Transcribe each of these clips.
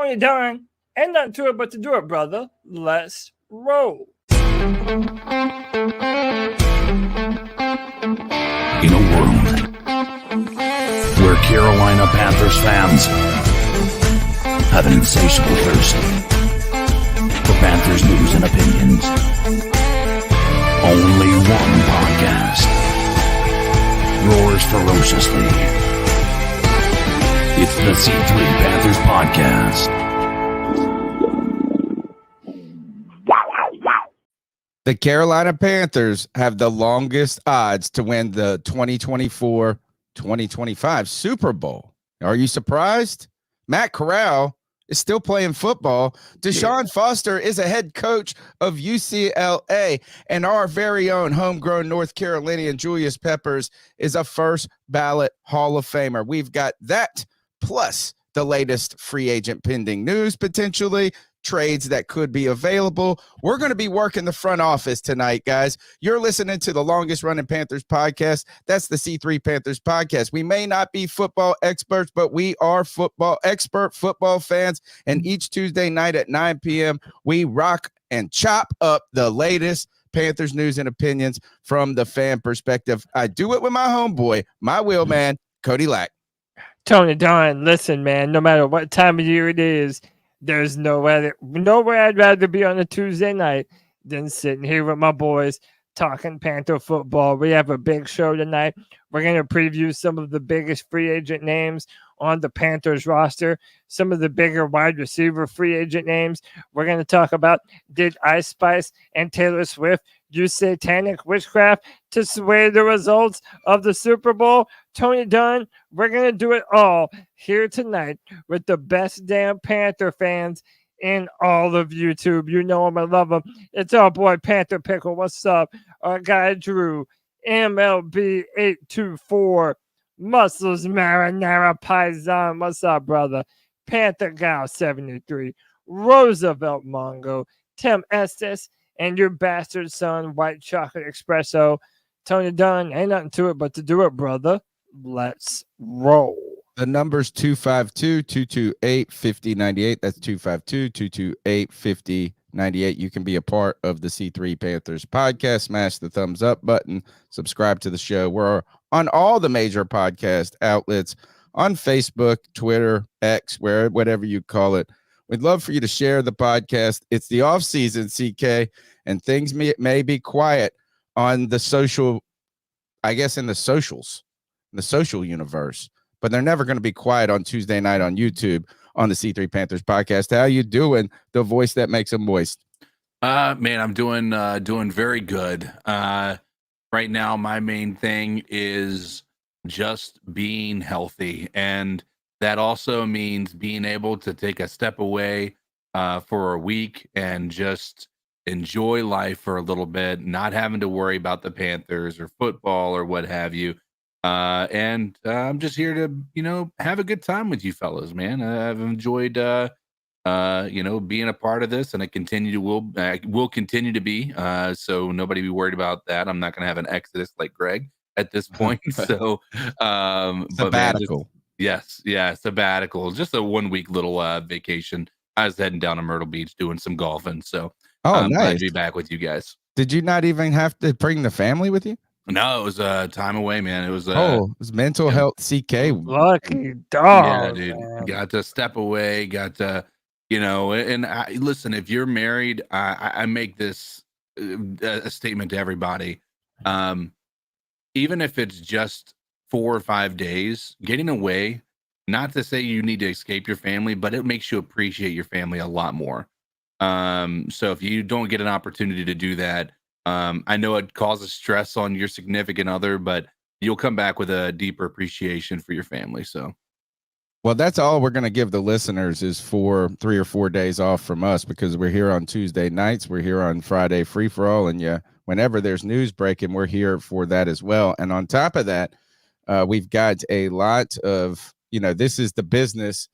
Tony Dunn. Ain't nothing to it but to do it, brother. Let's roll. In a world where Carolina Panthers fans have an insatiable thirst for Panthers news and opinions, only one podcast roars ferociously. It's the C3 Panthers Podcast. The Carolina Panthers have the longest odds to win the 2024-2025 Super Bowl. Are you surprised? Matt Corral is still playing football. DeShaun Foster is a head coach of UCLA, and our very own homegrown North Carolinian Julius Peppers is a first ballot Hall of Famer. We've got that plus the latest free agent pending news, potentially trades that could be available. We're going to be working the front office tonight, guys. You're listening to the longest running Panthers podcast. That's the C3 Panthers Podcast. We may not be football experts, but we are expert football fans. And each Tuesday night at 9 p.m., we rock and chop up the latest Panthers news and opinions from the fan perspective. I do it with my homeboy, my wheelman, Cody Lack. Tony Dunn, listen, man, no matter what time of year it is, there's nowhere I'd rather be on a Tuesday night than sitting here with my boys talking Panther football. We have a big show tonight. We're going to preview some of the biggest free agent names on the Panthers roster, some of the bigger wide receiver free agent names. We're going to talk about, did Ice Spice and Taylor Swift use satanic witchcraft to sway the results of the Super Bowl? Tony Dunn, we're going to do it all here tonight with the best damn Panther fans in all of YouTube. You know him, I love him. It's our boy Panther Pickle. What's up? Our guy Drew, MLB824, Muscles Marinara Paisan. What's up, brother? Panther Gal 73, Roosevelt Mongo, Tim Estes, and your bastard son, White Chocolate Espresso. Tony Dunn, ain't nothing to it but to do it, brother. Let's roll. The number's 252-228-5098. That's 252-228-5098. You can be a part of the C3 Panthers podcast. Smash the thumbs up button. Subscribe to the show. We're on all the major podcast outlets, on Facebook, Twitter, X, whatever you call it. We'd love for you to share the podcast. It's the off season, CK, and things may be quiet on the social, I guess in the socials, in the social universe, but they're never going to be quiet on Tuesday night on YouTube on the C3 Panthers podcast. How you doing? The voice that makes them moist. Man, I'm doing very good. Right now, my main thing is just being healthy, and that also means being able to take a step away for a week and just enjoy life for a little bit, not having to worry about the Panthers or football or what have you. And I'm just here to, have a good time with you fellas, man. I've enjoyed, being a part of this, and I will continue to be. So nobody be worried about that. I'm not going to have an exodus like Greg at this point. So, sabbatical. Sabbatical. Just a 1 week little vacation. I was heading down to Myrtle Beach doing some golfing. So I'm glad to be back with you guys. Did you not even have to bring the family with you? No, it was time away, man. It was it was mental health, CK. Lucky dog. Yeah, dude. Man. Got to step away. Got to, and listen, if you're married, I make this a statement to everybody. Even if it's just 4 or 5 days, getting away, not to say you need to escape your family, but it makes you appreciate your family a lot more. So if you don't get an opportunity to do that, I know it causes stress on your significant other, but you'll come back with a deeper appreciation for your family. So, well, that's all we're going to give the listeners is for 3 or 4 days off from us, because we're here on Tuesday nights. We're here on Friday free for all. And whenever there's news breaking, we're here for that as well. And on top of that, we've got a lot of, this is the business.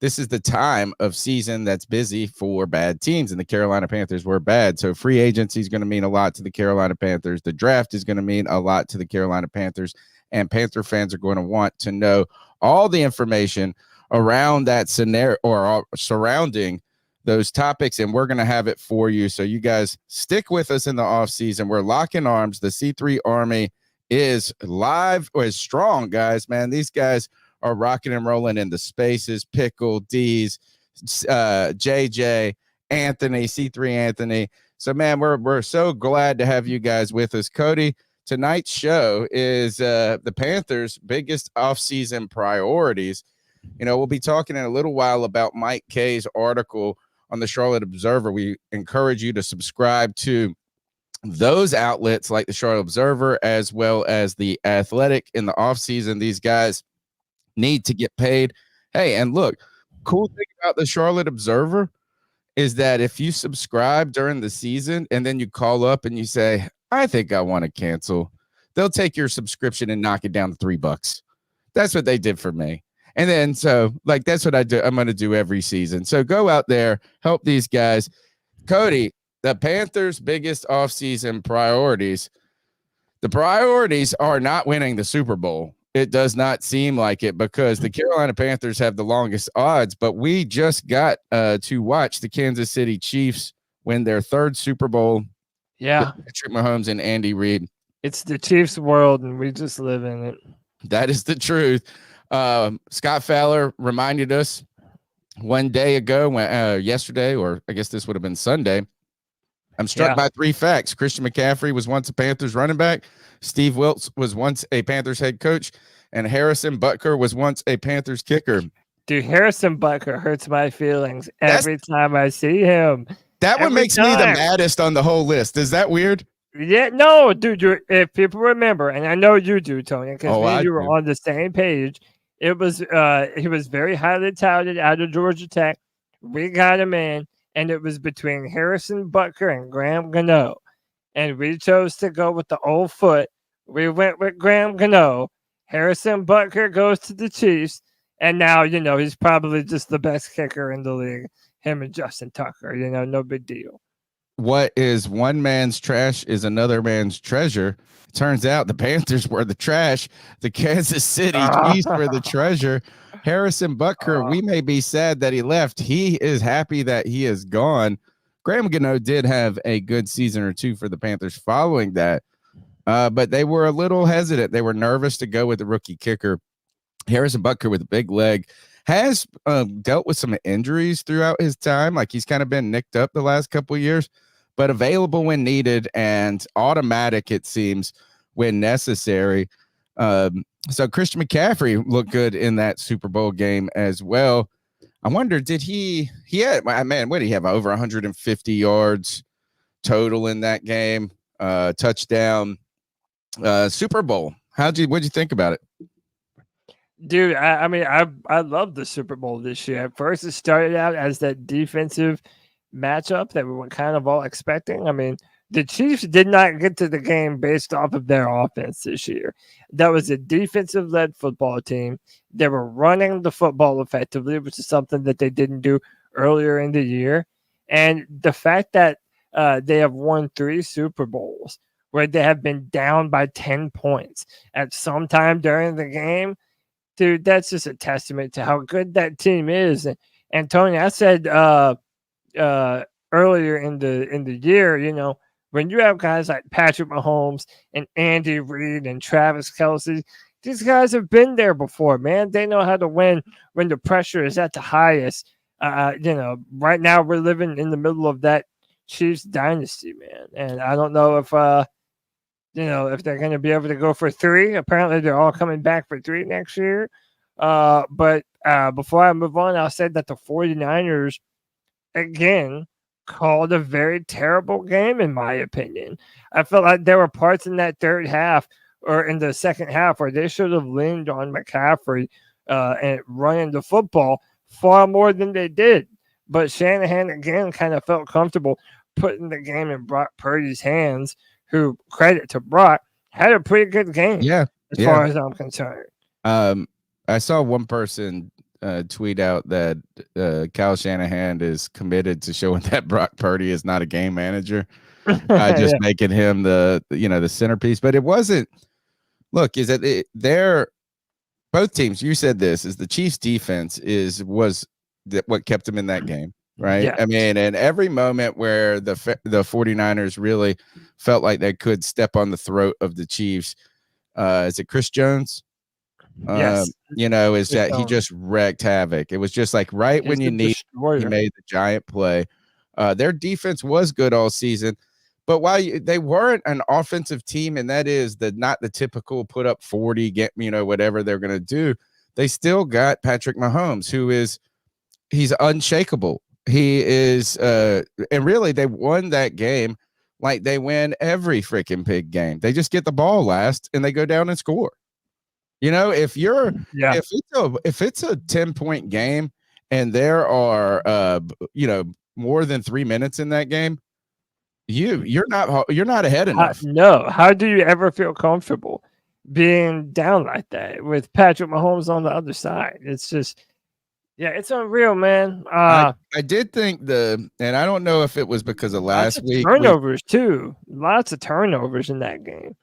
This is the time of season that's busy for bad teams, and the Carolina Panthers were bad. So free agency is going to mean a lot to the Carolina Panthers. The draft is going to mean a lot to the Carolina Panthers, and Panther fans are going to want to know all the information around that scenario or surrounding those topics, and we're going to have it for you. So you guys stick with us in the off season. We're locking arms. The C3 Army is live or is strong, guys, man. These guys are rocking and rolling in the spaces. Pickle, D's, JJ, Anthony, C3 Anthony. So, man, we're so glad to have you guys with us. Cody, tonight's show is the Panthers' biggest offseason priorities. You know, we'll be talking in a little while about Mike K's article on the Charlotte Observer. We encourage you to subscribe to those outlets like the Charlotte Observer as well as the Athletic in the offseason. These guys need to get paid. Hey, and look, cool thing about the Charlotte Observer is that if you subscribe during the season and then you call up and you say, I think I want to cancel, they'll take your subscription and knock it down to $3. That's what they did for me. And then, so like, that's what I'm going to do every season. So go out there, help these guys. Cody, the Panthers' biggest offseason priorities. The priorities are not winning the Super Bowl. It does not seem like it because the Carolina Panthers have the longest odds, but we just got to watch the Kansas City Chiefs win their third Super Bowl. Yeah. Patrick Mahomes and Andy Reid. It's the Chiefs world, and we just live in it. That is the truth. Scott Fowler reminded us one day ago, when yesterday, or I guess this would have been Sunday. I'm struck by three facts. Christian McCaffrey was once a Panthers running back. Steve Wilks was once a Panthers head coach, and Harrison Butker was once a Panthers kicker. Dude, Harrison Butker hurts my feelings every time I see him. That one makes me the maddest on the whole list. Is that weird? Yeah, no, dude. If people remember, and I know you do, Tony, because you were on the same page. It was he was very highly touted out of Georgia Tech. We got him in, and it was between Harrison Butker and Graham Gano. And we chose to go with the old foot. We went with Graham Gano. Harrison Butker goes to the Chiefs. And now, you know, he's probably just the best kicker in the league. Him and Justin Tucker, you know, no big deal. What is one man's trash is another man's treasure. It turns out the Panthers were the trash. The Kansas City Chiefs were the treasure. Harrison Butker, we may be sad that he left. He is happy that he is gone. Graham Gano did have a good season or two for the Panthers following that, but they were a little hesitant. They were nervous to go with the rookie kicker. Harrison Butker with a big leg has dealt with some injuries throughout his time. Like he's kind of been nicked up the last couple of years, but available when needed and automatic, it seems, when necessary. So Christian McCaffrey looked good in that Super Bowl game as well. I wonder, did he had, man, what did he have? Over 150 yards total in that game, touchdown, Super Bowl. What'd you think about it? Dude, I love the Super Bowl this year. At first, it started out as that defensive matchup that we were kind of all expecting. I mean, the Chiefs did not get to the game based off of their offense this year. That was a defensive-led football team. They were running the football effectively, which is something that they didn't do earlier in the year. And the fact that they have won 3 Super Bowls where they have been down by 10 points at some time during the game, dude, that's just a testament to how good that team is. And Tony, I said earlier in the year, you know, when you have guys like Patrick Mahomes and Andy Reid and Travis Kelce, these guys have been there before, man. They know how to win when the pressure is at the highest. You know, right now we're living in the middle of that Chiefs dynasty, man. And I don't know if you know, if they're going to be able to go for 3. Apparently, they're all coming back for 3 next year. But before I move on, I'll say that the 49ers, again, called a very terrible game, in my opinion. I felt like there were parts in that third half or in the second half where they should have leaned on McCaffrey and running the football far more than they did. But Shanahan, again, kind of felt comfortable putting the game in Brock Purdy's hands, who, credit to Brock, had a pretty good game as far as I'm concerned. I saw one person tweet out that Kyle Shanahan is committed to showing that Brock Purdy is not a game manager, just making him the centerpiece. But it wasn't. Look, is that both teams, you said this, is the Chiefs defense was what kept them in that game, right? Yeah. I mean, and every moment where the 49ers really felt like they could step on the throat of the Chiefs, is it Chris Jones? Yes. Is that he just wrecked havoc. It was just like when you need, he made the giant play. Their defense was good all season, but while they weren't an offensive team, and that is not the typical put up 40, get whatever they're going to do, they still got Patrick Mahomes, he's unshakable. He is, and really they won that game like they win every freaking big game. They just get the ball last and they go down and score. If it's a 10-point game and there are more than 3 minutes in that game, you're not ahead enough. No. How do you ever feel comfortable being down like that with Patrick Mahomes on the other side? It's just, it's unreal, man. I did think and I don't know if it was because of last week. Turnovers too. Lots of turnovers in that game.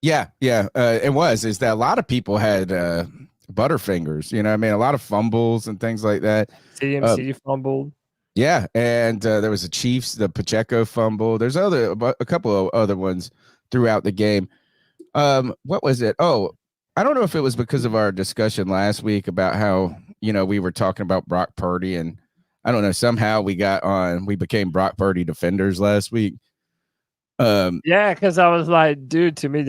Yeah. It was. Is that a lot of people had butterfingers? A lot of fumbles and things like that. CMC fumbled. Yeah, and there was the Pacheco fumble. There's a couple of other ones throughout the game. What was it? Oh, I don't know if it was because of our discussion last week about how we were talking about Brock Purdy, and I don't know, somehow we became Brock Purdy defenders last week. Because I was like, dude, to me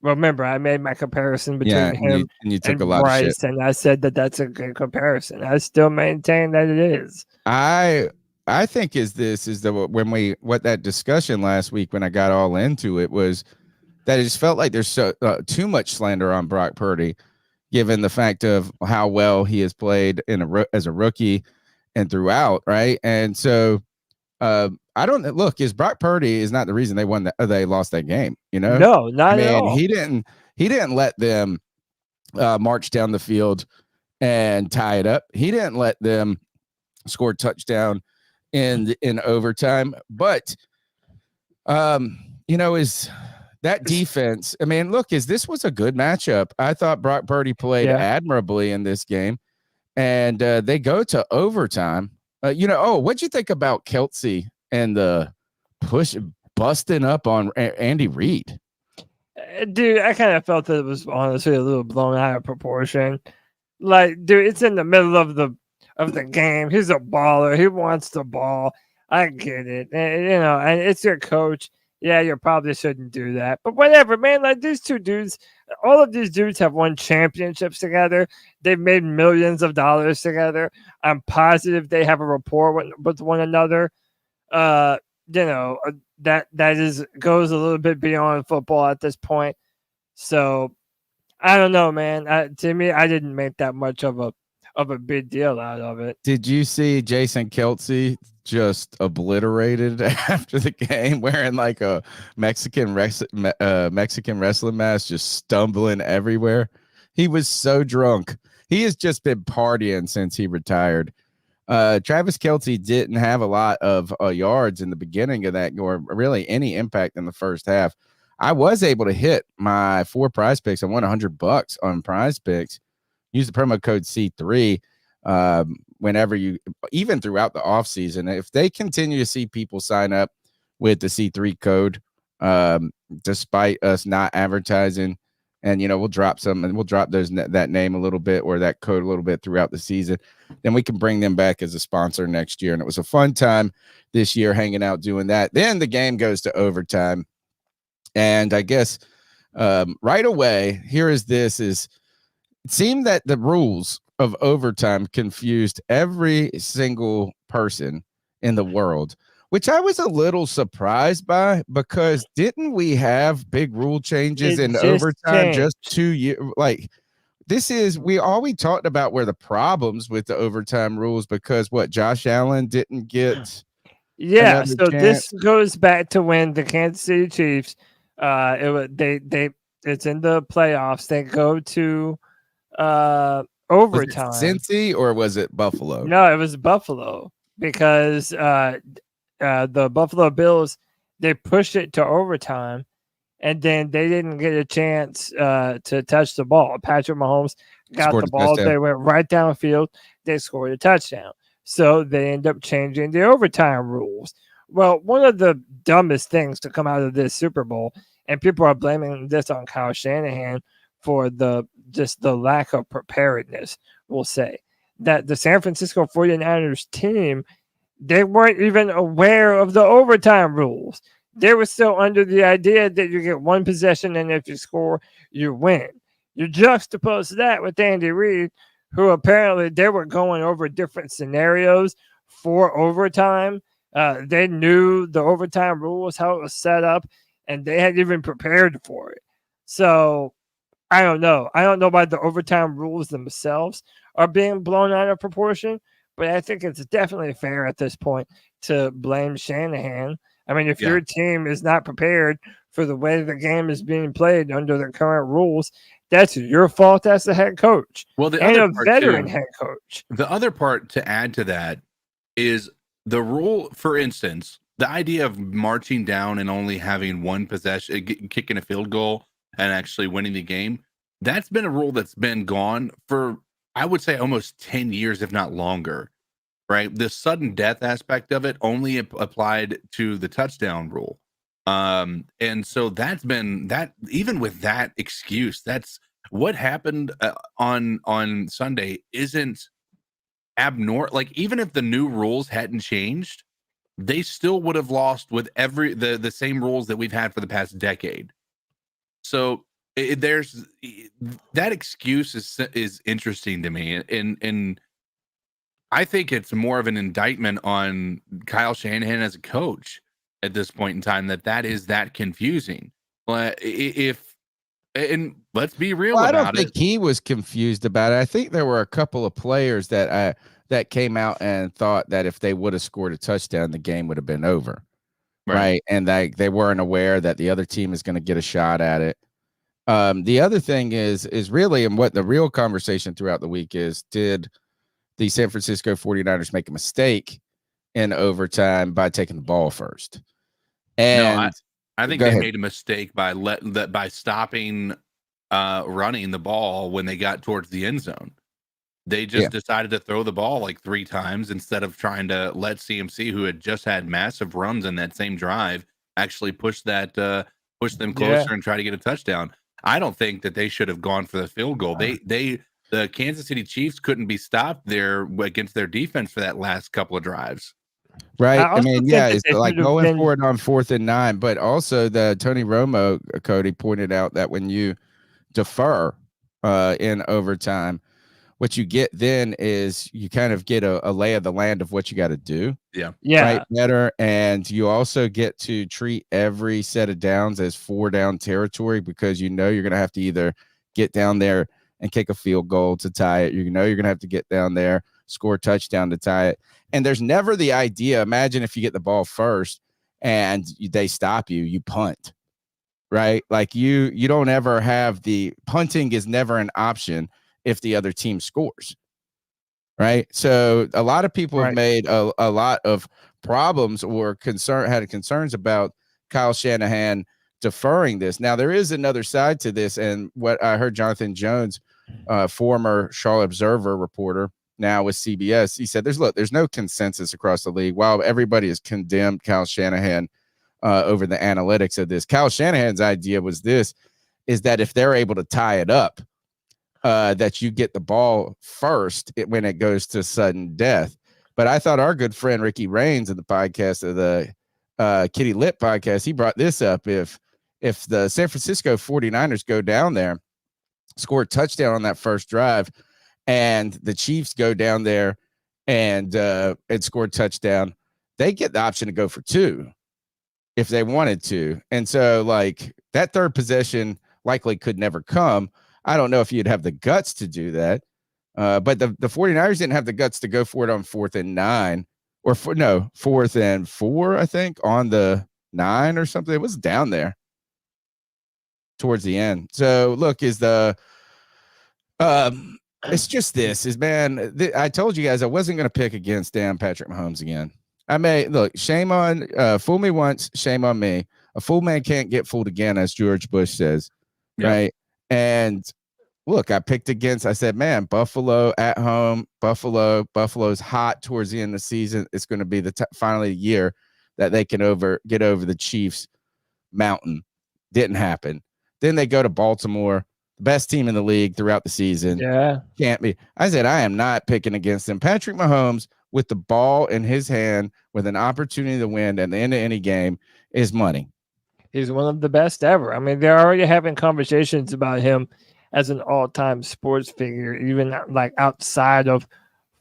remember I made my comparison between him and you took a lot Bryce, of shit, and I said that's a good comparison. I still maintain that it is. I think what that discussion last week when I got all into it was that it just felt like there's too much slander on Brock Purdy, given the fact of how well he has played as a rookie and throughout, right? And so I don't look. Is Brock Purdy is not the reason they lost that game. No, not at all. He didn't let them march down the field and tie it up. He didn't let them score a touchdown in overtime. But is that defense? I mean, look, this was a good matchup. I thought Brock Purdy played admirably in this game, and they go to overtime. What'd you think about Kelce and the push busting up on Andy Reid? Dude, I kind of felt that it was honestly a little blown out of proportion. Like, dude, it's in the middle of the game. He's a baller. He wants the ball. I get it. And, and it's your coach. Yeah, you probably shouldn't do that. But whatever, man. Like, these two dudes, all of these dudes have won championships together. They've made millions of dollars together. I'm positive they have a rapport with one another. That goes a little bit beyond football at this point. So I don't know, man. To me, I didn't make that much of a big deal out of it. Did you see Jason Kelce just obliterated after the game, wearing like a Mexican wrestling mask, just stumbling everywhere? He was so drunk. He has just been partying since he retired. Travis Kelce didn't have a lot of yards in the beginning of that, or really any impact in the first half. I was able to hit my 4 prize picks. I won $100 on prize picks. Use the promo code C3 whenever even throughout the off season. If they continue to see people sign up with the C3 code, despite us not advertising, and we'll drop some, and we'll drop that name a little bit or that code a little bit throughout the season, then we can bring them back as a sponsor next year. And it was a fun time this year hanging out doing that. Then the game goes to overtime, and I guess right away it seemed that the rules of overtime confused every single person in the world, which I was a little surprised by, because didn't we have big rule changes in overtime just 2 years? Like, all we talked about were the problems with the overtime rules, because Josh Allen didn't get. Yeah. So this goes back to when the Kansas City Chiefs, it's in the playoffs. They go to overtime. Was it Cincy or was it Buffalo? No, it was Buffalo, because the Buffalo Bills, they pushed it to overtime, and then they didn't get a chance to touch the ball. Patrick Mahomes got Scored the a ball. touchdown. They went right downfield. They scored a touchdown. So they end up changing the overtime rules. Well, one of the dumbest things to come out of this Super Bowl, and people are blaming this on Kyle Shanahan for the lack of preparedness, we'll say, that the San Francisco 49ers team, they weren't even aware of the overtime rules. They were still under the idea that you get one possession and if you score, you win. You juxtapose that with Andy Reid, who apparently they were going over different scenarios for overtime. They knew the overtime rules, how it was set up, and they had even prepared for it. So I don't know. I don't know why the overtime rules themselves are being blown out of proportion, but I think it's definitely fair at this point to blame Shanahan. I mean, if your team is not prepared for the way the game is being played under the current rules, that's your fault as the head coach. Well, the and other a part veteran too, head coach. the other part to add to that is the rule. For instance, the idea of marching down and only having one possession, kicking a field goal and actually winning the game. That's been a rule that's been gone for, I would say, almost 10 years, if not longer. Right, the sudden death aspect of it only applied to the touchdown rule, and so that's been that. Even with that excuse, that's what happened on Sunday. Isn't abnormal. Like, even if the new rules hadn't changed, they still would have lost with the same rules that we've had for the past decade. So there's that excuse is interesting to me, and I think it's more of an indictment on Kyle Shanahan as a coach at this point in time, that is that confusing. But and let's be real I about don't think he was confused about it. I think there were a couple of players that came out and thought that if they would have scored a touchdown, the game would have been over. Right. And they weren't aware that the other team is going to get a shot at it. The other thing is really, and what the real conversation throughout the week is, did the San Francisco 49ers make a mistake in overtime by taking the ball first? And no, I think they made a mistake by stopping running the ball when they got towards the end zone. They just decided to throw the ball like 3 times instead of trying to let CMC, who had just had massive runs in that same drive, actually push them closer and try to get a touchdown. I don't think that they should have gone for the field goal. The Kansas City Chiefs couldn't be stopped there against their defense for that last couple of drives. Right. I mean, it's like going for it on 4th and 9, but also the Tony Romo, Cody, pointed out that when you defer in overtime, what you get then is you kind of get a lay of the land of what you got to do. Yeah. Right. Better. And you also get to treat every set of downs as 4-down territory, because you're going to have to either get down there and kick a field goal to tie it. You're going to have to get down there, score a touchdown to tie it. And there's never the idea. Imagine if you get the ball first and they stop you, you punt, right? Like you don't ever have punting is never an option if the other team scores, right? So a lot of people have made a lot of problems or had concerns about Kyle Shanahan deferring this. Now, there is another side to this, and what I heard Jonathan Jones, former Charlotte Observer reporter, now with CBS, he said there's no consensus across the league. While everybody has condemned Kyle Shanahan over the analytics of this, Kyle Shanahan's idea was is that if they're able to tie it up, that you get the ball first when it goes to sudden death. But I thought our good friend Ricky Raines in the podcast of the Kitty Lit podcast, he brought this up. If the San Francisco 49ers go down there, score a touchdown on that first drive, and the Chiefs go down there and score a touchdown, they get the option to go for 2 if they wanted to. And so, like, that third possession likely could never come. I don't know if you'd have the guts to do that. But the 49ers didn't have the guts to go for it on 4th and 9, or 4th and 4, I think, on the 9 or something. It was down there towards the end. So look, it's just I told you guys I wasn't going to pick against damn Patrick Mahomes again. Shame on, fool me once, shame on me. A fool man can't get fooled again, as George Bush says. Yeah. Right. And look, I picked against, I said, man, Buffalo at home, Buffalo's hot towards the end of the season. It's going to be finally the year that they can get over the Chiefs mountain. Didn't happen. Then they go to Baltimore, best team in the league throughout the season. Yeah. Can't be. I said, I am not picking against them. Patrick Mahomes with the ball in his hand with an opportunity to win at the end of any game is money. He's one of the best ever. I mean, they're already having conversations about him as an all-time sports figure, even like outside of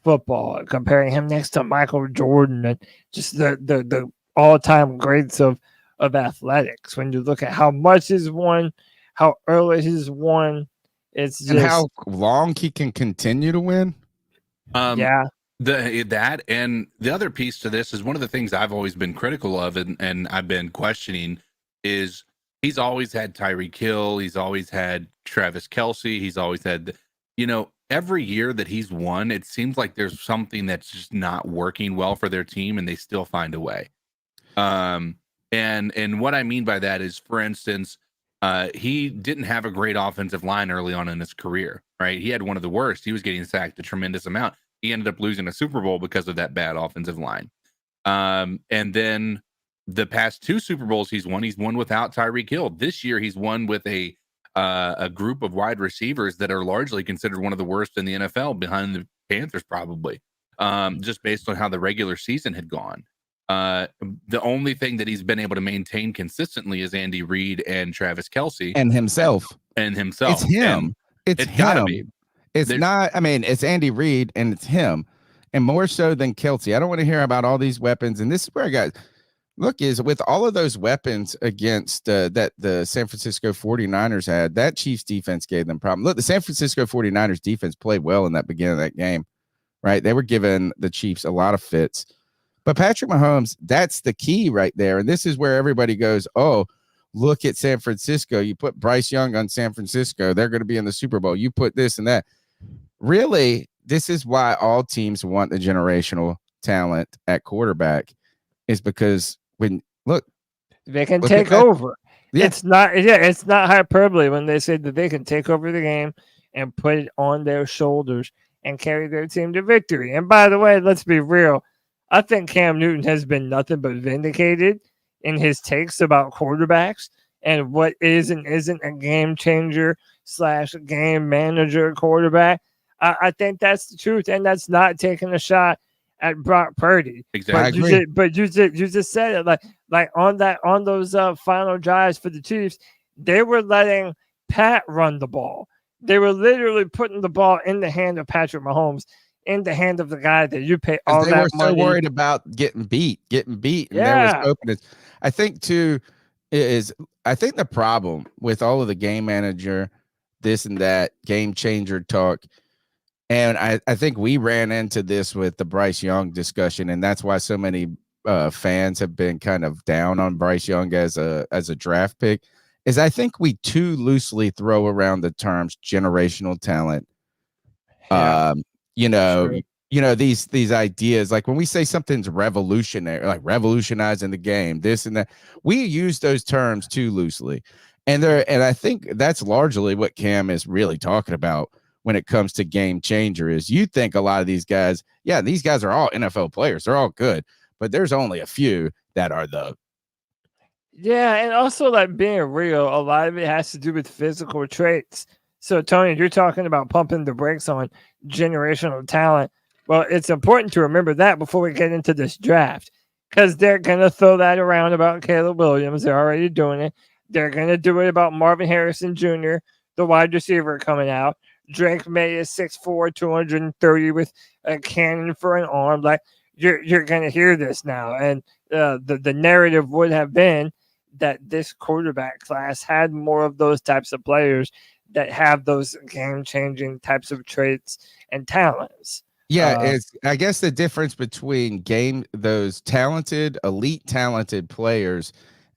football, comparing him next to Michael Jordan and just the all-time greats of athletics. When you look at how much he's won, how early he's won, it's just, and how long he can continue to win. Yeah. That and the other piece to this is one of the things I've always been critical of and I've been questioning is he's always had Tyreek Hill, he's always had Travis Kelce, he's always had, every year that he's won, it seems like there's something that's just not working well for their team and they still find a way. And what I mean by that is, for instance, he didn't have a great offensive line early on in his career, right? He had one of the worst. He was getting sacked a tremendous amount. He ended up losing a Super Bowl because of that bad offensive line. And then the past 2 Super Bowls he's won without Tyreek Hill. This year he's won with a group of wide receivers that are largely considered one of the worst in the NFL, behind the Panthers probably, just based on how the regular season had gone. The only thing that he's been able to maintain consistently is Andy Reid and Travis Kelce And himself. It's him. It's him. Gotta be. It's not, I mean, it's Andy Reid and it's him. And more so than Kelce. I don't want to hear about all these weapons. And this is where I got, look, is with all of those weapons against that the San Francisco 49ers had, that Chiefs defense gave them problem. Look, the San Francisco 49ers defense played well in that beginning of that game, right? They were giving the Chiefs a lot of fits. But Patrick Mahomes, that's the key right there. And this is where everybody goes, oh, look at San Francisco. You put Bryce Young on San Francisco, they're going to be in the Super Bowl. You put this and that. Really, this is why all teams want the generational talent at quarterback, is because when they can take over. Yeah. It's not hyperbole when they say that they can take over the game and put it on their shoulders and carry their team to victory. And by the way, let's be real. I think Cam Newton has been nothing but vindicated in his takes about quarterbacks and what is and isn't a game changer / game manager quarterback. I think that's the truth, and that's not taking a shot at Brock Purdy. Exactly. But you just said it like on those final drives for the Chiefs, they were letting Pat run the ball. They were literally putting the ball in the hand of Patrick Mahomes, in the hand of the guy that you pay all that money. They were so worried about getting beat. Yeah. And there was openness. I think too I think the problem with all of the game manager, this and that, game changer talk. And I think we ran into this with the Bryce Young discussion, and that's why so many fans have been kind of down on Bryce Young as a draft pick, is I think we too loosely throw around the terms generational talent. Yeah, These ideas, like when we say something's revolutionary, like revolutionizing the game, this and that, we use those terms too loosely. And I think that's largely what Cam is really talking about when it comes to game changer. Is you think a lot of these guys, these guys are all NFL players. They're all good, but there's only a few that are and also, like, being real, a lot of it has to do with physical traits. So, Tony, you're talking about pumping the brakes on generational talent. Well, it's important to remember that before we get into this draft, because they're going to throw that around about Caleb Williams. They're already doing it. They're going to do it about Marvin Harrison Jr., the wide receiver coming out. Drake May is 6'4", 230 with a cannon for an arm. Like, you're going to hear this now. And the narrative would have been that this quarterback class had more of those types of players that have those game-changing types of traits and talents. It's, I guess, the difference between those talented, elite talented players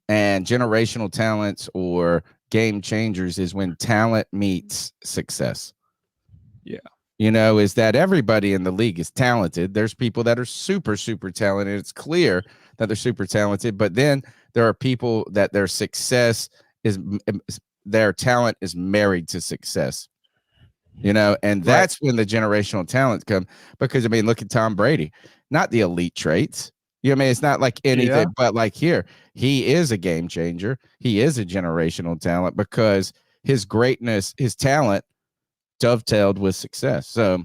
and generational talents or game changers is when talent meets success. Yeah. Is that everybody in the league is talented. There's people that are super, super talented. It's clear that they're super talented, but then there are people that their talent is married to success. and that's when the generational talent come. Because I mean, look at Tom Brady, not the elite traits. It's not like anything, but like here, he is a game changer. He is a generational talent because his greatness, his talent dovetailed with success. So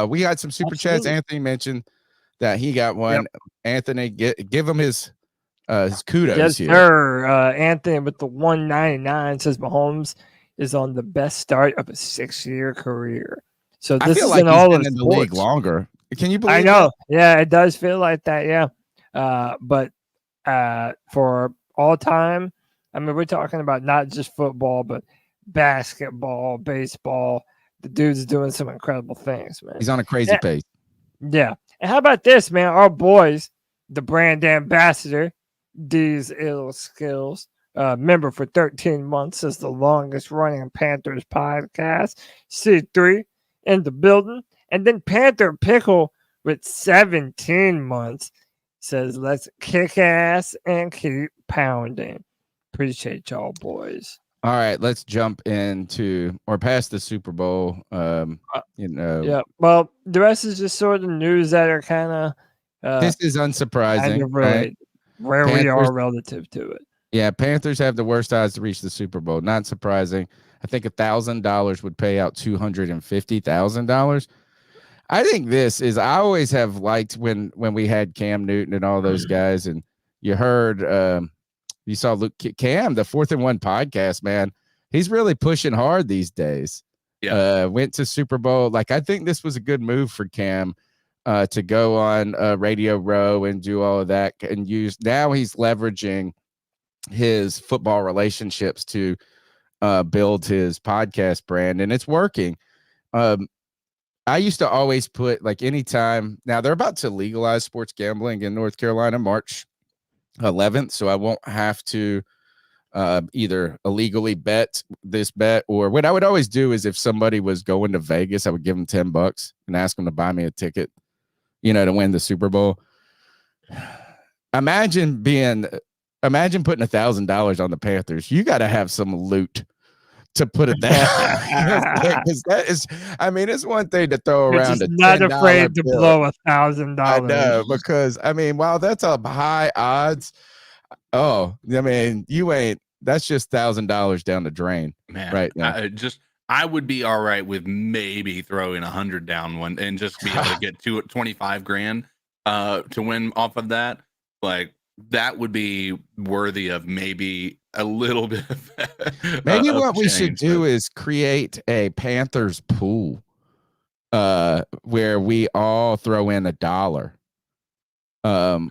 we got some super chats. Anthony mentioned that he got one. Anthony, give him his kudos. Yes, here. sir. Anthony with the 199 says Mahomes is on the best start of a 6-year career. So this I feel is like in he's all been of in the sports. league longer. Can you believe I know. that? Yeah, it does feel like that. Yeah. But for all time, I mean, we're talking about not just football, but basketball, baseball. The dude's doing some incredible things, man. He's on a crazy pace. Yeah. And how about this, man? Our boys, the brand ambassador, These Ill Skills, member for 13 months, is the longest running Panthers podcast. C3 in the building. And then Panther Pickle with 17 months says, let's kick ass and keep pounding. Appreciate y'all, boys. All right, let's jump into or past the Super Bowl. Yeah. Well, the rest is just sort of news that are kind of this is unsurprising, right? Where Panthers, we are relative to it. Yeah, Panthers have the worst odds to reach the Super Bowl. Not surprising. I think $1,000 would pay out $250,000. I think this is. I always have liked when we had Cam Newton and all those guys, and you heard. You saw Luke Cam, the 4th and 1 podcast, man. He's really pushing hard these days. Yeah. Went to Super Bowl. Like, I think this was a good move for Cam to go on Radio Row and do all of that and now he's leveraging his football relationships to build his podcast brand, and it's working. I used to always put, like, anytime now they're about to legalize sports gambling in North Carolina, March 11th, so I won't have to either illegally bet this bet, or what I would always do is if somebody was going to Vegas, I would give them $10 and ask them to buy me a ticket, to win the Super Bowl. Imagine putting $1,000 on the Panthers. You got to have some loot to put it down. Because that is, I mean, it's one thing to throw around. Not afraid to blow $1,000. I know, because I mean, while that's a high odds, I mean, that's just $1,000 down the drain, man. Right now. I would be all right with maybe throwing 100 down one and just be able to get 25 grand to win off of that. Like, that would be worthy of maybe a little bit of maybe what we should do is create a Panthers pool where we all throw in $1.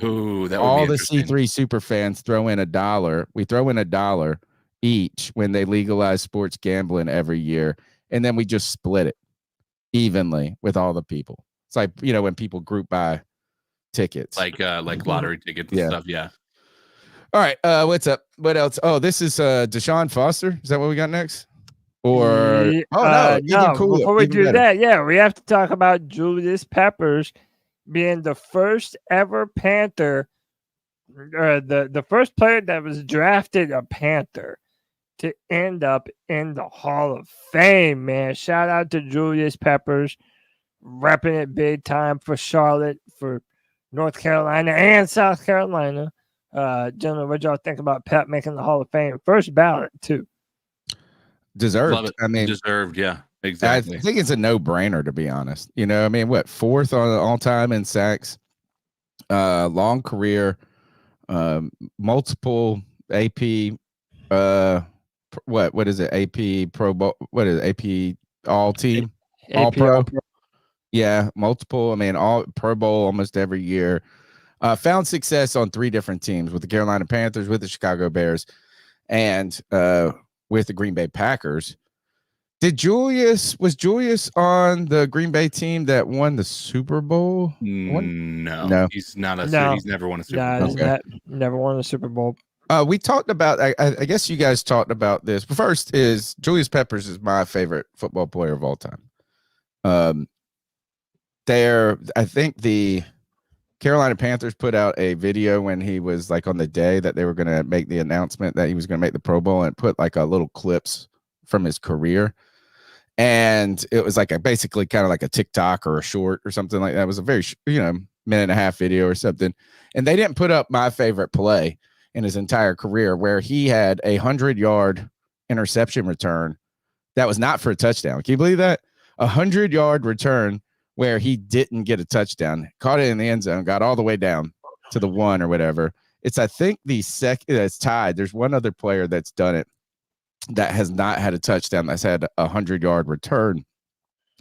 Ooh, that would all be the C3 super fans throw in $1. We throw in $1 each when they legalize sports gambling every year, and then we just split it evenly with all the people. It's like, when people group buy tickets, like lottery tickets and stuff. Yeah. All right. What's up? What else? Oh, this is DeShaun Foster. Is that what we got next? Or no, before we do that, we have to talk about Julius Peppers being the first ever Panther, the first player that was drafted a Panther to end up in the Hall of Fame, man. Shout out to Julius Peppers, repping it big time for Charlotte, for North Carolina, and South Carolina. Gentlemen, what y'all think about Pep making the Hall of Fame? First ballot, too. Deserved. I mean, deserved, yeah. Exactly. I think it's a no-brainer, to be honest. I mean, 4th on all-time in sacks, long career, multiple AP, what is it? AP Pro Bowl? What is it? AP All-Team? All-Pro? Yeah, multiple. I mean, all Pro Bowl almost every year. Found success on 3 different teams, with the Carolina Panthers, with the Chicago Bears, and with the Green Bay Packers. Was Julius on the Green Bay team that won the Super Bowl? No, he's not he's never won a Super Bowl. Okay. Never won a Super Bowl. We talked about, I guess you guys talked about this, but first is Julius Peppers is my favorite football player of all time. I think the Carolina Panthers put out a video when he was like on the day that they were going to make the announcement that he was going to make the Pro Bowl, and put like a little clips from his career. And it was like basically kind of like a TikTok or a short or something like that. It was a very, minute and a half video or something. And they didn't put up my favorite play in his entire career, where he had a 100-yard interception return that was not for a touchdown. Can you believe that? 100-yard return where he didn't get a touchdown, caught it in the end zone, got all the way down to the 1 or whatever. It's, I think, the second that's tied. There's one other player that's done it that has not had a touchdown, that's had a 100-yard return.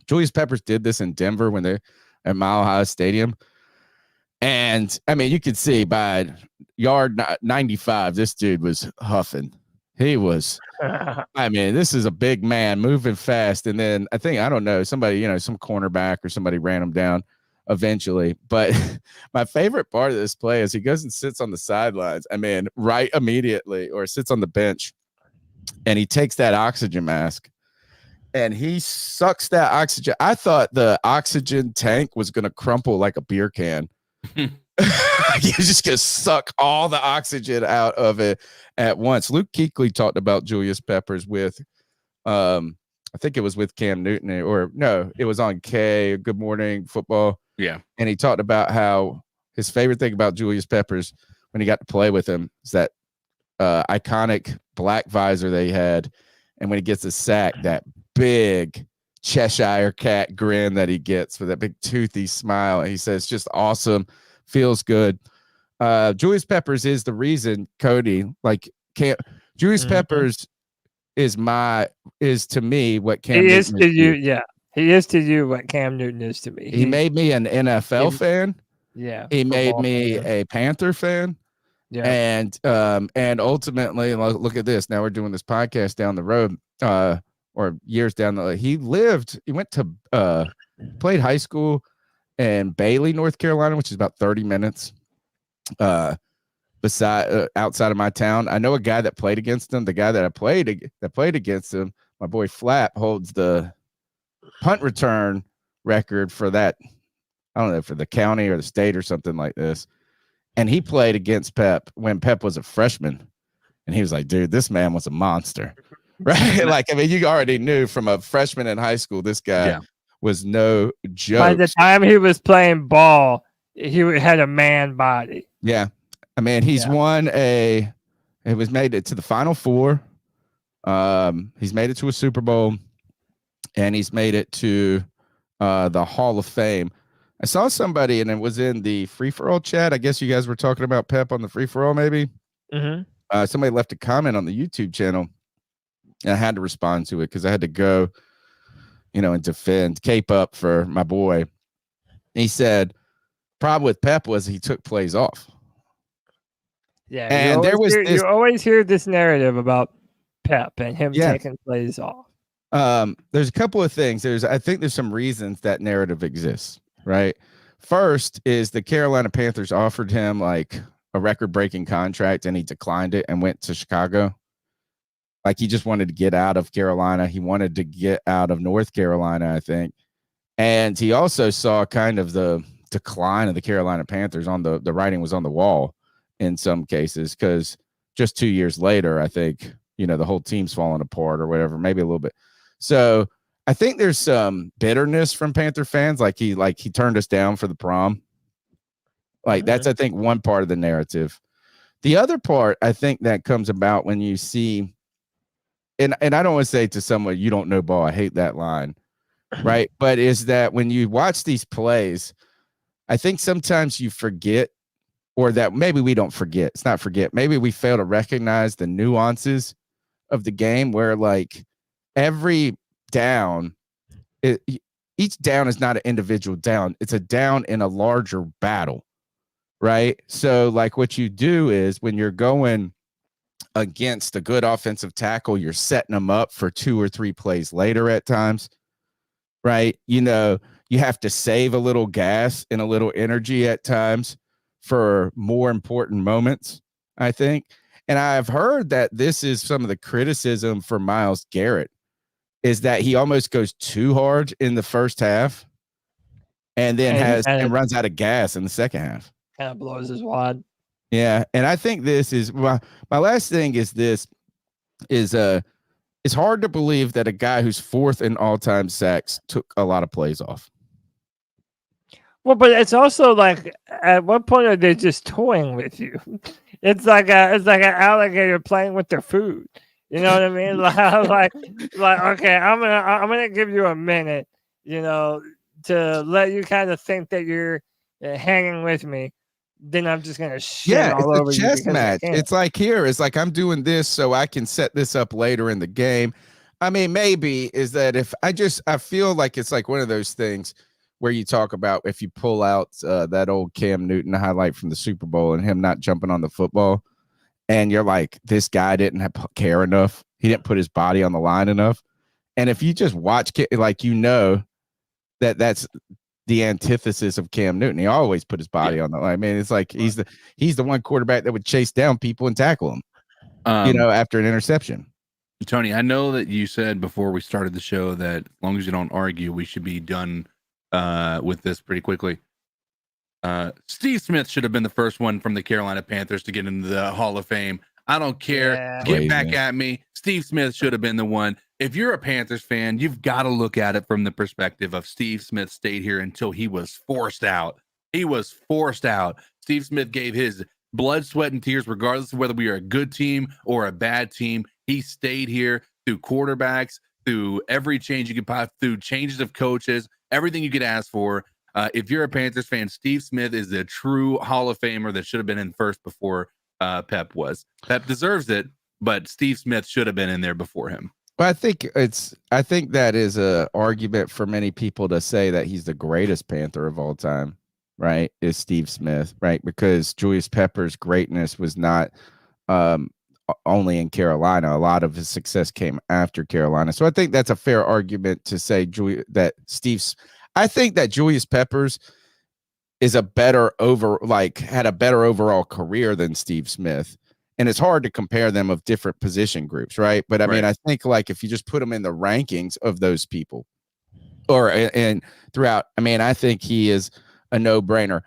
Julius Peppers did this in Denver when they're at Mile High Stadium. And I mean, you could see by yard 95, this dude was huffing. He was, I mean, this is a big man moving fast. And then I think, I don't know, somebody, some cornerback or somebody ran him down eventually. But my favorite part of this play is he goes and sits on the sidelines. I mean, right immediately, or sits on the bench, and he takes that oxygen mask and he sucks that oxygen. I thought the oxygen tank was going to crumple like a beer can. You're just going to suck all the oxygen out of it at once. Luke Keeley talked about Julius Peppers with, I think it was with Cam Newton, or no, it was on Good Morning Football. Yeah. And he talked about how his favorite thing about Julius Peppers when he got to play with him is that iconic black visor they had. And when he gets a sack, that big Cheshire cat grin that he gets with that big toothy smile. And he says, just awesome. Feels good. Julius Peppers is the reason, Cody, Julius Peppers is to me what Cam Newton is to you. Yeah. He is to you what Cam Newton is to me. He made me an NFL fan. Yeah. He made me a Panther fan. Yeah. And ultimately, look at this. Now we're doing this podcast down the road, or years down the road. He went to played high school in Bailey, North Carolina, which is about 30 minutes outside of my town. I know a guy that played against him. The guy that played against him, my boy Flap, holds the punt return record for that. I don't know, for the county or the state or something like this. And he played against Pep when Pep was a freshman. And he was like, dude, this man was a monster. Right? Like, I mean, you already knew from a freshman in high school, this guy was no joke. By the time he was playing ball, he had a man body. Yeah. I mean, he's he was made it to the Final Four. He's made it to a Super Bowl. And he's made it to the Hall of Fame. I saw somebody, and it was in the free-for-all chat. I guess you guys were talking about Pep on the free-for-all, maybe. Mm-hmm. Somebody left a comment on the YouTube channel, and I had to respond to it because I had to go, and cape up for my boy. He said, problem with Pep was he took plays off. Yeah, and you always hear this narrative about Pep and him taking plays off. There's a couple of things. I think there's some reasons that narrative exists. Right. First is the Carolina Panthers offered him like a record-breaking contract, and he declined it and went to Chicago. Like, he just wanted to get out of Carolina. He wanted to get out of North Carolina, I think. And he also saw kind of the decline of the Carolina Panthers. The writing was on the wall in some cases, because just 2 years later, I think, the whole team's falling apart or whatever, maybe a little bit. So I think there's some bitterness from Panther fans. Like he turned us down for the prom. Like, that's, I think, one part of the narrative. The other part, I think, that comes about when you see, and I don't want to say to someone, you don't know ball. I hate that line. Right. But is that when you watch these plays, I think sometimes you forget, or that maybe we don't forget. It's not forget. Maybe we fail to recognize the nuances of the game, where like every down, each down is not an individual down. It's a down in a larger battle, right? So like what you do is when you're going against a good offensive tackle, you're setting them up for 2 or 3 plays later at times, right? You have to save a little gas and a little energy at times for more important moments, I think. And I've heard that this is some of the criticism for Myles Garrett, is that he almost goes too hard in the first half and then and runs out of gas in the second half. Kind of blows his wad. Yeah. And I think this is my last thing is this is it's hard to believe that a guy who's 4th in all-time sacks took a lot of plays off. Well, but it's also like, at what point are they just toying with you? It's like an alligator playing with their food. You know what I mean? like, okay, I'm gonna give you a minute, to let you kind of think that you're hanging with me. Then I'm just gonna shit all over you. It's a chess match. It's like I'm doing this so I can set this up later in the game. I mean, maybe is that if I feel like it's like one of those things where you talk about if you pull out that old Cam Newton highlight from the Super Bowl and him not jumping on the football, and you're like, this guy didn't care enough. He didn't put his body on the line enough. And if you just watch, like, that's the antithesis of Cam Newton. He always put his body on the line. I mean, it's like he's the one quarterback that would chase down people and tackle them, after an interception. Tony, I know that you said before we started the show that as long as you don't argue, we should be done with this pretty quickly. Steve Smith should have been the first one from the Carolina Panthers to get into the Hall of Fame. I don't care. Yeah. Get back at me. Steve Smith should have been the one. If you're a Panthers fan, you've got to look at it from the perspective of Steve Smith stayed here until he was forced out. He was forced out. Steve Smith gave his blood, sweat, and tears, regardless of whether we are a good team or a bad team. He stayed here through quarterbacks, through every change you could possibly, through changes of coaches, everything you could ask for. If you're a Panthers fan, Steve Smith is the true Hall of Famer that should have been in first before Pep was. Pep deserves it, but Steve Smith should have been in there before him. Well, I think that is a argument for many people to say that he's the greatest Panther of all time, right? Is Steve Smith, right? Because Julius Pepper's greatness was not only in Carolina. A lot of his success came after Carolina. So I think that's a fair argument to say I think that Julius Peppers is had a better overall career than Steve Smith. And it's hard to compare them of different position groups, right? But I mean, I think like if you just put them in the rankings of those people and throughout, I mean, I think he is a no-brainer.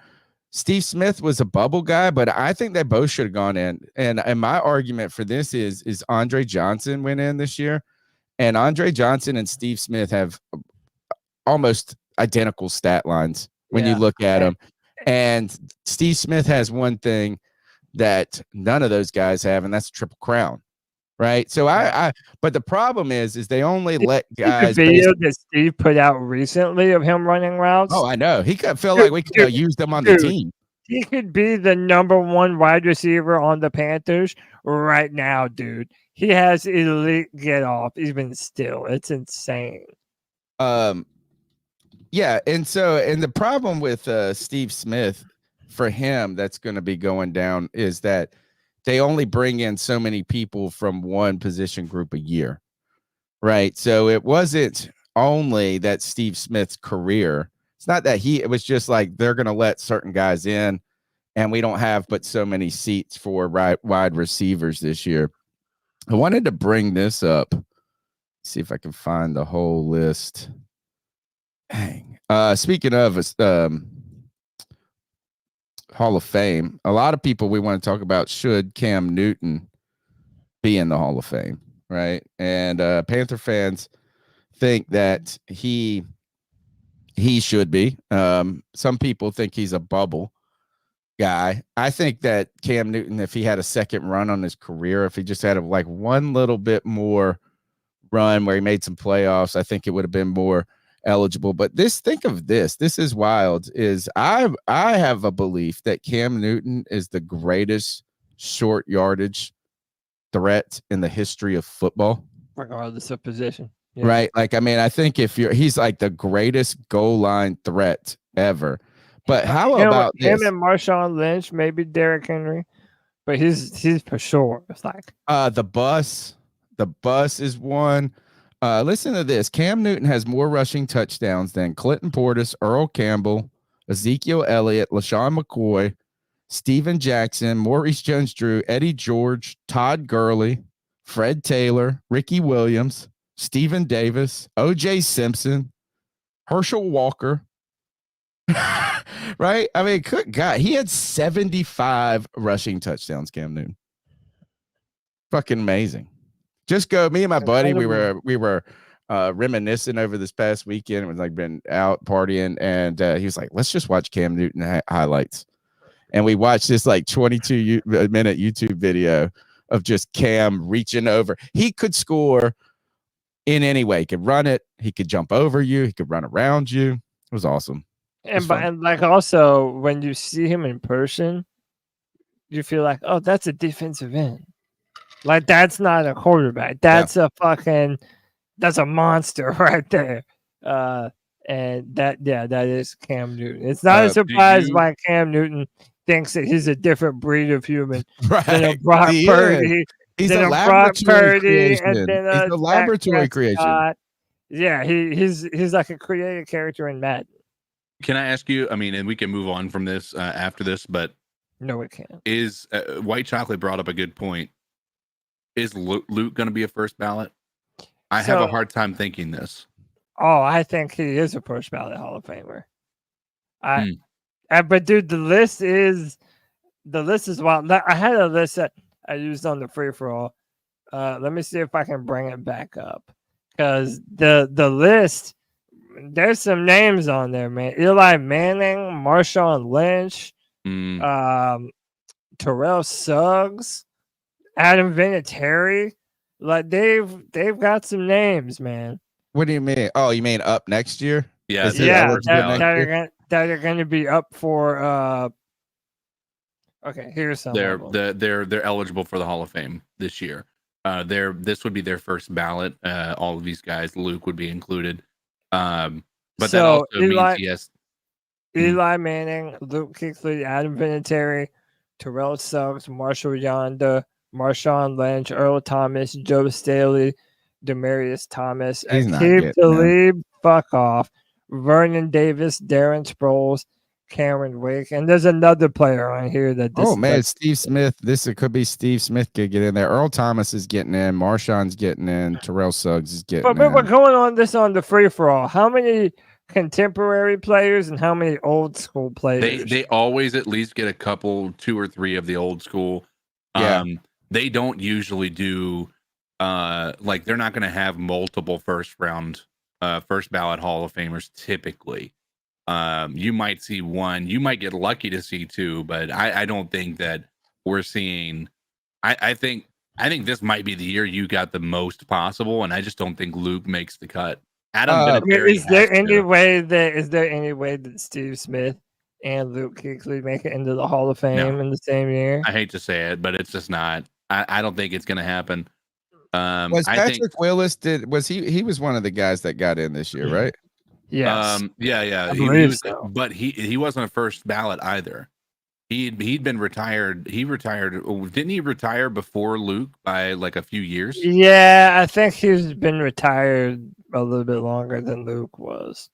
Steve Smith was a bubble guy, but I think they both should have gone in. And my argument for this is Andre Johnson went in this year, and Andre Johnson and Steve Smith have almost identical stat lines when you look at them. And Steve Smith has one thing that none of those guys have, and that's a Triple Crown, right? So but the problem is they only let guys. The video that Steve put out recently of him running routes. Oh, I know. He could feel like we could have used him on the team. He could be the number one wide receiver on the Panthers right now, dude. He has elite get off even still. It's insane. Yeah, and the problem with Steve Smith, for him, that's going to be going down is that they only bring in so many people from one position group a year, right? So it wasn't only that Steve Smith's career. It's not that it was just like they're going to let certain guys in, and we don't have but so many seats for wide receivers this year. I wanted to bring this up, see if I can find the whole list. Dang. Speaking of Hall of Fame, a lot of people we want to talk about should Cam Newton be in the Hall of Fame, right? And Panther fans think that he should be. Some people think he's a bubble guy. I think that Cam Newton, if he had a second run on his career, if he just had like one little bit more run where he made some playoffs, I think it would have been more eligible. But think of this is wild, is I have a belief that Cam Newton is the greatest short yardage threat in the history of football, regardless of position. Yeah. Right? Like, I mean, I think he's like the greatest goal line threat ever. But how about him this? and Marshawn Lynch, maybe Derrick Henry, but he's for sure. It's like the bus is one. Listen to this. Cam Newton has more rushing touchdowns than Clinton Portis, Earl Campbell, Ezekiel Elliott, LaShawn McCoy, Steven Jackson, Maurice Jones-Drew, Eddie George, Todd Gurley, Fred Taylor, Ricky Williams, Stephen Davis, O.J. Simpson, Herschel Walker. Right? I mean, good God. He had 75 rushing touchdowns, Cam Newton. Fucking amazing. Just go. Me and my buddy, we Incredible. were reminiscing over this past weekend. We've like been out partying, and he was like, "Let's just watch Cam Newton highlights." And we watched this like 22-minute YouTube video of just Cam reaching over. He could score in any way. He could run it. He could jump over you. He could run around you. It was awesome. And like also when you see him in person, you feel like, oh, that's a defensive end. Like that's not a quarterback. That's that's a monster right there. And that is Cam Newton. It's not a surprise why Cam Newton thinks that he's a different breed of human than a Brock Purdy. He's a laboratory creation. And then he's a laboratory creation. Yeah, he's like a created character in Madden. Can I ask you? I mean, and we can move on from this after this, but no, we can't. Is White Chocolate brought up a good point? Is Luke going to be a first ballot? I have a hard time thinking this. Oh, I think he is a first ballot Hall of Famer. But dude, the list is wild. I had a list that I used on the free for all. Let me see if I can bring it back up because the list. There's some names on there, man. Eli Manning, Marshawn Lynch, Terrell Suggs, Adam Vinatieri. Like they've got some names, man. What do you mean? Oh, you mean up next year? Yeah, that are going to be up for. Okay, here's some. They're eligible for the Hall of Fame this year. This would be their first ballot. All of these guys, Luke would be included. But that also means he has Eli Manning, Luke Kuechly, Adam Vinatieri, Terrell Suggs, Marshall Yonda, Marshawn Lynch, Earl Thomas, Joe Staley, Demarius Thomas, Aqib Talib, fuck off, Vernon Davis, Darren Sproles, Cameron Wake, and there's another player on here that. Steve Smith. It could be Steve Smith could get in there. Earl Thomas is getting in. Marshawn's getting in. Terrell Suggs is getting in. But we're going on this on the free for all. How many contemporary players and how many old school players? They always at least get a couple, 2 or 3 of the old school. They don't usually do like they're not going to have multiple first ballot Hall of Famers typically. You might see one, you might get lucky to see 2, but I don't think that we're seeing. I think this might be the year you got the most possible, and I just don't think Luke makes the cut. Is there any way that Steve Smith and Luke Kuechly make it into the Hall of Fame in the same year? I hate to say it, but it's just not. I don't think it's going to happen. Was Patrick Willis? He was one of the guys that got in this year, right? Yes. Yeah. But he wasn't a first ballot either. He'd been retired. He retired. Didn't he retire before Luke by like a few years? Yeah, I think he's been retired a little bit longer than Luke was.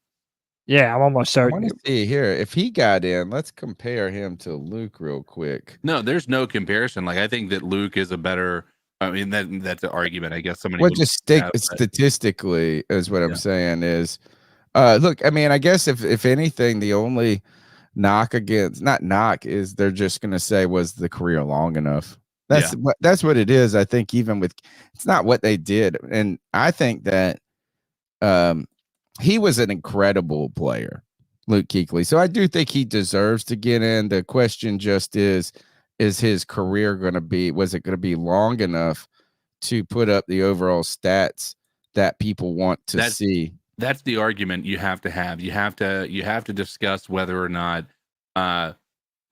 Yeah, I'm almost certain. I want to see here if he got in. Let's compare him to Luke real quick. No, there's no comparison. Like I think that Luke is a better. I mean that's an argument. I guess somebody. Well, just statistically is what I'm saying is. Look, I mean, I guess if anything, the only knock is they're just going to say, was the career long enough? That's what it is. I think even with, it's not what they did. And I think that he was an incredible player, Luke Kuechly. So I do think he deserves to get in. The question just is his career was it going to be long enough to put up the overall stats that people want to see? That's the argument you have to have. You have to discuss whether or not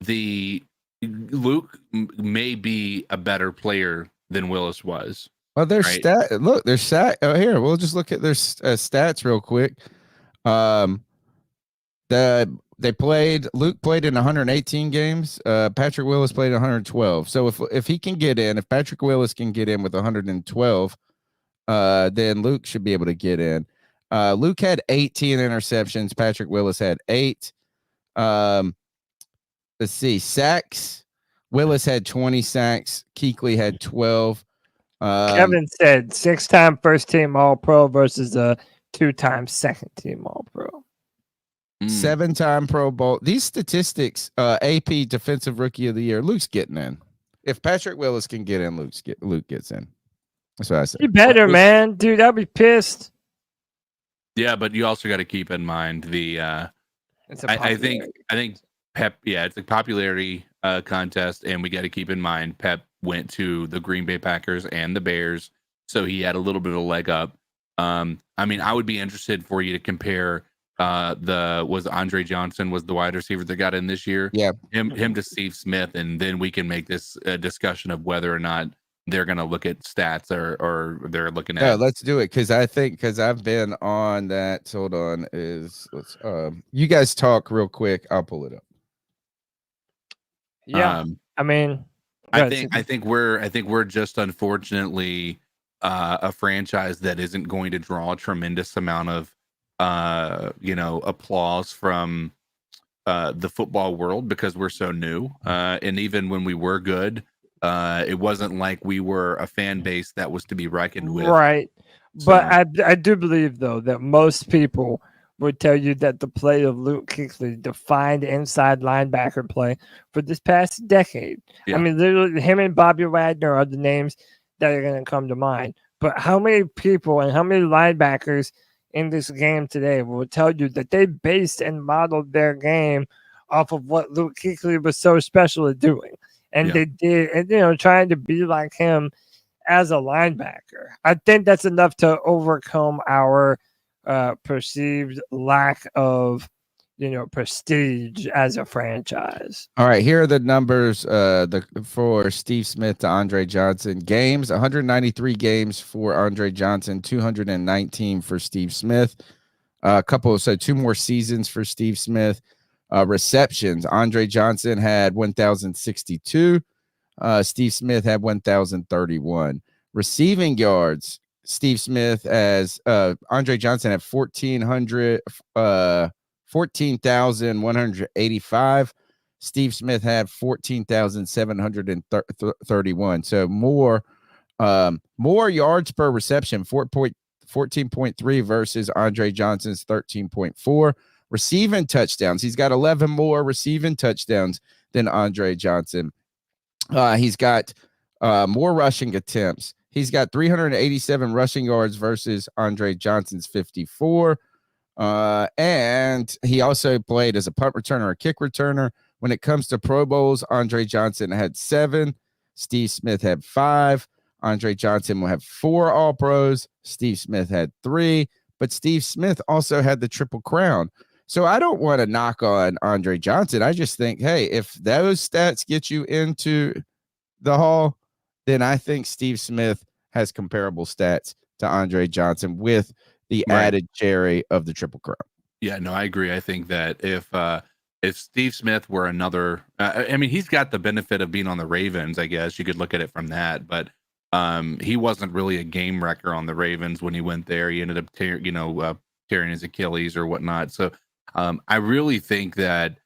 the Luke may be a better player than Willis was. Well, their stat. Oh, here we'll just look at their stats real quick. Luke played in 118 games. Patrick Willis played 112. So if he can get in, if Patrick Willis can get in with 112, then Luke should be able to get in. Luke had 18 interceptions. Patrick Willis had 8. Let's see, sacks. Willis had 20 sacks. Kuechly had 12. Kevin said 6-time first-team All-Pro versus a 2-time second-team All-Pro. 7-time Pro Bowl. These statistics, AP Defensive Rookie of the Year. Luke's getting in. If Patrick Willis can get in, Luke gets in. That's what I said. Be better, man. Dude, I'll be pissed. Yeah, but you also got to keep in mind the. I think Pep. Yeah, it's a popularity contest, and we got to keep in mind Pep went to the Green Bay Packers and the Bears, so he had a little bit of a leg up. I mean, I would be interested for you to compare. Was Andre Johnson was the wide receiver that got in this year? Yeah, him to Steve Smith, and then we can make this discussion of whether or not they're going to look at stats or they're looking at. Yeah, let's do it because I've been on that. Hold on, you guys talk real quick. I'll pull it up. Yeah, I mean, I think we're just unfortunately a franchise that isn't going to draw a tremendous amount of applause from the football world because we're so new. And even when we were good, it wasn't like we were a fan base that was to be reckoned with. Right. But I do believe, though, that most people would tell you that the play of Luke Kuechly defined inside linebacker play for this past decade. Yeah. I mean, literally, him and Bobby Wagner are the names that are going to come to mind. But how many people and how many linebackers in this game today will tell you that they based and modeled their game off of what Luke Kuechly was so special at doing? And they did, and trying to be like him as a linebacker. I think that's enough to overcome our perceived lack of, prestige as a franchise. All right, here are the numbers for Steve Smith to Andre Johnson. Games, 193 games for Andre Johnson, 219 for Steve Smith. Two more seasons for Steve Smith. Receptions, Andre Johnson had 1,062. Steve Smith had 1,031. Receiving yards, Steve Smith as Andre Johnson had 14,185. Steve Smith had 14,731. So more yards per reception, 14.3 versus Andre Johnson's 13.4. Receiving touchdowns, he's got 11 more receiving touchdowns than Andre Johnson. He's got more rushing attempts. He's got 387 rushing yards versus Andre Johnson's 54. And he also played as a punt returner, a kick returner. When it comes to Pro Bowls, Andre Johnson had 7. Steve Smith had 5. Andre Johnson will have 4 All-Pros. Steve Smith had 3. But Steve Smith also had the Triple Crown. So I don't want to knock on Andre Johnson. I just think, hey, if those stats get you into the Hall, then I think Steve Smith has comparable stats to Andre Johnson with the added cherry of the Triple Crown. Yeah, no, I agree. I think that if Steve Smith were another, I mean, he's got the benefit of being on the Ravens. I guess you could look at it from that, but he wasn't really a game wrecker on the Ravens when he went there. He ended up tearing his Achilles or whatnot. So I really think that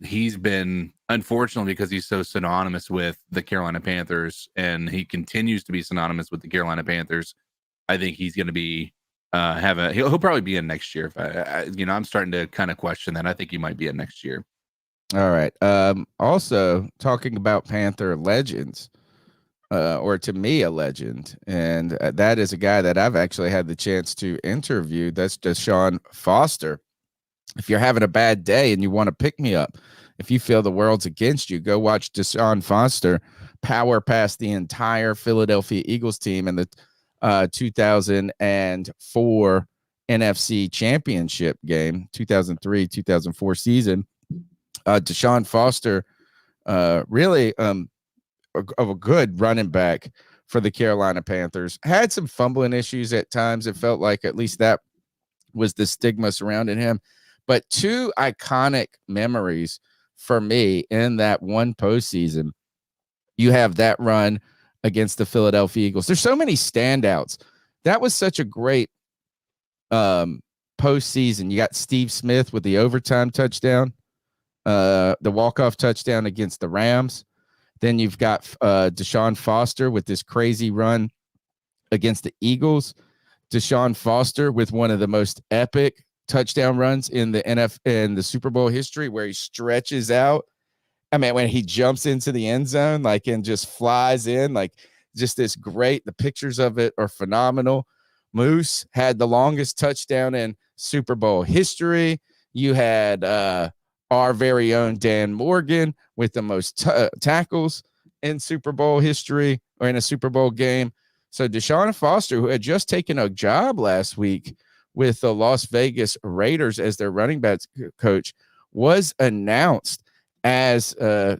he's been, unfortunately, because he's so synonymous with the Carolina Panthers and he continues to be synonymous with the Carolina Panthers. I think he's going to be he'll probably be in next year. If I'm starting to kind of question that. I think he might be in next year. All right. Also talking about Panther legends, or to me, a legend. And that is a guy that I've actually had the chance to interview. That's DeShaun Foster. If you're having a bad day and you want to pick me up, if you feel the world's against you, go watch DeShaun Foster power past the entire Philadelphia Eagles team in the 2004 NFC Championship game, 2003-2004 season. DeShaun Foster, really of a good running back for the Carolina Panthers. Had some fumbling issues at times. It felt like at least that was the stigma surrounding him. But 2 iconic memories for me in that one postseason. You have that run against the Philadelphia Eagles. There's so many standouts. That was such a great postseason. You got Steve Smith with the overtime touchdown, the walk-off touchdown against the Rams. Then you've got DeShaun Foster with this crazy run against the Eagles. DeShaun Foster with one of the most epic touchdown runs in the in the Super Bowl history, where he stretches out. I mean, when he jumps into the end zone, and just flies in, just this great. The pictures of it are phenomenal. Moose had the longest touchdown in Super Bowl history. You had our very own Dan Morgan with the most tackles in Super Bowl history or in a Super Bowl game. So DeShaun Foster, who had just taken a job last week with the Las Vegas Raiders as their running backs coach, was announced as the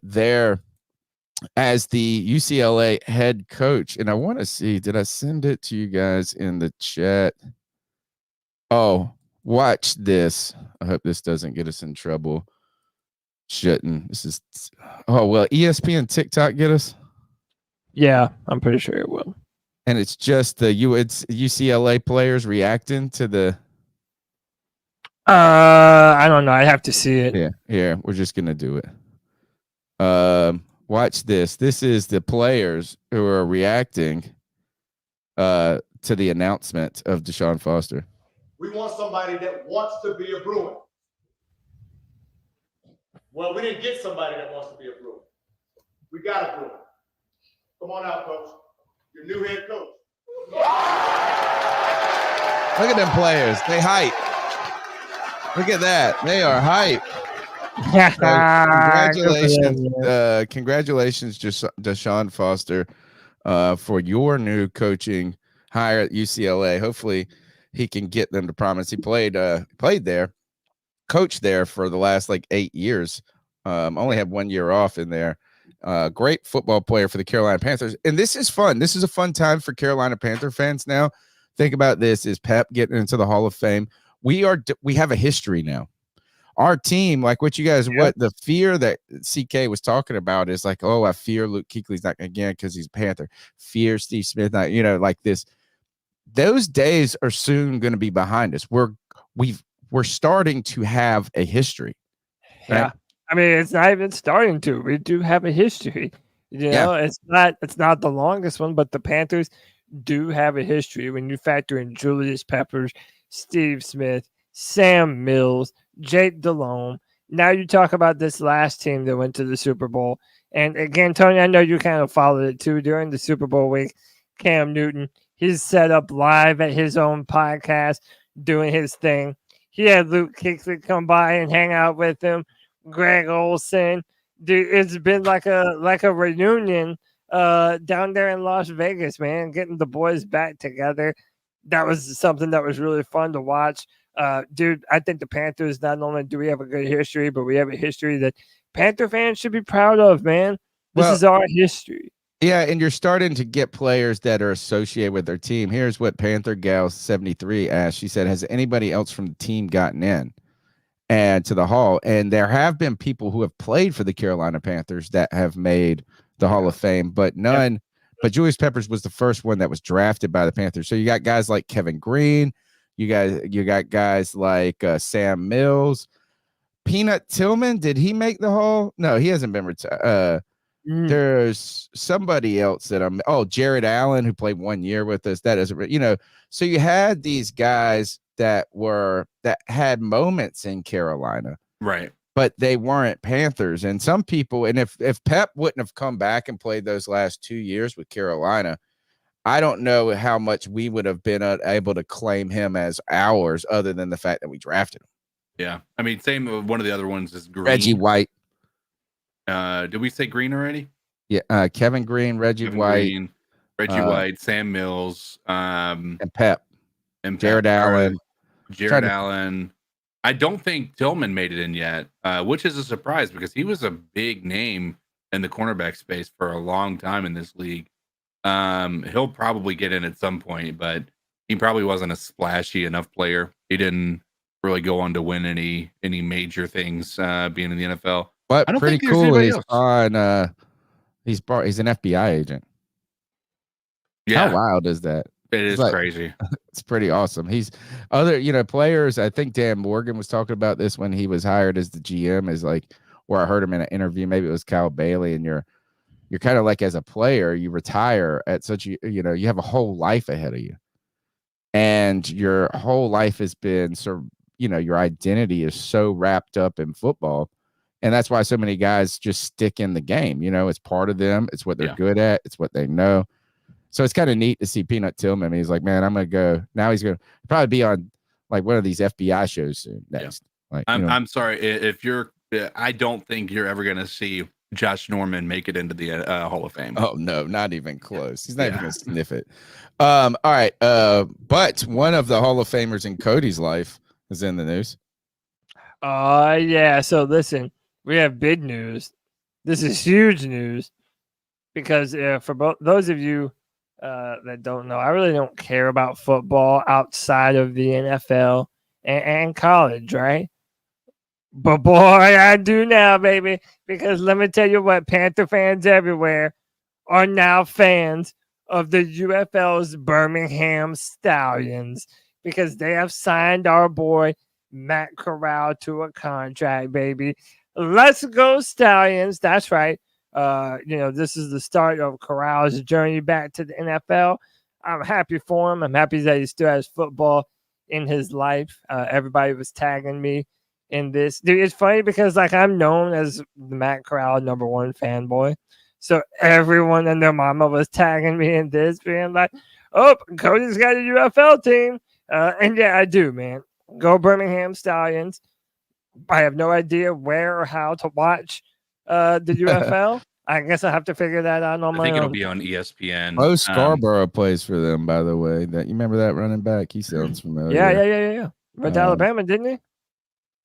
UCLA head coach. And I want to see, did I send it to you guys in the chat? Oh, watch this. I hope this doesn't get us in trouble. Shouldn't. This is, oh, well, ESPN TikTok get us? Yeah, I'm pretty sure it will. And it's just it's UCLA players reacting to the. I don't know. I have to see it. Yeah, we're just gonna do it. Watch this. This is the players who are reacting to the announcement of DeShaun Foster. We want somebody that wants to be a Bruin. Well, we didn't get somebody that wants to be a Bruin. We got a Bruin. Come on out, coach. Your new head coach. Look at them players. They hype. Look at that. They are hype. Congratulations, DeShaun Foster, for your new coaching hire at UCLA. Hopefully he can get them to promise. He played there, coached there for the last 8 years. Only had 1 year off in there. Great football player for the Carolina Panthers. And this is fun. This is a fun time for Carolina Panther fans now. Think about this, is Pep getting into the Hall of Fame. We have a history now. Our team, like what you guys, what the fear that CK was talking about is like, oh, I fear Luke Kuechly's not again because he's a Panther. Fear Steve Smith, not, like this. Those days are soon going to be behind us. We're starting to have a history. Right? Yeah. I mean, it's not even starting to. We do have a history. It's not the longest one, but the Panthers do have a history. When you factor in Julius Peppers, Steve Smith, Sam Mills, Jake Delhomme. Now you talk about this last team that went to the Super Bowl. And again, Tony, I know you kind of followed it too during the Super Bowl week. Cam Newton, he's set up live at his own podcast, doing his thing. He had Luke Kuechly come by and hang out with him. Greg Olsen, dude, it's been like a reunion down there in Las Vegas, man, getting the boys back together. That was something that was really fun to watch. Dude, I think the Panthers, not only do we have a good history, but we have a history that Panther fans should be proud of, man. This is our history. Yeah, and you're starting to get players that are associated with their team. Here's what Panther Gal 73 asked. She said, has anybody else from the team gotten in and to the Hall? And there have been people who have played for the Carolina Panthers that have made the Hall of Fame, but none. Yeah. But Julius Peppers was the first one that was drafted by the Panthers. So you got guys like Kevin Green. You got guys like Sam Mills. Peanut Tillman, did he make the Hall? No, he hasn't been retired. There's somebody else that Jared Allen, who played 1 year with us. That isn't, so you had these guys that had moments in Carolina. Right. But they weren't Panthers. And some people, and if Pep wouldn't have come back and played those last 2 years with Carolina, I don't know how much we would have been able to claim him as ours, other than the fact that we drafted him. Yeah. I mean, same. One of the other ones is Green. Reggie White. Did we say Green already? Yeah. Kevin Green, Reggie White. White, Sam Mills. And Pep. And Jared Allen. Allen. I don't think Tillman made it in yet, which is a surprise because he was a big name in the cornerback space for a long time in this league. He'll probably get in at some point, but he probably wasn't a splashy enough player. He didn't really go on to win any major things being in the NFL. But pretty cool. He's on. He's an FBI agent. Yeah, how wild is that? It is crazy. It's pretty awesome. He's other players. I think Dan Morgan was talking about this when he was hired as the GM. Is like, where I heard him in an interview. Maybe it was Kyle Bailey, and you're kind of like, as a player, you retire at such you have a whole life ahead of you, and your whole life has been your identity is so wrapped up in football, and that's why so many guys just stick in the game. It's part of them. It's what they're good at. It's what they know. So it's kind of neat to see Peanut Tillman. He's like, man, I'm going to go. Now he's going to probably be on like one of these FBI shows soon next. Yeah. Like, I'm sorry if you're. I don't think you're ever going to see Josh Norman make it into the Hall of Fame. Oh no, not even close. He's not even going to sniff it. All right. But one of the Hall of Famers in Cody's life is in the news. Yeah. So listen, we have big news. This is huge news because for those of you that don't know, I really don't care about football outside of the NFL and college, right? But boy, I do now, baby, because let me tell you what, Panther fans everywhere are now fans of the UFL's Birmingham Stallions because they have signed our boy Matt Corral to a contract, baby. Let's go Stallions. That's right. This is the start of Corral's journey back to the NFL. I'm happy for him. I'm happy that he still has football in his life. Everybody was tagging me in this. Dude, it's funny because like I'm known as the Matt Corral #1 fanboy. So everyone and their mama was tagging me in this, being like, oh, Cody's got a UFL team. And yeah, I do, man. Go Birmingham Stallions. I have no idea where or how to watch the UFL. I guess I have to figure that out on my own. I think it'll be on ESPN. Mo Scarborough plays for them, by the way. That you remember that running back? He sounds familiar. Yeah. Went to Alabama, didn't he?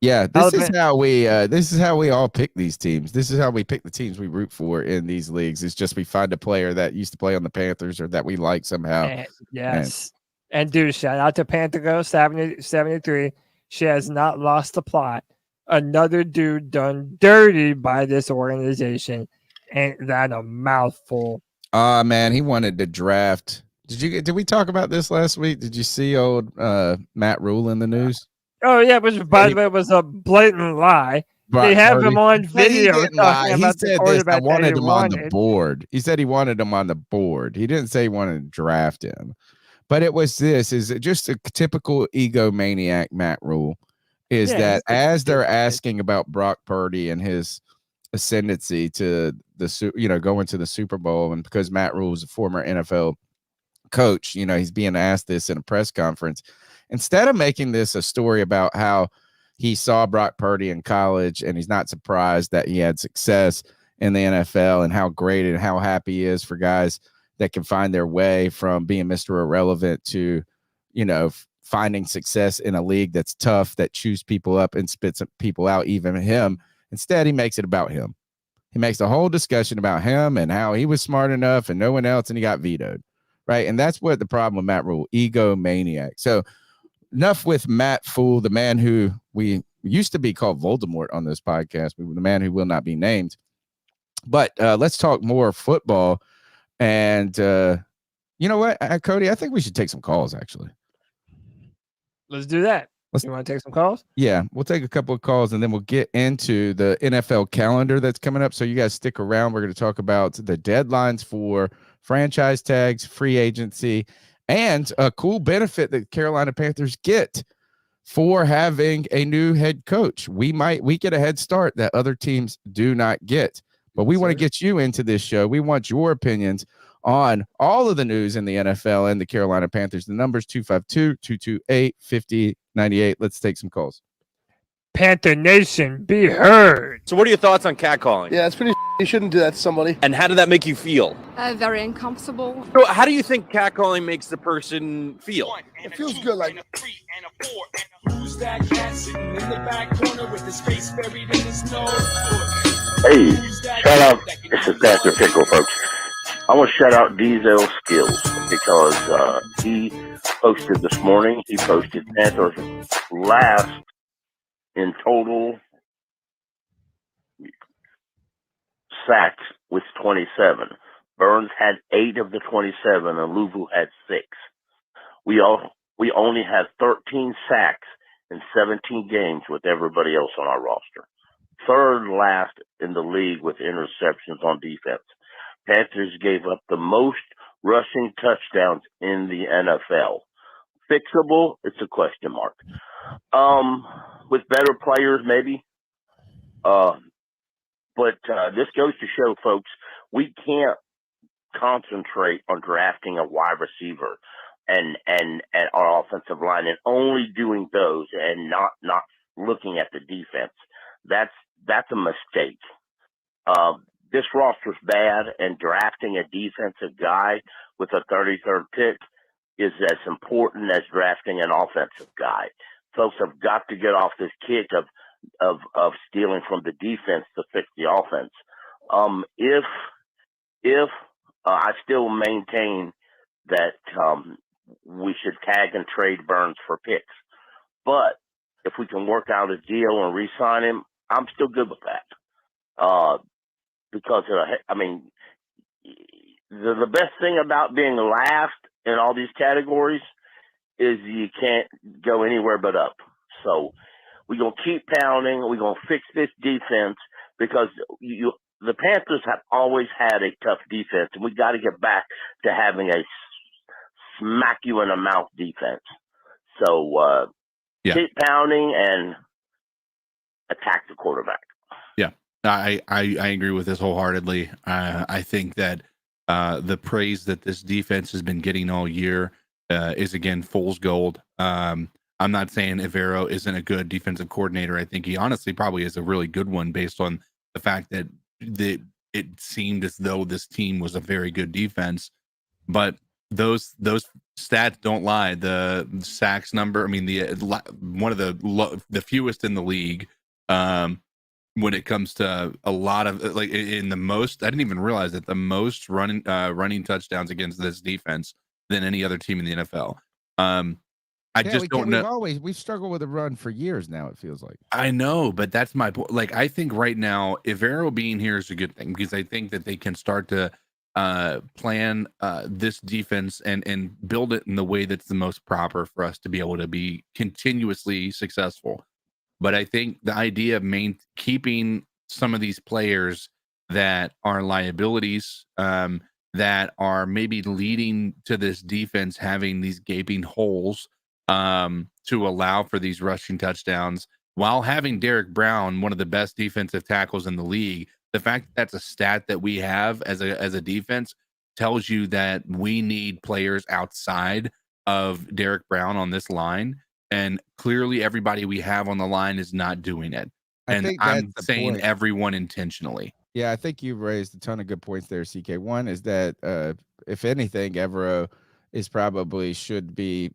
Yeah, this is how we all pick these teams. This is how we pick the teams we root for in these leagues. It's just we find a player that used to play on the Panthers or that we like somehow. Yes. And dude, shout out to Panther Go 73. She has not lost the plot. Another dude done dirty by this organization. Ain't that a mouthful? Man, he wanted to draft. Did we talk about this last week? Did you see old Matt Rule in the news? Oh yeah, which by the way was a blatant lie. They have him on video. He said this. I wanted him on the board. He said he wanted him on the board. He didn't say he wanted to draft him. But it was this. Is it just a typical egomaniac Matt Rule? Is that as they're asking about Brock Purdy and his ascendancy to going to the Super Bowl, and because Matt Rule is a former NFL coach, he's being asked this in a press conference. Instead of making this a story about how he saw Brock Purdy in college and he's not surprised that he had success in the NFL and how great and how happy he is for guys that can find their way from being Mr. Irrelevant to, finding success in a league that's tough, that chews people up and spits people out, even him. Instead, he makes it about him. He makes the whole discussion about him and how he was smart enough and no one else, and he got vetoed, right? And that's what the problem with Matt Rule, egomaniac. So enough with Matt Fool, the man who we used to be called Voldemort on this podcast, the man who will not be named. But let's talk more football. And you know what, Cody, I think we should take some calls, actually. Let's do that. You want to take some calls? Yeah, we'll take a couple of calls, and then we'll get into the NFL calendar that's coming up. So you guys stick around. We're going to talk about the deadlines for franchise tags, free agency, and a cool benefit that Carolina Panthers get for having a new head coach. We get a head start that other teams do not get. But we want to get you into this show. We want your opinions on all of the news in the NFL and the Carolina Panthers. The number's 252-228-5098. Let's take some calls. Panther Nation, be heard. So what are your thoughts on catcalling? Yeah, it's pretty. You shouldn't do that to somebody. And how did that make you feel? Very uncomfortable. So how do you think catcalling makes the person feel? It feels good, like. Who's that cat sitting in the back corner with his face buried in his nose? Hey, shout out. This is Pastor Pickle, folks. I want to shout out Diesel Skills because he posted this morning. He posted Panthers last in total sacks with 27. Burns had 8 of the 27, and Louvu had 6. We only had 13 sacks in 17 games with everybody else on our roster. Third last in the league with interceptions on defense. Panthers gave up the most rushing touchdowns in the NFL. Fixable? It's a question mark. With better players, maybe. But this goes to show, folks, we can't concentrate on drafting a wide receiver and our offensive line, and only doing those and not looking at the defense. That's a mistake. This roster's bad, and drafting a defensive guy with a 33rd pick is as important as drafting an offensive guy. Folks have got to get off this kick of stealing from the defense to fix the offense. If I still maintain that we should tag and trade Burns for picks, but if we can work out a deal and re-sign him, I'm still good with that. Because the best thing about being last in all these categories is you can't go anywhere but up. So we're going to keep pounding. We're going to fix this defense because the Panthers have always had a tough defense, and we got to get back to having a smack you in the mouth defense. So keep pounding and attack the quarterback. Yeah, I agree with this wholeheartedly. I think that the praise that this defense has been getting all year is, again, fool's gold. I'm not saying Evero isn't a good defensive coordinator. I think he honestly probably is a really good one based on the fact that it seemed as though this team was a very good defense. But those stats don't lie. The sacks number, I mean, one of the fewest in the league. When it comes to a lot of I didn't even realize that the most running touchdowns against this defense than any other team in the NFL. I just don't know. We've struggled with a run for years now, it feels like. I know, but that's my point. Like, I think right now, Evero being here is a good thing because I think that they can start to plan this defense and build it in the way that's the most proper for us to be able to be continuously successful. But I think the idea of keeping some of these players that are liabilities, that are maybe leading to this defense having these gaping holes to allow for these rushing touchdowns, while having Derek Brown, one of the best defensive tackles in the league, the fact that that's a stat that we have as a defense tells you that we need players outside of Derek Brown on this line. And clearly everybody we have on the line is not doing it. And I'm saying everyone intentionally. Yeah, I think you've raised a ton of good points there, CK. One is that if anything, Evero should be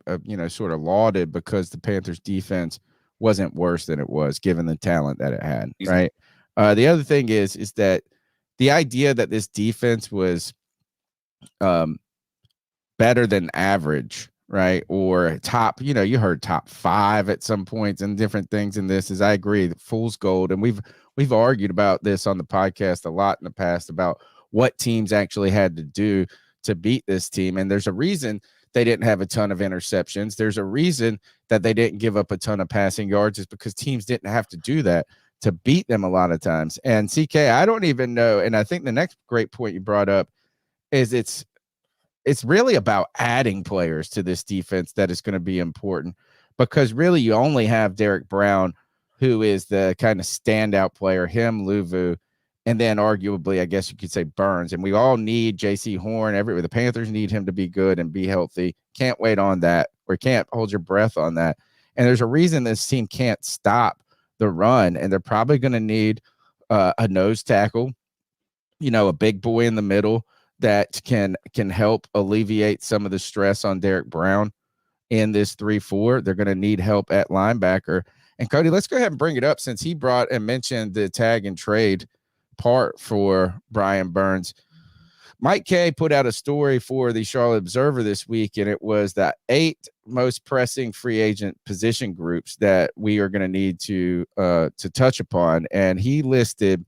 sort of lauded because the Panthers defense wasn't worse than it was given the talent that it had, right? The other thing is that the idea that this defense was better than average, right? Or top, you heard top 5 at some points and different things in this. I agree, fool's gold. And we've argued about this on the podcast a lot in the past about what teams actually had to do to beat this team. And there's a reason they didn't have a ton of interceptions. There's a reason that they didn't give up a ton of passing yards, is because teams didn't have to do that to beat them a lot of times. And CK, I don't even know. And I think the next great point you brought up is it's really about adding players to this defense that is going to be important, because really you only have Derek Brown, who is the kind of standout player, him, Luvu, and then arguably, I guess you could say Burns. And we all need JC Horn. The Panthers need him to be good and be healthy. Can't wait on that, or can't hold your breath on that. And there's a reason this team can't stop the run, and they're probably going to need a nose tackle, a big boy in the middle that can help alleviate some of the stress on Derek Brown in this 3-4. They're going to need help at linebacker. And Cody, let's go ahead and bring it up, since he brought and mentioned the tag and trade part for Brian Burns. Mike Kay put out a story for the Charlotte Observer this week, and it was the 8 most pressing free agent position groups that we are going to need to touch upon. And he listed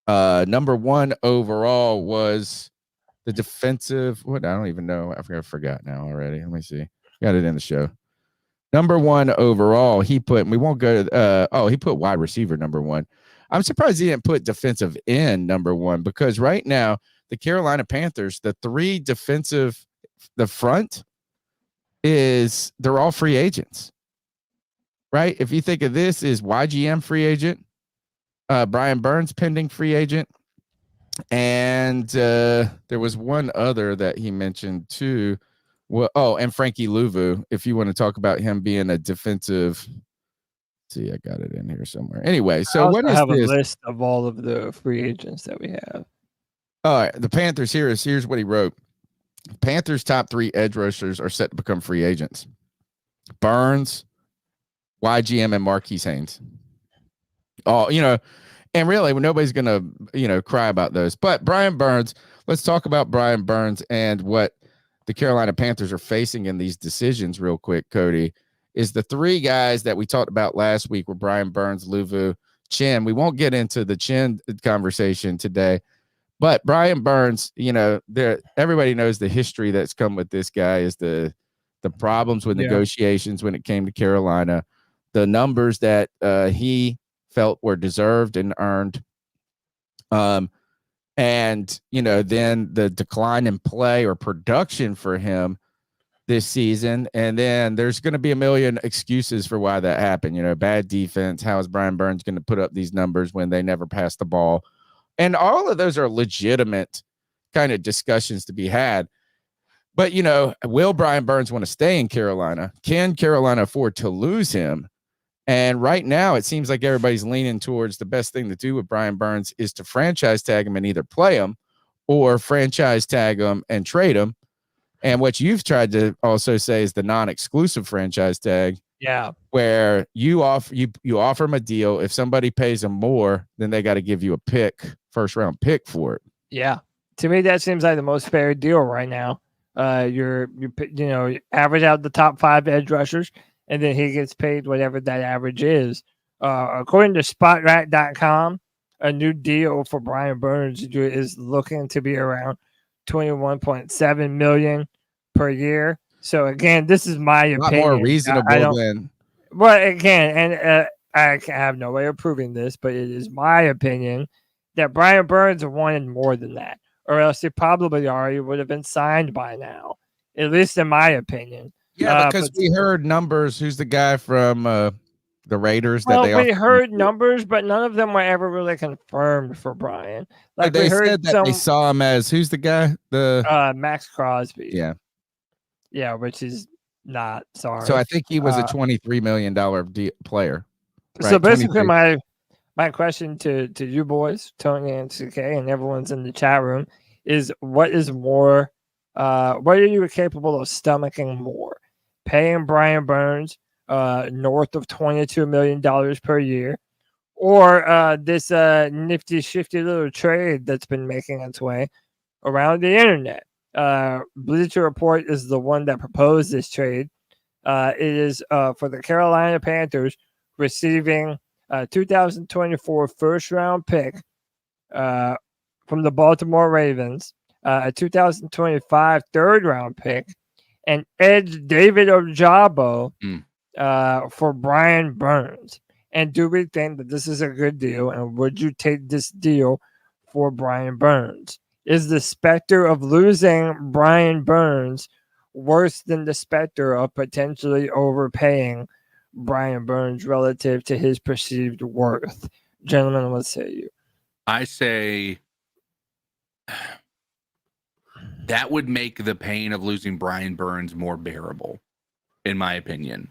number 1 overall was the defensive. I don't even know. I forgot now already. Let me see. Got it in the show. Number 1 overall, he put, and we won't go to, he put wide receiver number 1. I'm surprised he didn't put defensive end number 1, because right now the Carolina Panthers, the 3 defensive, the front they're all free agents, right? If you think of this, is YGM free agent, Brian Burns pending free agent, And there was one other that he mentioned too. Well, and Frankie Louvu, if you want to talk about him being a defensive. See, I got it in here somewhere. Anyway, so what is have this? a list of all of the free agents that we have. All right, the Panthers here's what he wrote. Panthers' top 3 edge rushers are set to become free agents. Burns, YGM, and Marquise Haynes. Oh, and really, nobody's gonna, cry about those. But Brian Burns, let's talk about Brian Burns and what the Carolina Panthers are facing in these decisions real quick, Cody. Is the 3 guys that we talked about last week were Brian Burns, Louvu, Chin. We won't get into the Chin conversation today, but Brian Burns, everybody knows the history that's come with this guy is the problems with negotiations when it came to Carolina, the numbers that he felt were deserved and earned. And, then the decline in play or production for him this season. And then there's going to be a million excuses for why that happened. Bad defense. How is Brian Burns going to put up these numbers when they never pass the ball? And all of those are legitimate kind of discussions to be had. But, will Brian Burns want to stay in Carolina? Can Carolina afford to lose him? And right now, it seems like everybody's leaning towards the best thing to do with Brian Burns is to franchise tag him and either play him or franchise tag him and trade him. And what you've tried to also say is the non-exclusive franchise tag. Yeah. Where you offer him a deal. If somebody pays him more, then they got to give you a first round pick for it. Yeah. To me, that seems like the most fair deal right now. You average out the top 5 edge rushers, and then he gets paid whatever that average is. According to SpotRack.com, a new deal for Brian Burns is looking to be around $21.7 million per year. So again, this is my opinion. A lot more reasonable than. Well, again, and I have no way of proving this, but it is my opinion that Brian Burns wanted more than that, or else he probably already would have been signed by now. At least in my opinion. Yeah, because we heard numbers. Who's the guy from the Raiders? We heard numbers, but none of them were ever really confirmed for Brian. Like they said that they saw him as who's the guy? The Max Crosby. Yeah, which is not sorry. So I think he was a $23 million player. Right? So basically, my question to you boys, Tony and CK, and everyone's in the chat room is: what is more? What are you capable of stomaching more? Paying Brian Burns north of $22 million per year, or this nifty, shifty little trade that's been making its way around the internet? Bleacher Report is the one that proposed this trade. It is for the Carolina Panthers receiving a 2024 first-round pick from the Baltimore Ravens, a 2025 third-round pick, and edge David Ojabo for Brian Burns. And do we think that this is a good deal? And would you take this deal for Brian Burns? Is the specter of losing Brian Burns worse than the specter of potentially overpaying Brian Burns relative to his perceived worth? Gentlemen, what say you? I say that would make the pain of losing Brian Burns more bearable, in my opinion.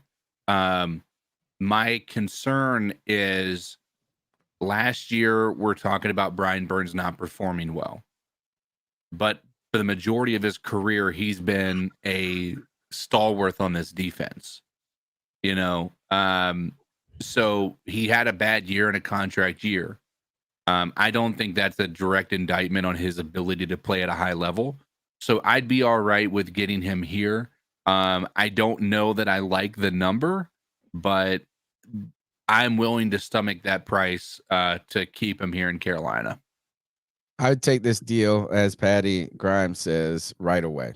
My concern is last year we're talking about Brian Burns not performing well. But for the majority of his career, he's been a stalwart on this defense. So he had a bad year and a contract year. I don't think that's a direct indictment on his ability to play at a high level. So I'd be all right with getting him here. I don't know that I like the number, but I'm willing to stomach that price to keep him here in Carolina. I would take this deal, as Patty Grimes says, right away.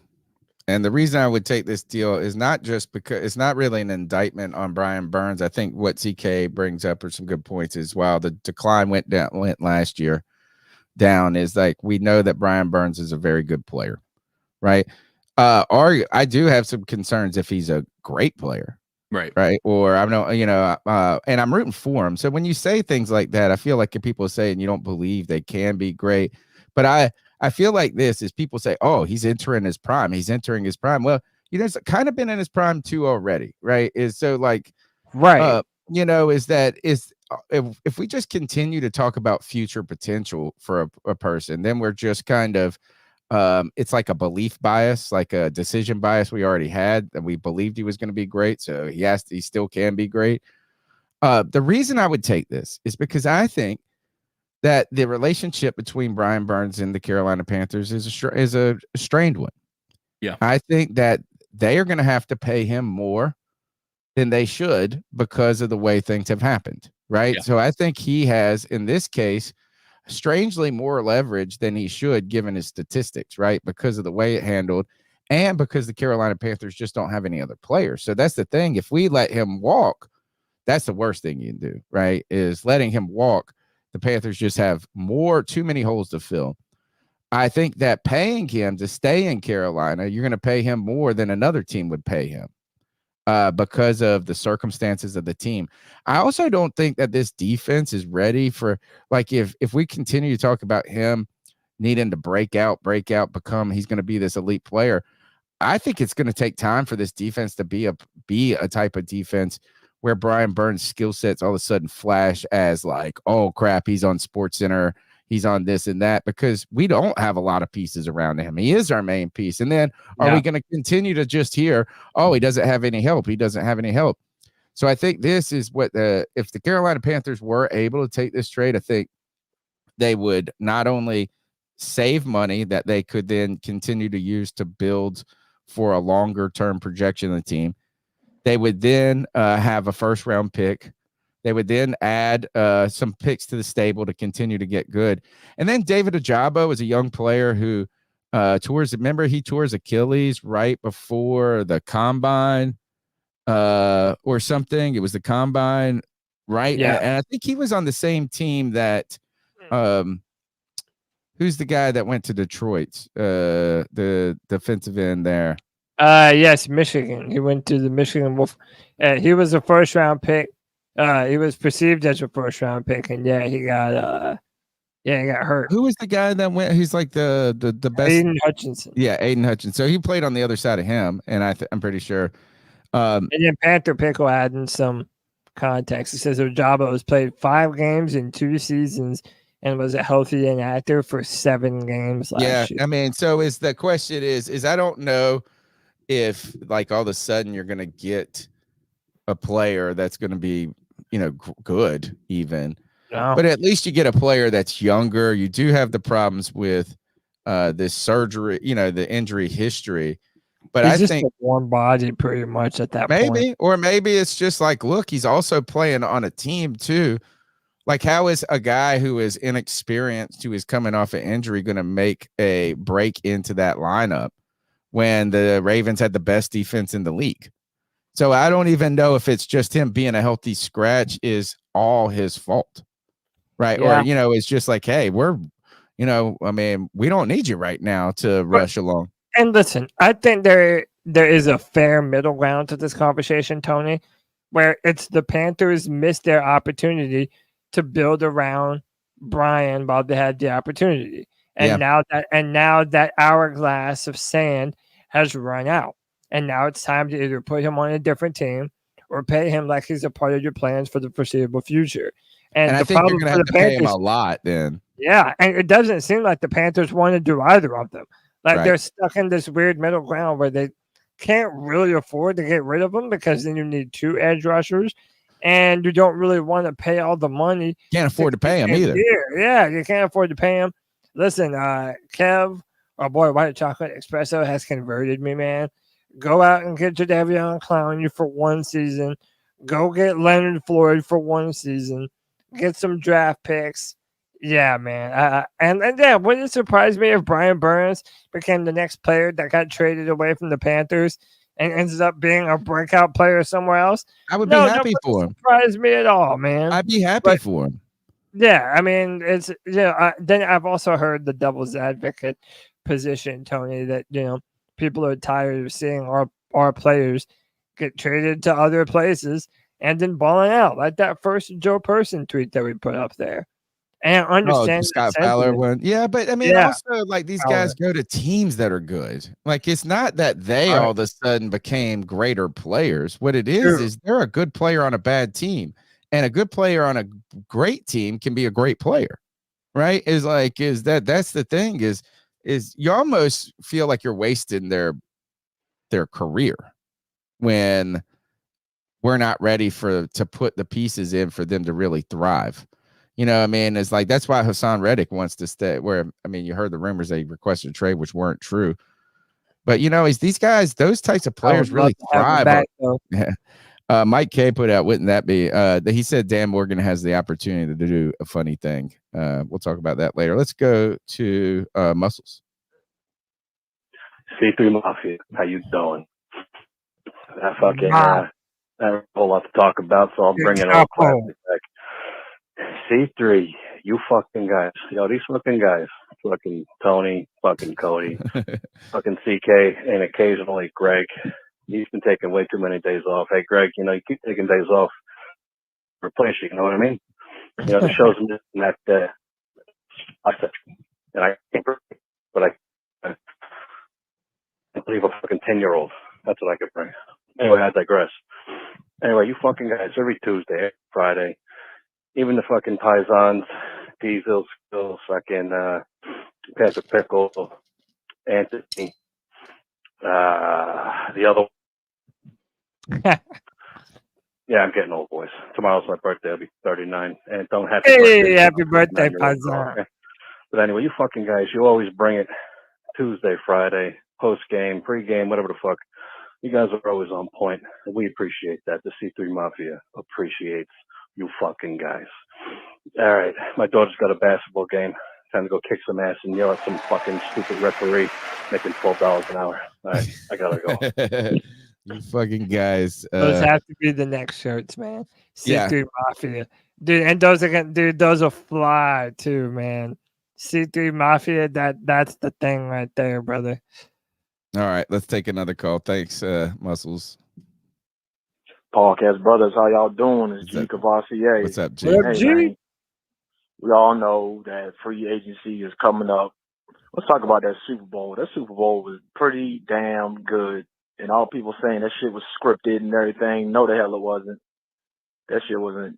And the reason I would take this deal is not just because it's not really an indictment on Brian Burns. I think what CK brings up are some good points as well. The decline went last year down is like, we know that Brian Burns is a very good player, right? I do have some concerns if he's a great player. Right. Or I'm no, and I'm rooting for him. So when you say things like that, I feel like if people are saying you don't believe they can be great, But I feel like this is people say, oh, he's entering his prime. He's entering his prime. Well, it's kind of been in his prime too already, right? Is so like, Right. is that if we just continue to talk about future potential for a person, then we're just kind of, it's like a belief bias, like a decision bias we already had, and we believed he was going to be great. So he still can be great. The reason I would take this is because I think that the relationship between Brian Burns and the Carolina Panthers is a strained one. Yeah. I think that they are going to have to pay him more than they should because of the way things have happened, right? Yeah. So I think he has, in this case, strangely more leverage than he should given his statistics, right? Because of the way it handled and because the Carolina Panthers just don't have any other players. So that's the thing. If we let him walk, that's the worst thing you can do, right? Is letting him walk. The Panthers just have too many holes to fill. I think that paying him to stay in Carolina, you're going to pay him more than another team would pay him because of the circumstances of the team. I also don't think that this defense is ready for, like, if we continue to talk about him needing to break out, he's going to be this elite player. I think it's going to take time for this defense to be a type of defense where Brian Burns' skill sets all of a sudden flash as like, oh crap, he's on SportsCenter, he's on this and that, because we don't have a lot of pieces around him. He is our main piece. And then are we going to continue to just hear, oh, he doesn't have any help. So I think this is what if the Carolina Panthers were able to take this trade, I think they would not only save money that they could then continue to use to build for a longer term projection of the team. They would then have a first round pick. They would then add some picks to the stable to continue to get good. And then David Ojabo is a young player who he tours Achilles right before the combine or something. It was the combine, right? Yeah. And I think he was on the same team that who's the guy that went to Detroit, the defensive end there. Yes, Michigan. He went to the Michigan Wolf. He was a first round pick. He was perceived as a first round pick, and he got hurt. Who was the guy that went? He's like the best. Aiden Hutchinson. Yeah, Aiden Hutchinson. So he played on the other side of him, and I'm pretty sure. And then Panther Pickle adding some context. It says Ojabo has played 5 games in 2 seasons and was a healthy and active for 7 games last year. I mean, so the question is I don't know if like all of a sudden you're going to get a player that's going to be, good even, but at least you get a player that's younger. You do have the problems with this surgery, the injury history, but he's I just think a warm body pretty much at that point. Or maybe it's just like, look, he's also playing on a team too. Like, how is a guy who is inexperienced, who is coming off an injury, going to make a break into that lineup when the Ravens had the best defense in the league? So I don't even know if it's just him being a healthy scratch is all his fault, right? Yeah. Or, it's just like, hey, we're, we don't need you right now to rush along. And listen, I think there is a fair middle ground to this conversation, Tony, where it's the Panthers missed their opportunity to build around Brian while they had the opportunity. And now that hourglass of sand has run out. And now it's time to either put him on a different team or pay him like he's a part of your plans for the foreseeable future. And I think you're going to have to pay him a lot then. Yeah, and it doesn't seem like the Panthers want to do either of them. Like they're stuck in this weird middle ground where they can't really afford to get rid of him because then you need 2 edge rushers. And you don't really want to pay all the money. Can't afford to pay him either. Yeah, you can't afford to pay him. Listen, Kev, our boy White Chocolate Espresso has converted me, man. Go out and get Jadeveon Clowney for 1 season. Go get Leonard Floyd for 1 season. Get some draft picks. Yeah, man. Wouldn't it surprise me if Brian Burns became the next player that got traded away from the Panthers and ends up being a breakout player somewhere else? I would be happy for him. Surprise me at all, man. I'd be happy for him. Yeah, I mean, it's then I've also heard the devil's advocate position, Tony, that people are tired of seeing our players get traded to other places and then balling out, like that first Joe Person tweet that we put up there. And Oh, understand the Scott Fowler one. Yeah, but I mean, Yeah. also like these guys go to teams that are good. Like it's not that they all of a sudden became greater players. What it is they're a good player on a bad team, and a good player on a great team can be a great player, right? That's the thing is you almost feel like you're wasting their career when we're not ready to put the pieces in for them to really thrive. You know what I mean? It's like that's why Hassan Reddick wants to stay. Where I mean, you heard the rumors they requested a trade, which weren't true. But you know, is these guys, those types of players really thrive. Mike K put out, wouldn't that be? He said Dan Morgan has the opportunity to do a funny thing. We'll talk about that later. Let's go to Muscles. C3 Mafia, how you doing? I fucking I have a whole lot to talk about, so I'll bring it all back. C3, you fucking guys. Yo, these fucking guys. Fucking Tony, fucking Cody, fucking CK, and occasionally Greg. He's been taking way too many days off. Hey, Greg, you know, you keep taking days off. Replace you, you know what I mean? You know, it shows them that I said, and I can't, but I believe a fucking 10-year-old. That's what I could bring. Anyway, I digress. Anyway, you fucking guys, every Tuesday, every Friday, even the fucking Paisans, Diesel, Skills, fucking Panther Pickle, Anthony, the other one. Yeah, I'm getting old, boys. Tomorrow's my birthday. I'll be 39. And don't happy birthday. Happy birthday, Paisan. Okay? But anyway, you fucking guys, you always bring it Tuesday, Friday, post-game, pre-game, whatever the fuck. You guys are always on point. And we appreciate that. The C3 Mafia appreciates you fucking guys. All right. My daughter's got a basketball game. Time to go kick some ass and yell at some fucking stupid referee making $12 an hour. All right. I gotta go. You fucking guys. Those have to be the next shirts, man. C3 Mafia. Dude, and those are fly too, man. C3 Mafia, that's the thing right there, brother. All right, let's take another call. Thanks, Muscles. Podcast brothers, how y'all doing? It's G Cavassier. What's up, G? What up, G? Man, we all know that free agency is coming up. Let's talk about that Super Bowl. That Super Bowl was pretty damn good. And all people saying that shit was scripted and everything. No, the hell it wasn't. That shit wasn't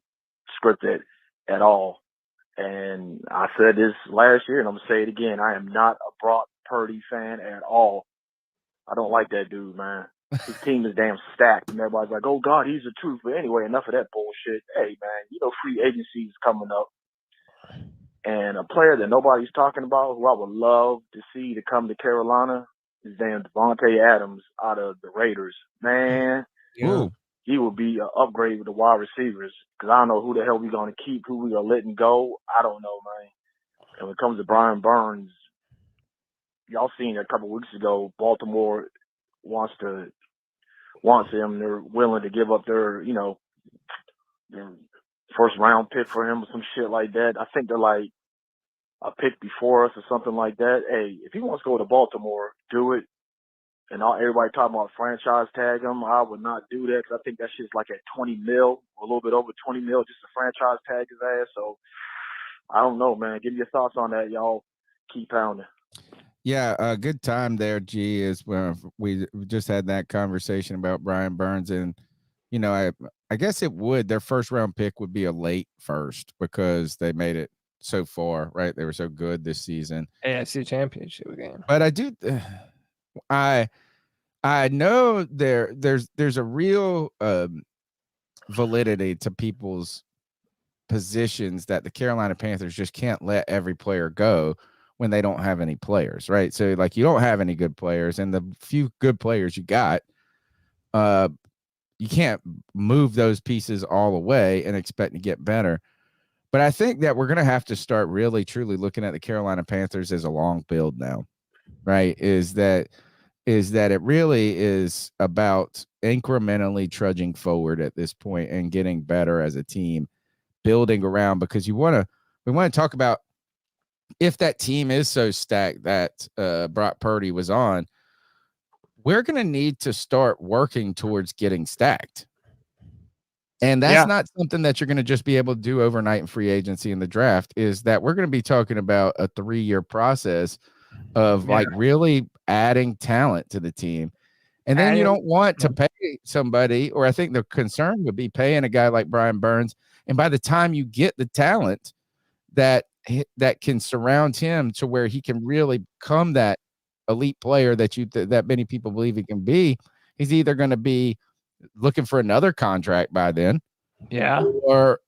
scripted at all. And I said this last year, and I'm going to say it again. I am not a Brock Purdy fan at all. I don't like that dude, man. His team is damn stacked, and everybody's like, oh, God, he's the truth. But anyway, enough of that bullshit. Hey, man, you know free agency is coming up. And a player that nobody's talking about who I would love to see to come to Carolina is damn Devontae Adams out of the Raiders. Man, he will be an upgrade with the wide receivers because I don't know who the hell we're going to keep, who we're going to letting go. I don't know, man. And when it comes to Brian Burns, y'all seen a couple weeks ago, Baltimore wants him. They're willing to give up their first round pick for him or some shit like that. I think they're like a pick before us or something like that. Hey, if he wants to go to Baltimore, do it. And everybody talking about franchise tag him. I would not do that because I think that shit's like at $20 million, or a little bit over $20 million, just to franchise tag his ass. So I don't know, man. Give me your thoughts on that, y'all. Keep pounding. Yeah, a good time there, G, is when we just had that conversation about Brian Burns. And, you know, I guess their first round pick would be a late first because they made it so far, right? They were so good this season. AFC Championship game. But I know there's a real validity to people's positions that the Carolina Panthers just can't let every player go when they don't have any players, right? So like you don't have any good players, and the few good players you got, you can't move those pieces all away and expect to get better. But I think that we're going to have to start really truly looking at the Carolina Panthers as a long build now, right? Is that it really is about incrementally trudging forward at this point and getting better as a team, building around, because we want to talk about if that team is so stacked that Brock Purdy was on, we're going to need to start working towards getting stacked. And that's not something that you're going to just be able to do overnight in free agency in the draft. Is that we're going to be talking about a 3-year process of like really adding talent to the team. And then you don't want to pay somebody, or I think the concern would be paying a guy like Brian Burns. And by the time you get the talent that can surround him to where he can really become that elite player that many people believe he can be, he's either going to be looking for another contract by then, or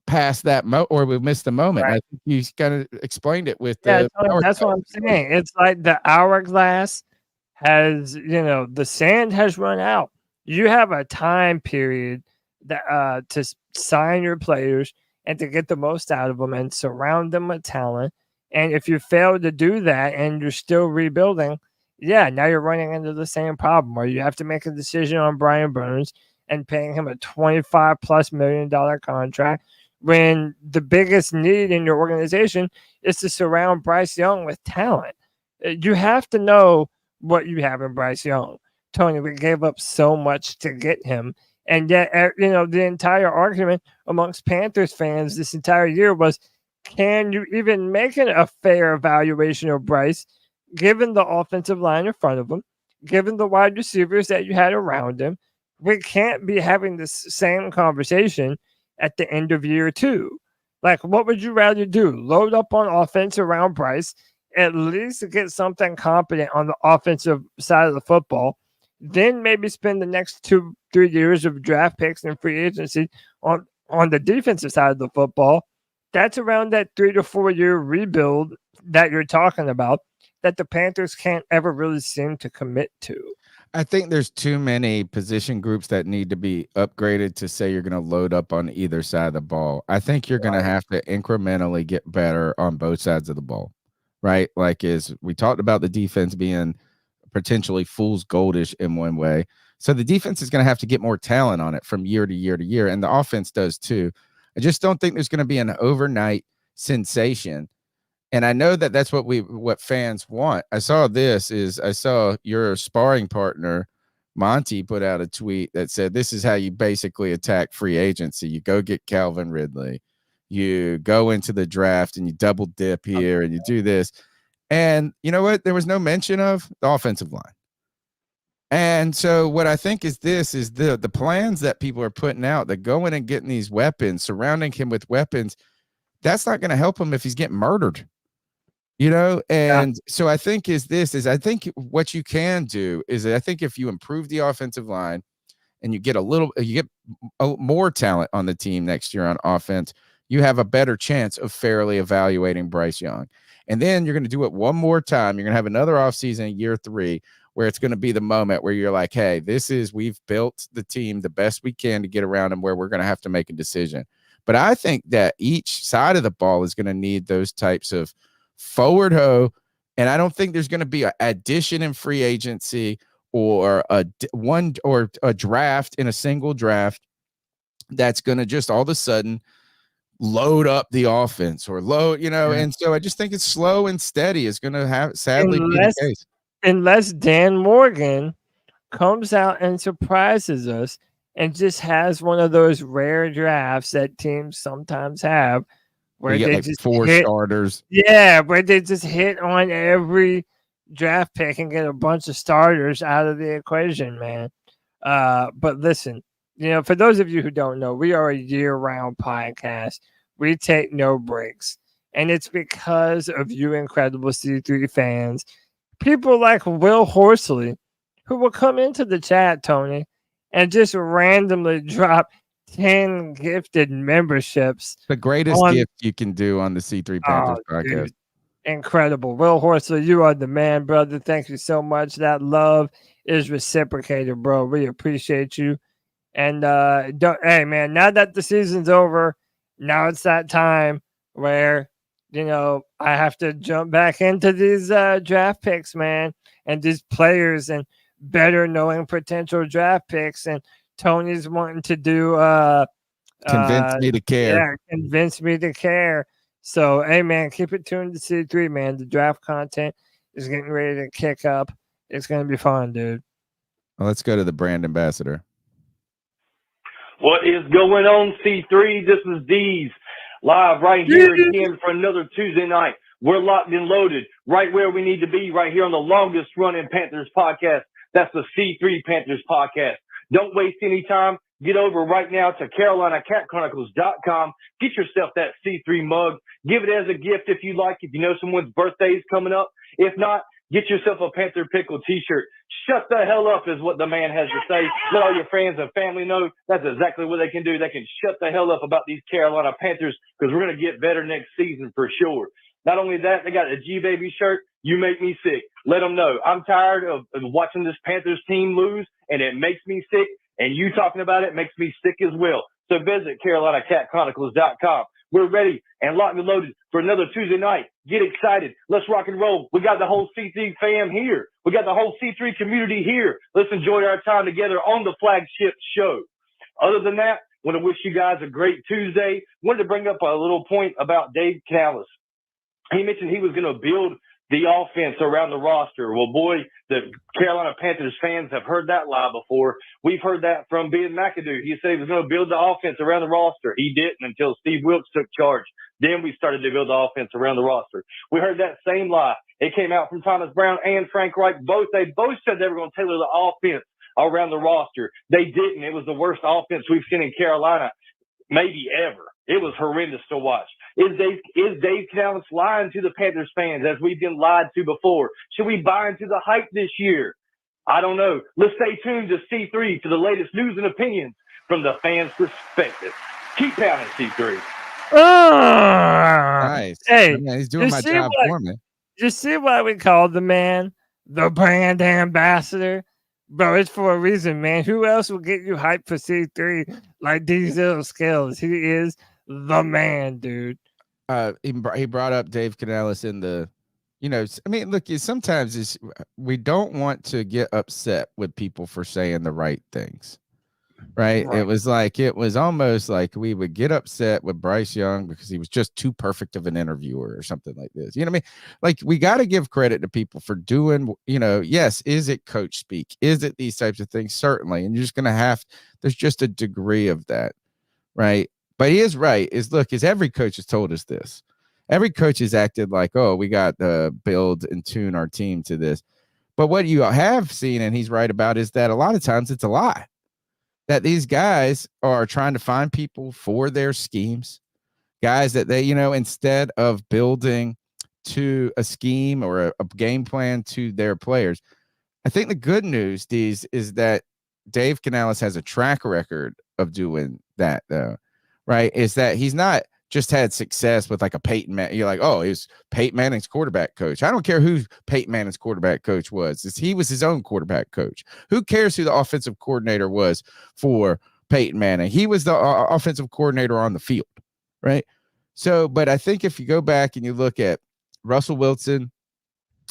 past that or we missed the moment. Right. I think you kind of explained it with that's what I'm saying. It's like the hourglass has, the sand has run out. You have a time period that to sign your players and to get the most out of them and surround them with talent. And if you fail to do that and you're still rebuilding, now you're running into the same problem where you have to make a decision on Brian Burns and paying him a $25+ million contract when the biggest need in your organization is to surround Bryce Young with talent. You have to know what you have in Bryce Young. Tony, we gave up so much to get him. And yet, the entire argument amongst Panthers fans this entire year was, can you even make a fair evaluation of Bryce, given the offensive line in front of him, given the wide receivers that you had around him? We can't be having this same conversation at the end of year 2. Like, what would you rather do? Load up on offense around Bryce, at least get something competent on the offensive side of the football, then maybe spend the next 2-3 years of draft picks and free agency on the defensive side of the football. That's around that 3 to 4 year rebuild that you're talking about that the Panthers can't ever really seem to commit to. I think there's too many position groups that need to be upgraded to say you're going to load up on either side of the ball. I think you're going to have to incrementally get better on both sides of the ball, right? Like, we talked about the defense being potentially fool's goldish in one way. So the defense is going to have to get more talent on it from year to year to year. And the offense does too. I just don't think there's going to be an overnight sensation. And I know that that's what fans want. I saw your sparring partner, Monty, put out a tweet that said, this is how you basically attack free agency. You go get Calvin Ridley. You go into the draft and you double dip here and you do this. And you know what? There was no mention of the offensive line. And so what I think is the plans that people are putting out, that going and getting these weapons, surrounding him with weapons, that's not going to help him if he's getting murdered. And so I think I think what you can do is, I think if you improve the offensive line and you get more talent on the team next year on offense, you have a better chance of fairly evaluating Bryce Young. And then you're going to do it one more time. You're going to have another offseason in year 3 where it's going to be the moment where you're like, hey, we've built the team the best we can to get around him, where we're going to have to make a decision. But I think that each side of the ball is going to need those types of forward hoe. And I don't think there's going to be an addition in free agency or a draft in a single draft that's going to just all of a sudden load up the offense or load, and so I just think it's slow and steady is going to sadly be the case. Unless Dan Morgan comes out and surprises us and just has one of those rare drafts that teams sometimes have, where they get like just 4 starters. Yeah, where they just hit on every draft pick and get a bunch of starters out of the equation, man. But listen, for those of you who don't know, we are a year-round podcast. We take no breaks. And it's because of you incredible C3 fans, people like Will Horsley, who will come into the chat, Tony, and just randomly drop 10 gifted memberships. The greatest gift you can do on the C3 Panthers podcast. Dude, incredible. Will Horsley, you are the man, brother. Thank you so much. That love is reciprocated, bro. We appreciate you. And hey, man, now that the season's over, now it's that time where, I have to jump back into these draft picks, man, and these players and better knowing potential draft picks. And Tony's wanting to do convince me to care. Yeah, convince me to care. So, hey, man, keep it tuned to C3, man. The draft content is getting ready to kick up. It's going to be fun, dude. Well, let's go to the brand ambassador. What is going on, C3? This is D's live right here again for another Tuesday night. We're locked and loaded right where we need to be, right here on the longest running Panthers podcast. That's the C3 Panthers Podcast. Don't waste any time. Get over right now to CarolinaCatChronicles.com. Get yourself that C3 mug. Give it as a gift if you like, if you know someone's birthday is coming up. If not, get yourself a Panther Pickle t-shirt. Shut the hell up is what the man has to say. Let all your friends and family know that's exactly what they can do. They can shut the hell up about these Carolina Panthers because we're going to get better next season for sure. Not only that, they got a G-Baby shirt. You make me sick. Let them know. I'm tired of watching this Panthers team lose, and it makes me sick. And you talking about it makes me sick as well. So visit CarolinaCatChronicles.com. We're ready and locked and loaded for another Tuesday night. Get excited. Let's rock and roll. We got the whole C3 fam here. We got the whole C3 community here. Let's enjoy our time together on the flagship show. Other than that, want to wish you guys a great Tuesday. Wanted to bring up a little point about Dave Canales. He mentioned he was going to build the offense around the roster. Well, boy, the Carolina Panthers fans have heard that lie before. We've heard that from Ben McAdoo. He said he was going to build the offense around the roster. He didn't until Steve Wilkes took charge. Then we started to build the offense around the roster. We heard that same lie. It came out from Thomas Brown and Frank Reich. They both said they were going to tailor the offense around the roster. They didn't. It was the worst offense we've seen in Carolina maybe ever. It was horrendous to watch. Is Dave Canales lying to the Panthers fans as we've been lied to before? Should we buy into the hype this year? I don't know. Let's stay tuned to C3 for the latest news and opinions from the fans' perspective. Keep pounding, C3. Nice. Hey, man, he's doing my job for me. You see why we called the man the brand ambassador? Bro, it's for a reason, man. Who else will get you hyped for C3 like these little skills? He is the man, dude. He brought up Dave Canales in the, I mean, look, sometimes we don't want to get upset with people for saying the right things, right? It was almost like we would get upset with Bryce Young because he was just too perfect of an interviewer or something like this. You know what I mean? Like, we got to give credit to people for doing, yes, is it coach speak? Is it these types of things? Certainly. And you're just going to there's just a degree of that, right? But he is right. Every coach has told us this. Every coach has acted like, oh, we got to build and tune our team to this. But what you have seen, and he's right about, is that a lot of times it's a lie. That these guys are trying to find people for their schemes, guys that they, instead of building to a scheme or a game plan to their players. I think the good news, Deez, is that Dave Canales has a track record of doing that, though. Right, is that he's not just had success with like a Peyton Manning. You're like, oh, he's Peyton Manning's quarterback coach. I don't care who Peyton Manning's quarterback coach was. He was his own quarterback coach. Who cares who the offensive coordinator was for Peyton Manning? He was the offensive coordinator on the field, right? So, but I think if you go back and you look at Russell Wilson,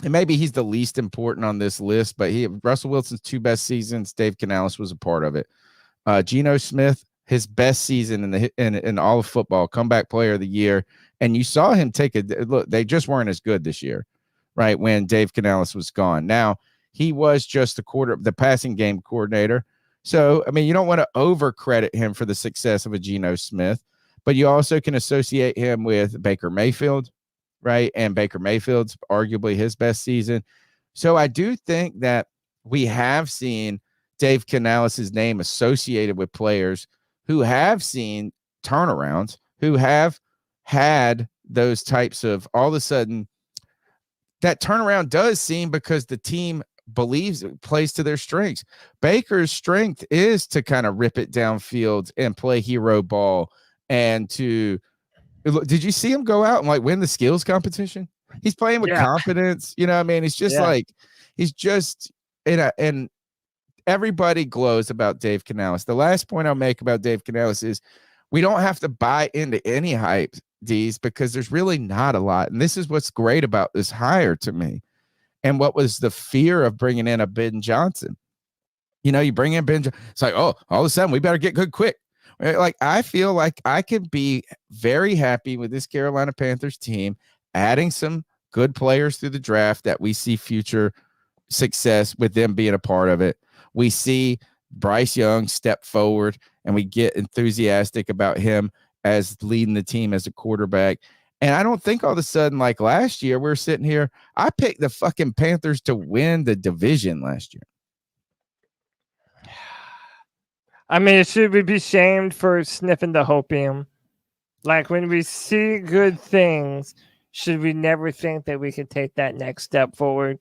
and maybe he's the least important on this list, but Russell Wilson's 2 best seasons, Dave Canales was a part of it. Geno Smith, his best season in all of football, comeback player of the year. And you saw him take a look. They just weren't as good this year, right? When Dave Canales was gone. Now he was just the passing game coordinator. So, I mean, you don't want to over credit him for the success of a Geno Smith, but you also can associate him with Baker Mayfield, right? And Baker Mayfield's arguably his best season. So I do think that we have seen Dave Canales' name associated with players who have seen turnarounds, who have had those types of, all of a sudden, that turnaround does seem because the team believes it plays to their strengths. Baker's strength is to kind of rip it downfield and play hero ball. And did you see him go out and win the skills competition? He's playing with confidence. You know what I mean? It's just he's just and everybody glows about Dave Canales. The last point I'll make about Dave Canales is we don't have to buy into any hype, D's, because there's really not a lot. And this is what's great about this hire to me. And what was the fear of bringing in a Ben Johnson? You bring in Ben Johnson, it's like, oh, all of a sudden we better get good quick. Like, I feel like I could be very happy with this Carolina Panthers team adding some good players through the draft that we see future success with them being a part of it. We see Bryce Young step forward and we get enthusiastic about him as leading the team as a quarterback. And I don't think all of a sudden, like last year, we're sitting here. I picked the fucking Panthers to win the division last year. I mean, should we be shamed for sniffing the hopium? Like when we see good things, should we never think that we could take that next step forward?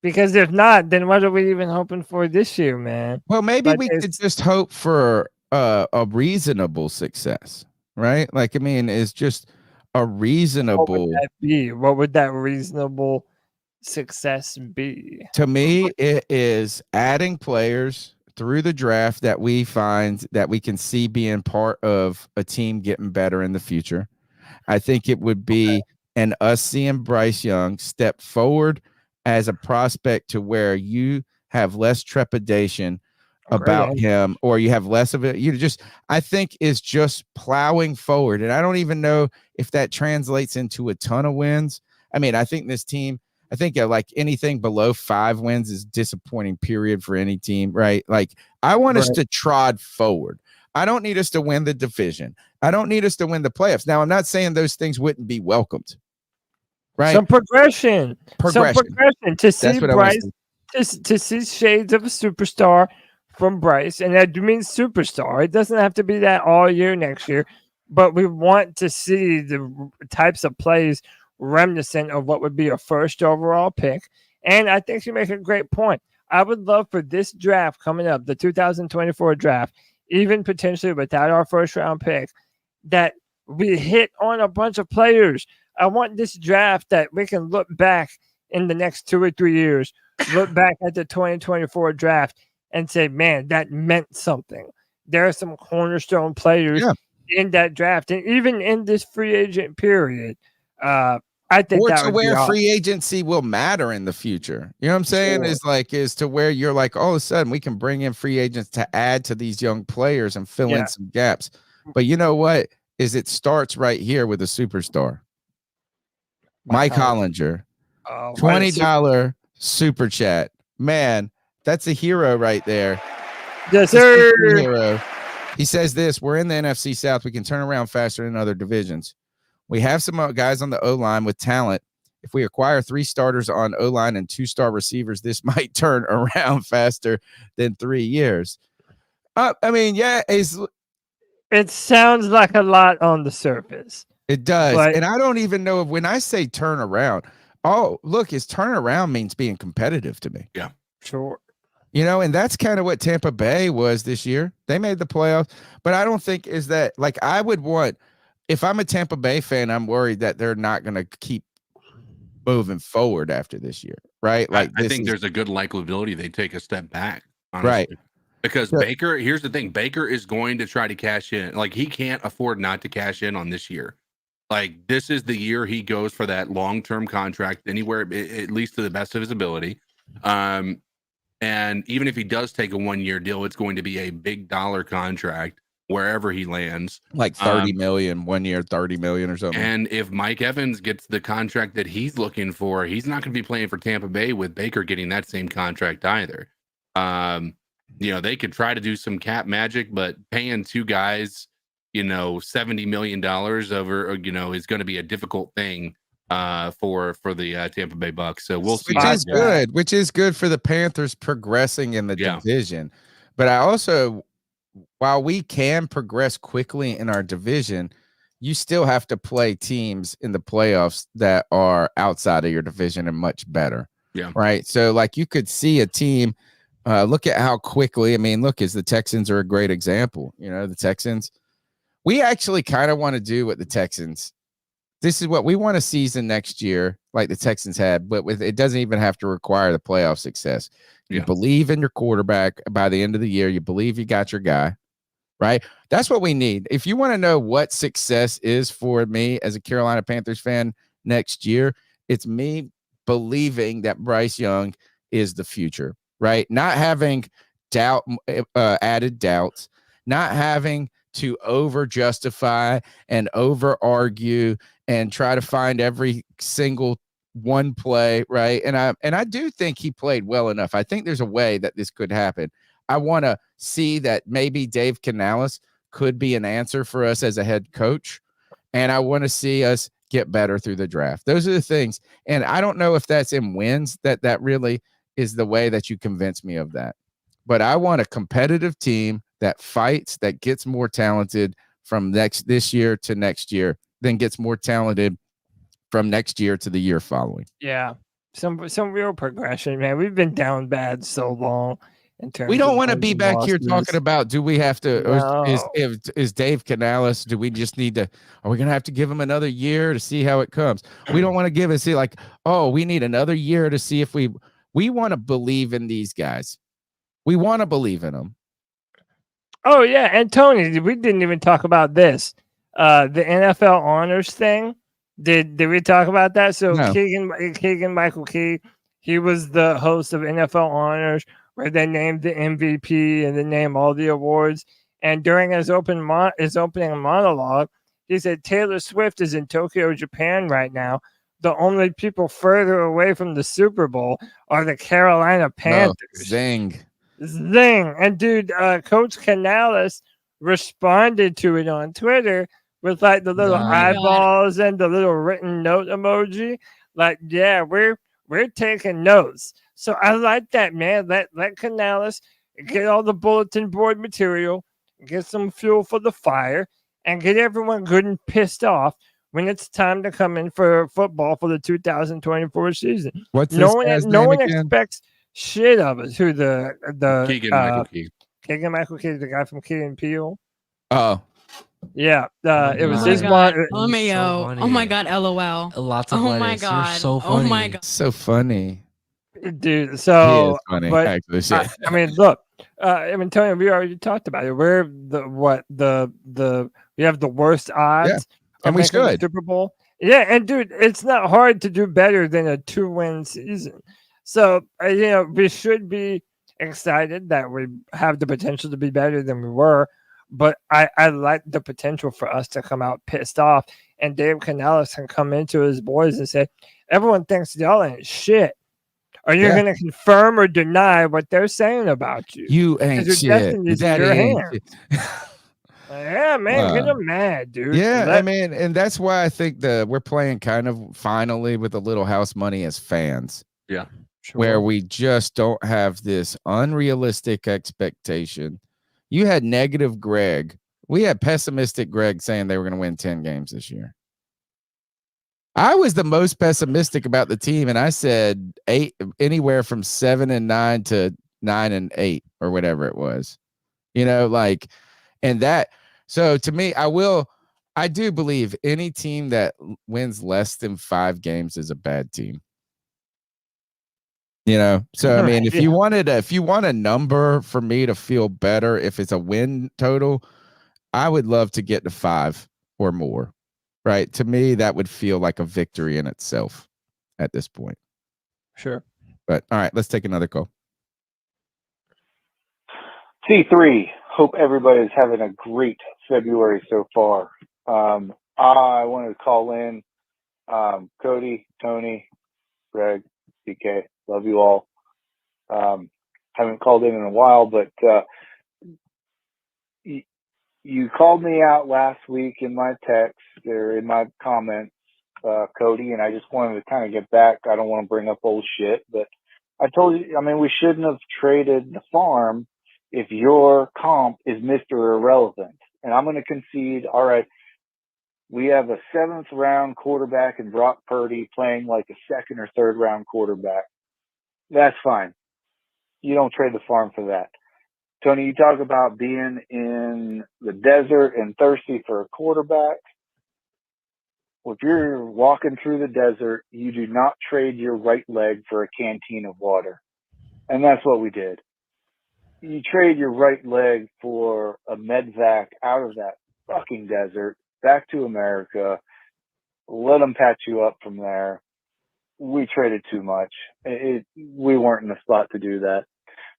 Because if not, then what are we even hoping for this year, man? Well, maybe we could just hope for a reasonable success, right? Like, I mean, it's just a reasonable. What would that be? What would that reasonable success be? To me, it is adding players through the draft that we find that we can see being part of a team getting better in the future. I think it would be and us seeing Bryce Young step forward as a prospect to where you have less trepidation about him, or you have less of it. I think is just plowing forward. And I don't even know if that translates into a ton of wins. I mean, I think this team, like anything below 5 wins is disappointing, period, for any team, right? Like, I want us to trod forward. I don't need us to win the division. I don't need us to win the playoffs. Now, I'm not saying those things wouldn't be welcomed, right? Some progression. To see Bryce, to see shades of a superstar from Bryce, and I do mean superstar. It doesn't have to be that all year next year, but we want to see the types of plays reminiscent of what would be a first overall pick. And I think you make a great point. I would love for this draft coming up, the 2024 draft, even potentially without our first round pick, that we hit on a bunch of players. I want this draft that we can look back in the next 2 or 3 years, look back at the 2024 draft and say, man, that meant something. There are some cornerstone players in that draft, and even in this free agent period. I think or that to would where be free agency will matter in the future. You know what I'm saying? Is to where you're like, all of a sudden we can bring in free agents to add to these young players and fill in some gaps. But you know what? It starts right here with a superstar. Mike Hollinger, $20 super chat. Man, that's a hero right there. Yes, sir. Hero. He says this: we're in the NFC South. We can turn around faster than other divisions. We have some guys on the O-line with talent. If we acquire 3 starters on O-line and 2-star receivers, this might turn around faster than 3 years. I mean, it sounds like a lot on the surface. It does. And I don't even know if when I say turn around, his turnaround means being competitive to me. Yeah, sure. You know, and that's kind of what Tampa Bay was this year. They made the playoffs, but I don't think is that like I would want. If I'm a Tampa Bay fan, I'm worried that they're not going to keep moving forward after this year, right? Like I think there's a good likelihood they take a step back, honestly. Right? Because Baker, here's the thing: Baker is going to try to cash in. Like he can't afford not to cash in on this year. Like this is the year he goes for that long-term contract, anywhere at least to the best of his ability. And even if he does take a 1-year deal, it's going to be a big dollar contract wherever he lands, like 30 million 1 year, 30 million or something. And if Mike Evans gets the contract that he's looking for, he's not going to be playing for Tampa Bay with Baker getting that same contract either. They could try to do some cap magic, but paying 2 guys, $70 million over, is going to be a difficult thing for the Tampa Bay Bucks. So we'll see. Which is good for the Panthers progressing in the division. But I also, while we can progress quickly in our division, you still have to play teams in the playoffs that are outside of your division and much better. Yeah. Right. So like you could see a team, look at how quickly, as the Texans are a great example, the Texans, we actually kind of want to do what the Texans, this is what we want a season next year, like the Texans had, but it doesn't even have to require the playoff success. You believe in your quarterback by the end of the year. You believe you got your guy, right? That's what we need. If you want to know what success is for me as a Carolina Panthers fan next year, it's me believing that Bryce Young is the future, right? Not having added doubts, not having to over justify and over argue and try to find every single one play, right? And I do think he played well enough. I think there's a way that this could happen. I want to see that maybe Dave Canales could be an answer for us as a head coach. And I want to see us get better through the draft. Those are the things. And I don't know if that's in wins that really is the way that you convince me of that. But I want a competitive team that fights, that gets more talented from this year to next year, then gets more talented from next year to the year following. Yeah. Some real progression, man. We've been down bad so long. We don't want to be back here talking about, do we have to, No. is Dave Canales, do we just need to, are we going to have to give him another year to see how it comes? We don't want to give it, see like, oh, we need another year to see if we want to believe in these guys. We want to believe in them. Oh, yeah. And Tony, we didn't even talk about this. The NFL honors thing. Did we talk about that? So No. Keegan Michael Key, he was the host of NFL honors, where they named the MVP and they named all the awards. And during his opening monologue, he said Taylor Swift is in Tokyo, Japan right now. The only people further away from the Super Bowl are the Carolina Panthers. No. Zing. And dude, Coach Canales responded to it on Twitter with like the little eyeballs and the little written note emoji. Like, yeah, we're taking notes. So I like that, man. Let Canales get all the bulletin board material, get some fuel for the fire, and get everyone good and pissed off when it's time to come in for football for the 2024 season. What's no this one, no one again? expects shit of us. Who the Keegan Michael Key. Keegan Michael Key, the guy from Key and Peele. Oh. Yeah, it was his God. one. Oh my God, LOL. Lots of Oh my lettuce. You're God. so funny. Oh my God. So funny. Dude, so He is funny, but actually. I mean, look, Tony, we already talked about it. We're we have the worst odds, Yeah, and of we making the should. Super Bowl. Yeah, and dude, it's not hard to do better than a 2-win season. So we should be excited that we have the potential to be better than we were. But I like the potential for us to come out pissed off, and Dave Canales can come into his boys and say, "Everyone thinks y'all ain't shit." Are you going to confirm or deny what they're saying about you? You ain't your shit. destiny's in That your ain't hands. Yeah, man, get them mad, dude. Yeah, I mean, and that's why I think we're playing kind of finally with a little house money as fans. Yeah. Where we just don't have this unrealistic expectation. You had negative Greg. We had pessimistic Greg saying they were going to win 10 games this year. I was the most pessimistic about the team, and I said anywhere from 7-9 to 9-8 or whatever it was. And that. So to me, I do believe any team that wins less than 5 games is a bad team. So I mean, if you want a number for me to feel better, if it's a win total, I would love to get to 5 or more. Right. To me, that would feel like a victory in itself at this point. Sure. But all right, let's take another call. C3, hope everybody's having a great February so far. I wanted to call in Cody, Tony, Greg, DK. Love you all. Haven't called in a while, but you called me out last week in my text or in my comments, Cody, and I just wanted to kind of get back. I don't want to bring up old shit, but I told you, I mean, we shouldn't have traded the farm if your comp is Mr. Irrelevant. And I'm going to concede, all right, we have a 7th round quarterback in Brock Purdy playing like a 2nd or 3rd round quarterback. That's fine. You don't trade the farm for that. Tony, you talk about being in the desert and thirsty for a quarterback. Well, if you're walking through the desert, you do not trade your right leg for a canteen of water. And that's what we did. You trade your right leg for a medvac out of that fucking desert, back to America, let them patch you up from there. We traded too much. We weren't in the spot to do that,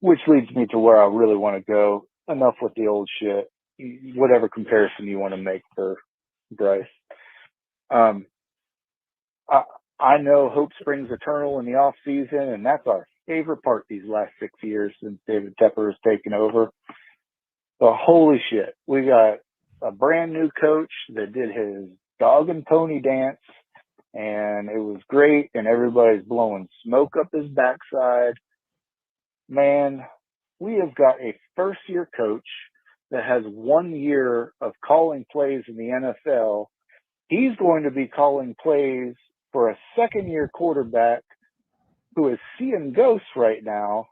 which leads me to where I really want to go. Enough with the old shit. Whatever comparison you want to make for Bryce. I know hope springs eternal in the off season, and that's our favorite part these last 6 years since David Tepper has taken over. But holy shit, we got a brand new coach that did his dog and pony dance, and it was great, and everybody's blowing smoke up his backside. Man, we have got a first-year coach that has 1 year of calling plays in the NFL. He's going to be calling plays for a second-year quarterback who is seeing ghosts right now.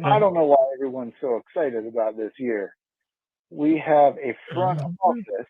I don't know why everyone's so excited about this year. We have a front office.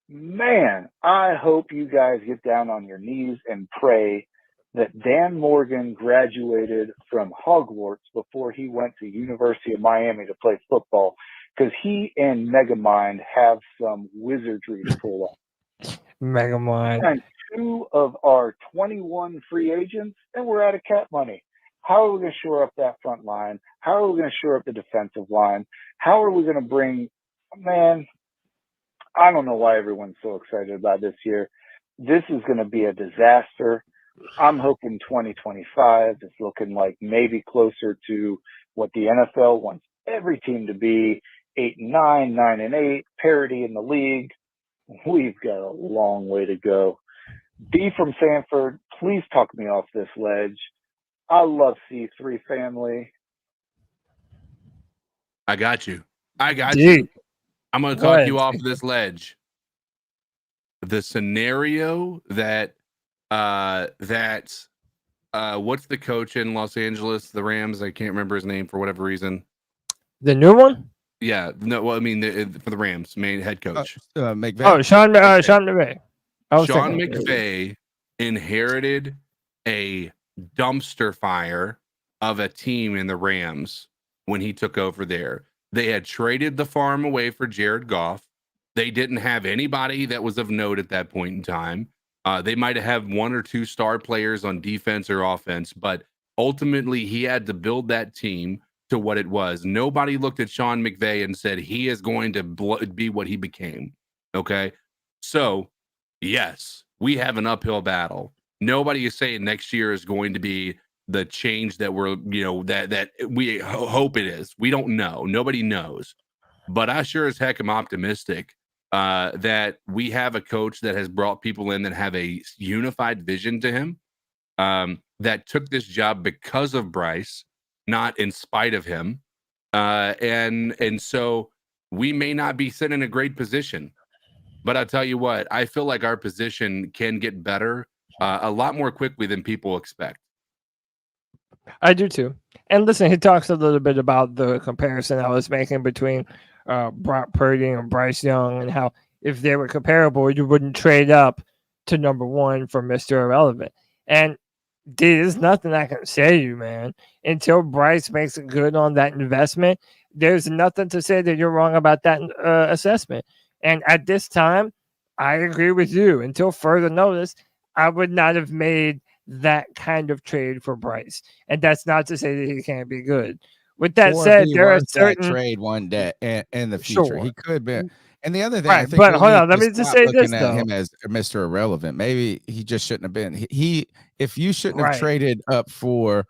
Man, I hope you guys get down on your knees and pray that Dan Morgan graduated from Hogwarts before he went to University of Miami to play football, because he and Megamind have some wizardry to pull off. Megamind. And 2 of our 21 free agents, and we're out of cap money. How are we going to shore up that front line? How are we going to shore up the defensive line? How are we going to bring, man, I don't know why everyone's so excited about this year. This is going to be a disaster. I'm hoping 2025 is looking like maybe closer to what the NFL wants every team to be, 8-9, 9-8, parity in the league. We've got a long way to go. D from Sanford, please talk me off this ledge. I love C3 family. I got you. I'm going to talk you off this ledge. The scenario that what's the coach in Los Angeles, the Rams? I can't remember his name for whatever reason. The new one? Yeah. No. Well, I mean, for the Rams, main head coach. McVay. Oh, Sean McVay. Sean McVay inherited a dumpster fire of a team in the Rams when he took over there. They had traded the farm away for Jared Goff. They didn't have anybody that was of note at that point in time. They might have 1 or 2 star players on defense or offense, but ultimately he had to build that team to what it was. Nobody looked at Sean McVay and said he is going to be what he became. Okay. So yes, we have an uphill battle. Nobody is saying next year is going to be the change that we're, that we hope it is. We don't know. Nobody knows. But I sure as heck am optimistic that we have a coach that has brought people in that have a unified vision to him, that took this job because of Bryce, not in spite of him. And so we may not be sitting in a great position. But I'll tell you what, I feel like our position can get better a lot more quickly than people expect. I do too. And listen, he talks a little bit about the comparison I was making between Brock Purdy and Bryce Young, and how if they were comparable, you wouldn't trade up to number 1 for Mr. Irrelevant. And there's nothing I can say to you, man. Until Bryce makes it good on that investment, there's nothing to say that you're wrong about that assessment. And at this time, I agree with you. Until further notice, I would not have made that kind of trade for Bryce. And that's not to say that he can't be good. With that said, there are certain trade one day in the future. Sure. He could be. And the other thing, right, I think, but hold on, let me just say this though. Him as Mr. Irrelevant. Maybe he just shouldn't have been. If you shouldn't have traded up for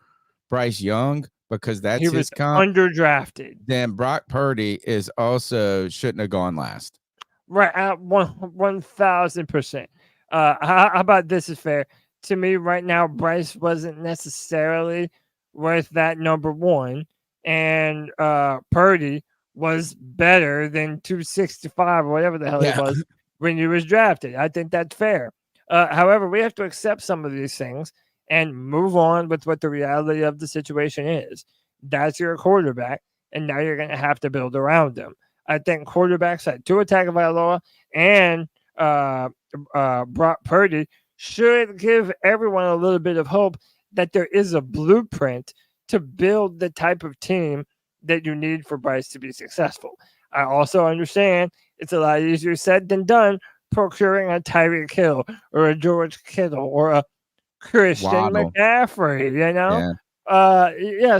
Bryce Young because that's he was his comp, underdrafted, then Brock Purdy is also shouldn't have gone last. Right, at 1,000%. How about this is fair to me right now? Bryce wasn't necessarily worth that number 1, and Purdy was better than 265 or whatever the hell it was when he was drafted. I think that's fair. However, we have to accept some of these things and move on with what the reality of the situation is. That's your quarterback, and now you're going to have to build around them. I think quarterbacks like Tua Tagovailoa and Brock Purdy should give everyone a little bit of hope that there is a blueprint to build the type of team that you need for Bryce to be successful. I also understand it's a lot easier said than done procuring a Tyreek Hill or a George Kittle or a Christian McCaffrey,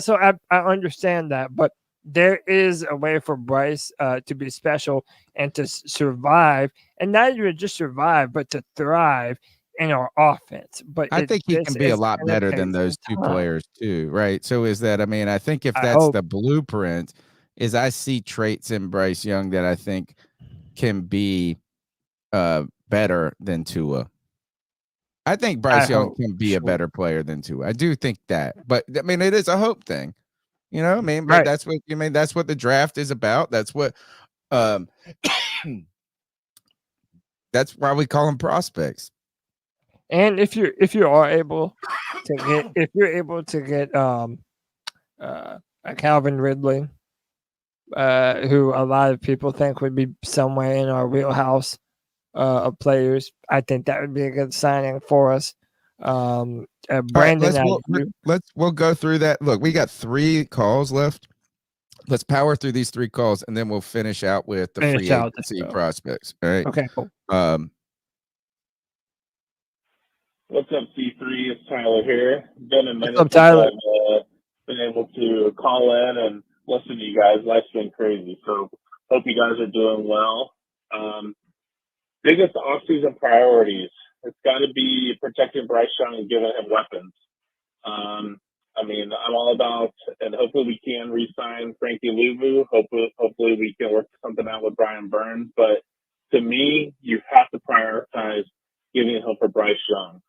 so I understand that, but there is a way for Bryce to be special and to survive, and not even just survive, but to thrive in our offense. But I think he can be a lot better than those two players too, right? So is that, I mean, I think if that's the blueprint, is I see traits in Bryce Young that I think can be better than Tua. I think Bryce Young can be a better player than Tua. I do think that, but I mean, it is a hope thing, you know. I mean, but that's what that's what the draft is about. That's what, that's why we call them prospects. And if you are able to get a Calvin Ridley, who a lot of people think would be somewhere in our wheelhouse of players, I think that would be a good signing for us. Brandon, we'll go through that. Look, we got 3 calls left. Let's power through these 3 calls, and then we'll finish out with the free agency prospects. All right. Okay. Cool. What's up, C3? It's Tyler here. Been a minute since I've been able to call in and listen to you guys. Life's been crazy, so hope you guys are doing well. Biggest offseason priorities. It's got to be protecting Bryce Young and giving him weapons. I mean, I'm all about, and hopefully we can re-sign Frankie Louvu. Hopefully we can work something out with Brian Burns. But to me, you have to prioritize giving him for Bryce Young.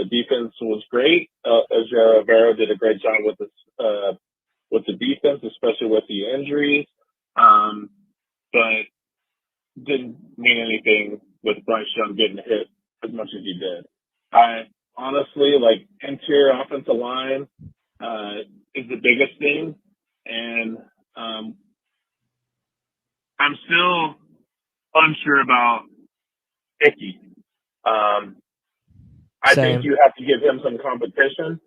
Defense was great. Ezra Rivera did a great job with the defense, especially with the injuries. But didn't mean anything with Bryce Young getting hit as much as he did. I honestly, like, interior offensive line is the biggest thing. And I'm still unsure about Icky. I think you have to give him some competition.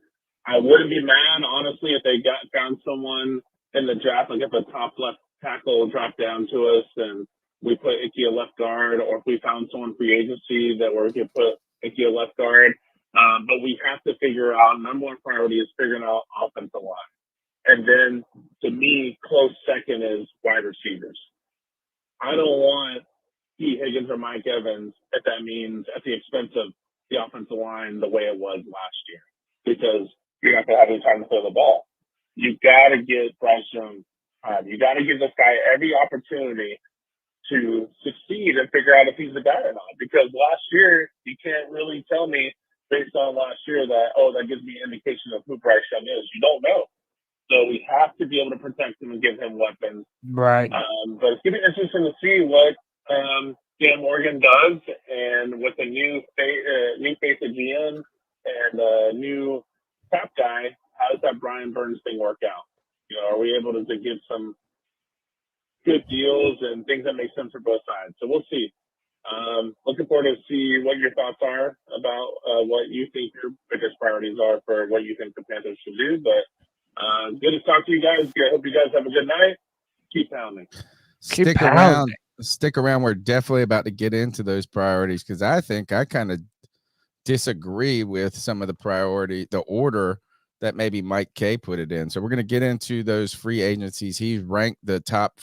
I wouldn't be mad, honestly, if they found someone in the draft, like if a top left tackle dropped down to us and we put Icky a left guard, or if we found someone free agency that we could put Icky a left guard. But we have to figure out, number one priority is figuring out offensive line. And then, to me, close second is wide receivers. I don't want T. Higgins or Mike Evans if that means at the expense of the offensive line the way it was last year, because you're not going to have any time to throw the ball. You got to get Bryce Young time. You got to give this guy every opportunity to succeed and figure out if he's the guy or not. Because last year, you can't really tell me based on last year that, that gives me an indication of who Bryce Young is. You don't know. So we have to be able to protect him and give him weapons. Right. But it's going to be interesting to see what Dan Morgan does, and with a new face of GM and a new top guy, how does that Brian Burns thing work out? You know, are we able to give some good deals and things that make sense for both sides? So we'll see. Looking forward to see what your thoughts are about what you think your biggest priorities are for what you think the Panthers should do. But good to talk to you guys. I hope you guys have a good night. Keep pounding. Stick around. We're definitely about to get into those priorities, because I think I kind of disagree with some of the order that maybe Mike K put it in. So we're going to get into those free agencies. He's ranked the top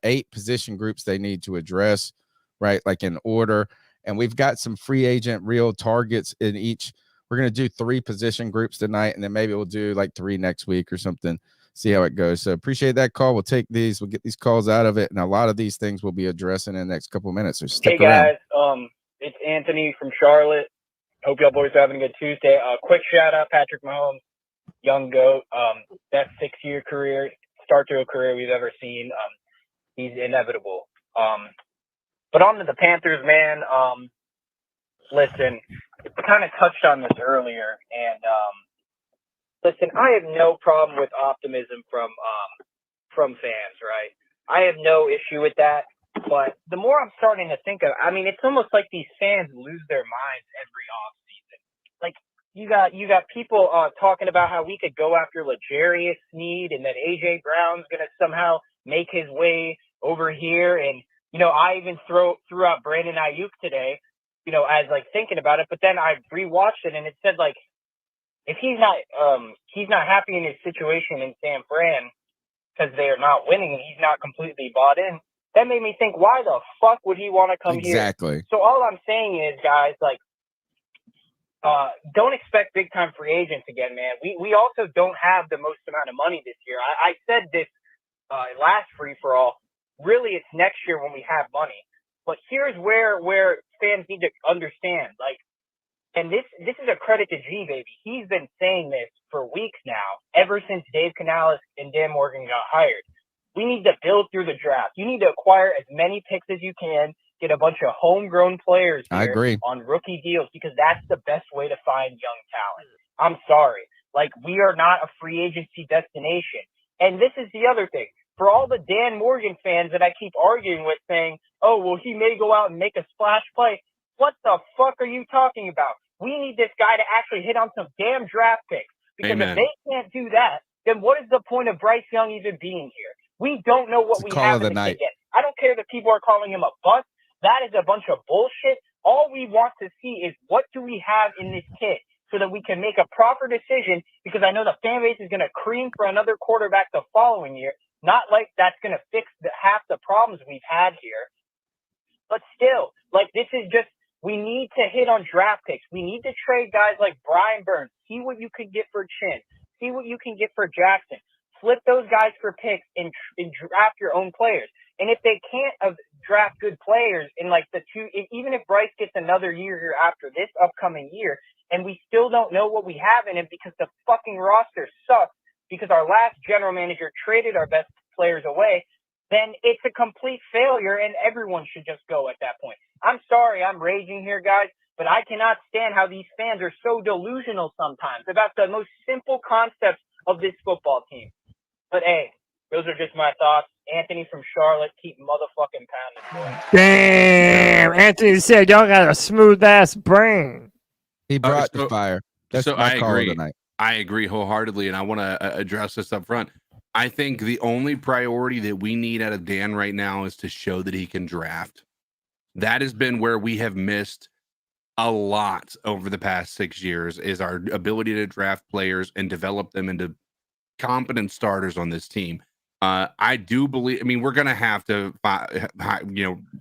8 position groups they need to address, right? Like in order. And we've got some free agent real targets in each. We're going to do 3 position groups tonight, and then maybe we'll do like 3 next week or something. See how it goes. So appreciate that call. We'll take these. We'll get these calls out of it, and a lot of these things we'll be addressing in the next couple of minutes. So stick around. Guys, it's Anthony from Charlotte. Hope y'all boys are having a good Tuesday. Quick shout out, Patrick Mahomes, young GOAT, best 6-year career, start to a career we've ever seen. He's inevitable. But on to the Panthers, man. Listen, I kind of touched on this earlier, and listen, I have no problem with optimism from fans, right? I have no issue with that. But the more I'm starting to think of, I mean, it's almost like these fans lose their minds every offseason. Like, you got people talking about how we could go after L'Jarius Sneed and that A.J. Brown's going to somehow make his way over here. And, you know, I even threw out Brandon Ayuk today, you know, as like thinking about it. But then I rewatched it and it said, like, if he's not happy in his situation in San Fran because they are not winning and he's not completely bought in, that made me think, why the fuck would he want to come here? Exactly. So all I'm saying is, guys, like, don't expect big time free agents again, man. We also don't have the most amount of money this year. I said this last free for all. Really, it's next year when we have money. But here's where fans need to understand, like, and this is a credit to G, baby. He's been saying this for weeks now, ever since Dave Canales and Dan Morgan got hired. We need to build through the draft. You need to acquire as many picks as you can, get a bunch of homegrown players here I agree. on rookie deals, because that's the best way to find young talent. I'm sorry. Like, we are not a free agency destination. And this is the other thing. For all the Dan Morgan fans that I keep arguing with saying, oh, well, he may go out and make a splash play. What the fuck are you talking about? We need this guy to actually hit on some damn draft picks. Because Amen. if they can't do that, then what is the point of Bryce Young even being here? We don't know what we have in the kid yet. I don't care that people are calling him a bust. That is a bunch of bullshit. All we want to see is what do we have in this kid so that we can make a proper decision, because I know the fan base is going to cream for another quarterback the following year. Not like that's going to fix half the problems we've had here. But still, like, this is just, we need to hit on draft picks. We need to trade guys like Brian Burns. See what you can get for Chin. See what you can get for Jackson. Flip those guys for picks and draft your own players. And if they can't draft good players in like even if Bryce gets another year here after this upcoming year, and we still don't know what we have in it because the fucking roster sucks, because our last general manager traded our best players away, then it's a complete failure and everyone should just go at that point. I'm sorry, I'm raging here, guys, but I cannot stand how these fans are so delusional sometimes about the most simple concepts of this football team. But hey, those are just my thoughts. Anthony from Charlotte, keep motherfucking pounding. Damn, Anthony said y'all got a smooth ass brain. He brought the fire. That's so my I call agree. tonight. I agree wholeheartedly, and I want to address this up front. I think the only priority that we need out of Dan right now is to show that he can draft. That has been where we have missed a lot over the past 6 years, is our ability to draft players and develop them into competent starters on this team. I do believe, I mean, we're going to have to,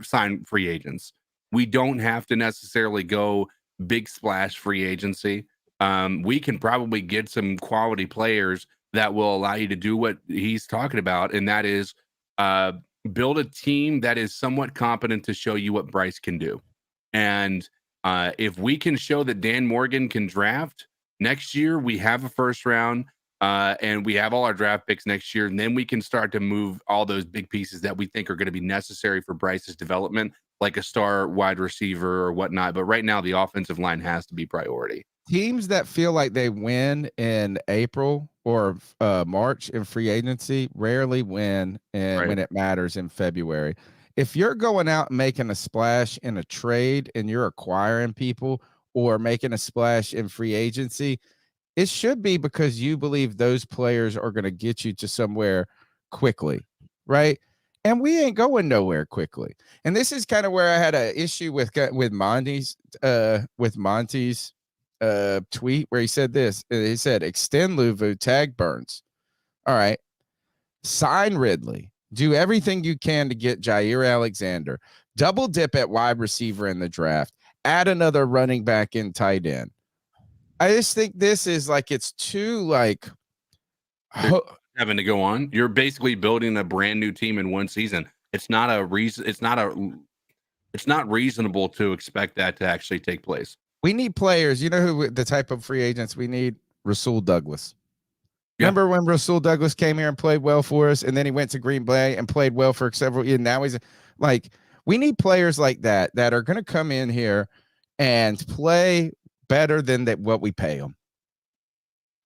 sign free agents. We don't have to necessarily go big splash free agency. We can probably get some quality players that will allow you to do what he's talking about, and that is build a team that is somewhat competent to show you what Bryce can do. And if we can show that Dan Morgan can draft next year, we have a first round, and we have all our draft picks next year, and then we can start to move all those big pieces that we think are going to be necessary for Bryce's development, like a star wide receiver or whatnot. But right now, the offensive line has to be priority. Teams that feel like they win in April or March in free agency rarely win when it matters in February. If you're going out and making a splash in a trade and you're acquiring people or making a splash in free agency, it should be because you believe those players are going to get you to somewhere quickly, right? And we ain't going nowhere quickly. And this is kind of where I had an issue with Monty's tweet, where he said this. He said, extend Louvu, tag Burns. All right. Sign Ridley. Do everything you can to get Jair Alexander. Double dip at wide receiver in the draft. Add another running back in tight end. I just think this is like, it's too like having to go on. You're basically building a brand new team in one season. It's not a reason. It's not reasonable to expect that to actually take place. We need players. You know who the type of free agents we need? Rasul Douglas. Remember when Rasul Douglas came here and played well for us, and then he went to Green Bay and played well for several years. Now he's like, we need players like that are going to come in here and play better than what we pay them.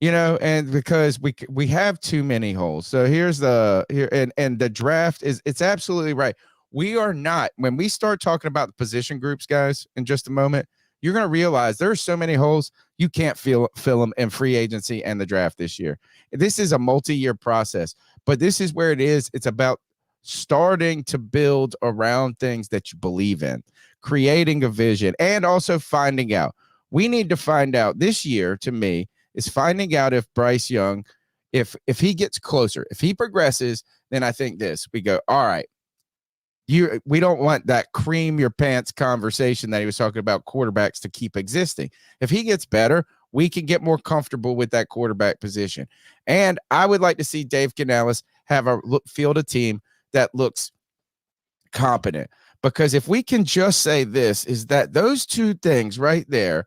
And because we have too many holes. So and the draft it's absolutely right. We are not, when we start talking about the position groups, guys, in just a moment, you're going to realize there are so many holes you can't fill them in free agency and the draft this year. This is a multi-year process, but this is where it is. It's about starting to build around things that you believe in, creating a vision, and also finding out. We need to find out this year, to me, is finding out if Bryce Young, if he gets closer, if he progresses, then I think we go, all right, We don't want that cream your pants conversation that he was talking about quarterbacks to keep existing. If he gets better, we can get more comfortable with that quarterback position. And I would like to see Dave Canales have field a team that looks competent, because if we can just say this, is that those two things right there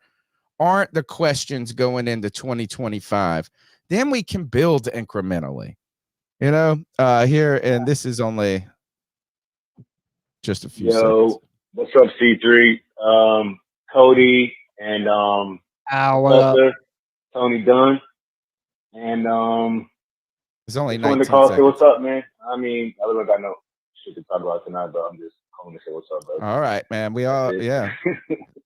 aren't the questions going into 2025, then we can build incrementally, here. And this is only just a few seconds. What's up, C3? Cody and Foster, Tony Dunn, and it's only 19 wanted to call seconds. say what's up, man. I mean, I don't got no shit to talk about tonight, but I'm just calling to say what's up, bro. All right, man.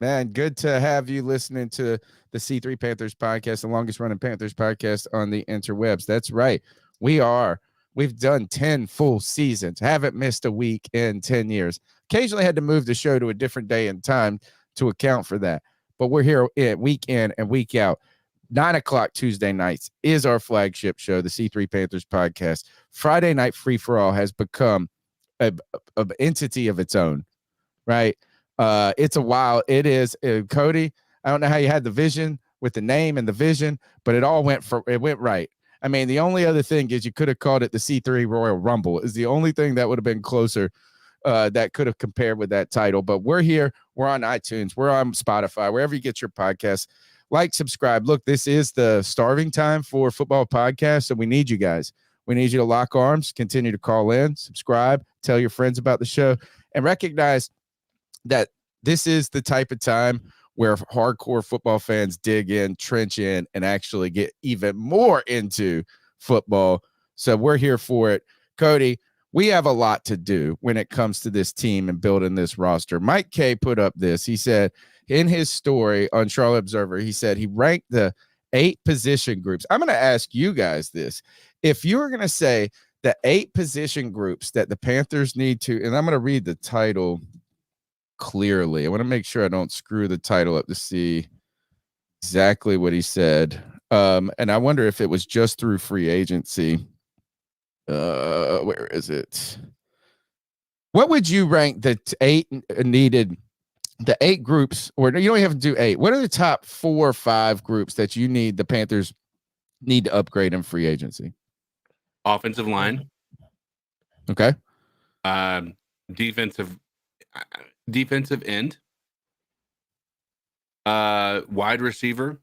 Man, good to have you listening to the C3 Panthers podcast, the longest running Panthers podcast on the interwebs. That's right. We've done 10 full seasons, haven't missed a week in 10 years. Occasionally had to move the show to a different day and time to account for that. But we're here week in and week out. 9:00 Tuesday nights is our flagship show, the C3 Panthers podcast. Friday Night Free for All has become an entity of its own, right? It is. Cody, I don't know how you had the vision with the name and the vision, but it went right. I mean, the only other thing is you could have called it the C3 Royal Rumble. Is the only thing that would have been closer, that could have compared with that title. But we're here. We're on iTunes. We're on Spotify, wherever you get your podcasts. Like, subscribe. Look, this is the starving time for football podcasts, and we need you guys. We need you to lock arms, continue to call in, subscribe, tell your friends about the show, and recognize that this is the type of time where hardcore football fans dig in, trench in, and actually get even more into football. So we're here for it. Cody, we have a lot to do when it comes to this team and building this roster. Mike K put up this. He said in his story on Charlotte Observer, he said he ranked the 8 position groups. I'm going to ask you guys this. If you're going to say the 8 position groups that the Panthers need to, and I'm going to read the title clearly. I want to make sure I don't screw the title up to see exactly what he said. And I wonder if it was just through free agency. Where is it? What would you rank the 8 needed, the 8 groups, or you don't have to do 8. What are the top 4 or 5 groups that you need, the Panthers need to upgrade in free agency? Offensive line. Okay. Defensive end, wide receiver,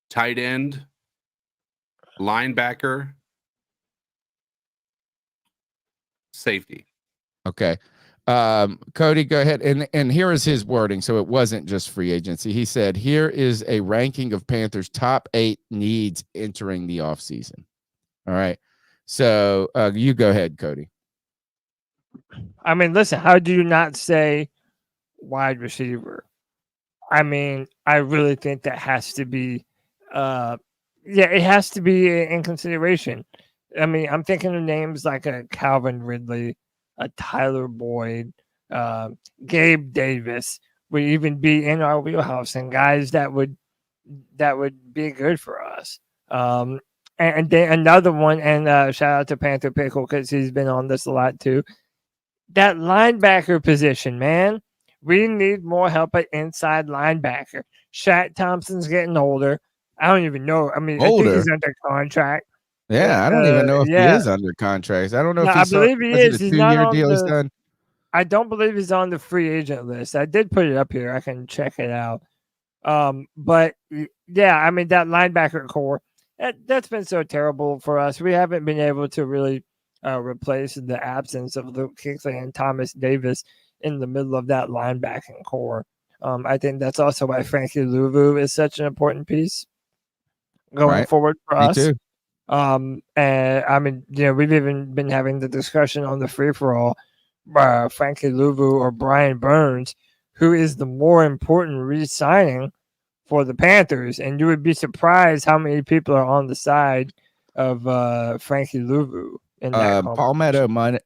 tight end, linebacker, safety. Okay. Cody, go ahead. And here is his wording. So it wasn't just free agency. He said, here is a ranking of Panthers' top 8 needs entering the offseason. All right. So you go ahead, Cody. I mean, listen, how do you not say wide receiver? I mean, I really think that has to be, it has to be in consideration. I mean, I'm thinking of names like a Calvin Ridley, a Tyler Boyd, Gabe Davis would even be in our wheelhouse, and guys that would be good for us. And then another one, and shout out to Panther Pickle because he's been on this a lot too. That linebacker position, man. We need more help at inside linebacker. Shaq Thompson's getting older. I don't even know. I mean, I think he's under contract. Yeah, I don't even know if he is under contract. I don't know if I believe he is. He's not on deal he's done. I don't believe he's on the free agent list. I did put it up here. I can check it out. But yeah, I mean, that linebacker core, that's been so terrible for us. We haven't been able to really replace the absence of Luke Kuechly and Thomas Davis in the middle of that linebacking core. I think that's also why Frankie Louvu is such an important piece going forward for us. Too. And I mean, we've even been having the discussion on the free for all, Frankie Louvu or Brian Burns, who is the more important re-signing for the Panthers. And you would be surprised how many people are on the side of Frankie Louvu. Palmetto Money,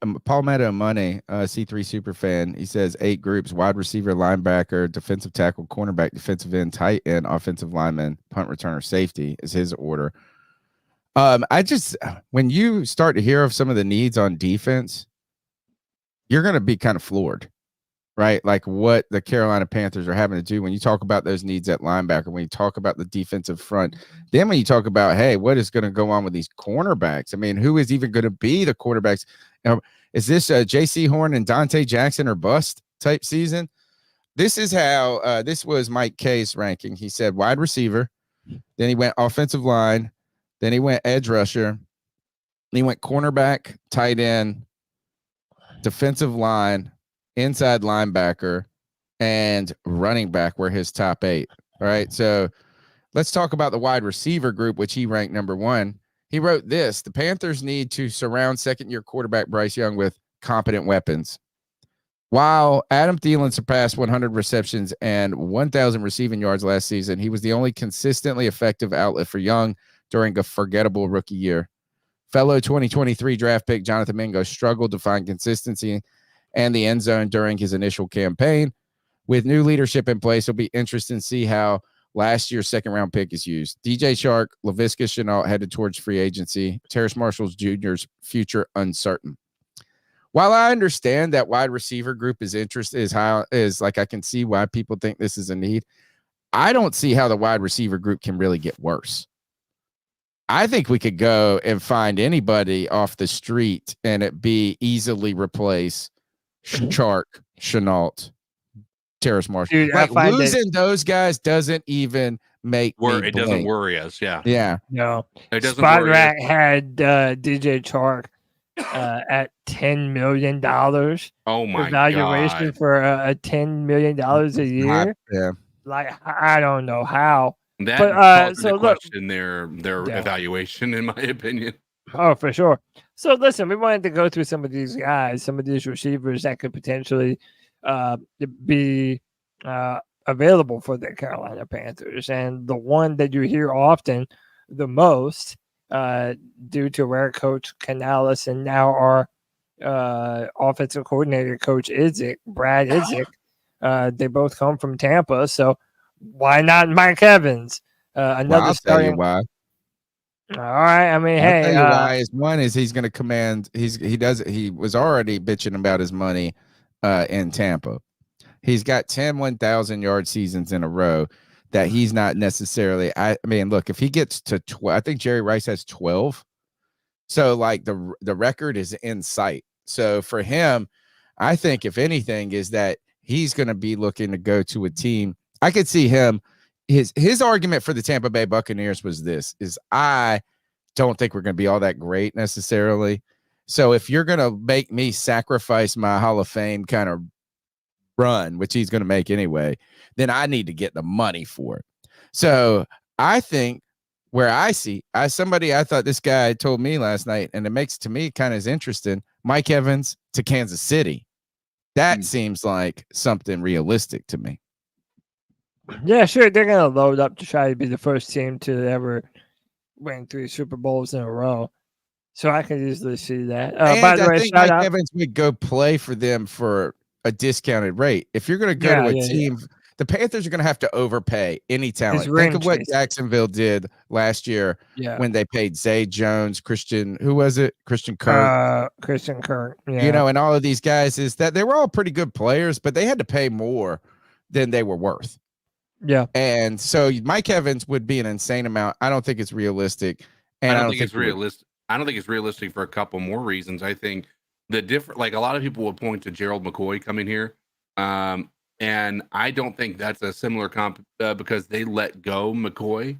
C3 super fan. He says 8 groups: wide receiver, linebacker, defensive tackle, cornerback, defensive end, tight end, offensive lineman, punt returner, safety is his order. When you start to hear of some of the needs on defense, you're going to be kind of floored, right? Like what the Carolina Panthers are having to do when you talk about those needs at linebacker, when you talk about the defensive front, then when you talk about, hey, what is going to go on with these cornerbacks? I mean, who is even going to be the quarterbacks? Is this J.C. Horn and Dante Jackson or bust type season? This is how this was Mike K's ranking. He said wide receiver, then he went offensive line, then he went edge rusher, then he went cornerback, tight end, defensive line, inside linebacker, and running back were his top 8. All right. So let's talk about the wide receiver group, which he ranked number 1. He wrote this: the Panthers need to surround second-year quarterback Bryce Young with competent weapons. While Adam Thielen surpassed 100 receptions and 1,000 receiving yards last season, he was the only consistently effective outlet for Young during a forgettable rookie year. Fellow 2023 draft pick Jonathan Mingo struggled to find consistency and the end zone during his initial campaign. With new leadership in place, it'll be interesting to see how last year's second-round pick is used. DJ Chark, Laviska Shenault headed towards free agency. Terrace Marshall Jr.'s future uncertain. While I understand that wide receiver group is like I can see why people think this is a need, I don't see how the wide receiver group can really get worse. I think we could go and find anybody off the street and it be easily replace Chark, Shenault, Terrace Marshall. Dude, like losing those guys doesn't even make me it doesn't worry us. Yeah. Yeah. No. It doesn't Spot worry Rack had DJ Chark at $10 million. Oh my evaluation God. for a $10 million a year. Yeah. Like, I don't know how. That But so question their evaluation, in my opinion. Oh, for sure. So listen, we wanted to go through some of these guys, some of these receivers that could potentially be available for the Carolina Panthers. And the one that you hear often the most, due to where Coach Canales and now our offensive coordinator, Coach Brad Idzik, they both come from Tampa. So why not Mike Evans? Another I'll tell you why. All right. I mean, I'll tell you why. Is one is he's going to command. He was already bitching about his money in Tampa. He's got 10 1,000-yard seasons in a row that he's not necessarily. I mean, look, if he gets to 12, I think Jerry Rice has 12. So like the record is in sight. So for him, I think if anything is that he's going to be looking to go to a team. I could see him. His argument for the Tampa Bay Buccaneers was this: is I don't think we're going to be all that great necessarily. So if you're going to make me sacrifice my Hall of Fame kind of run, which he's going to make anyway, then I need to get the money for it. So I think where I thought this guy told me last night, and it makes to me kind of is interesting, Mike Evans to Kansas City. That seems like something realistic to me. Yeah, sure. They're going to load up to try to be the first team to ever win 3 Super Bowls in a row. So I can easily see that. By the way, I think Mike Evans would go play for them for a discounted rate. If you're going to go to a team, the Panthers are going to have to overpay any talent. Think of what Jacksonville did last year when they paid Zay Jones, Christian Kirk. Christian Kirk. Yeah. You know, and all of these guys is that they were all pretty good players, but they had to pay more than they were worth. Yeah. And so Mike Evans would be an insane amount. I don't think it's realistic. And I don't think it's realistic. I don't think it's realistic for a couple more reasons. I think like a lot of people would point to Gerald McCoy coming here. And I don't think that's a similar comp because they let go McCoy.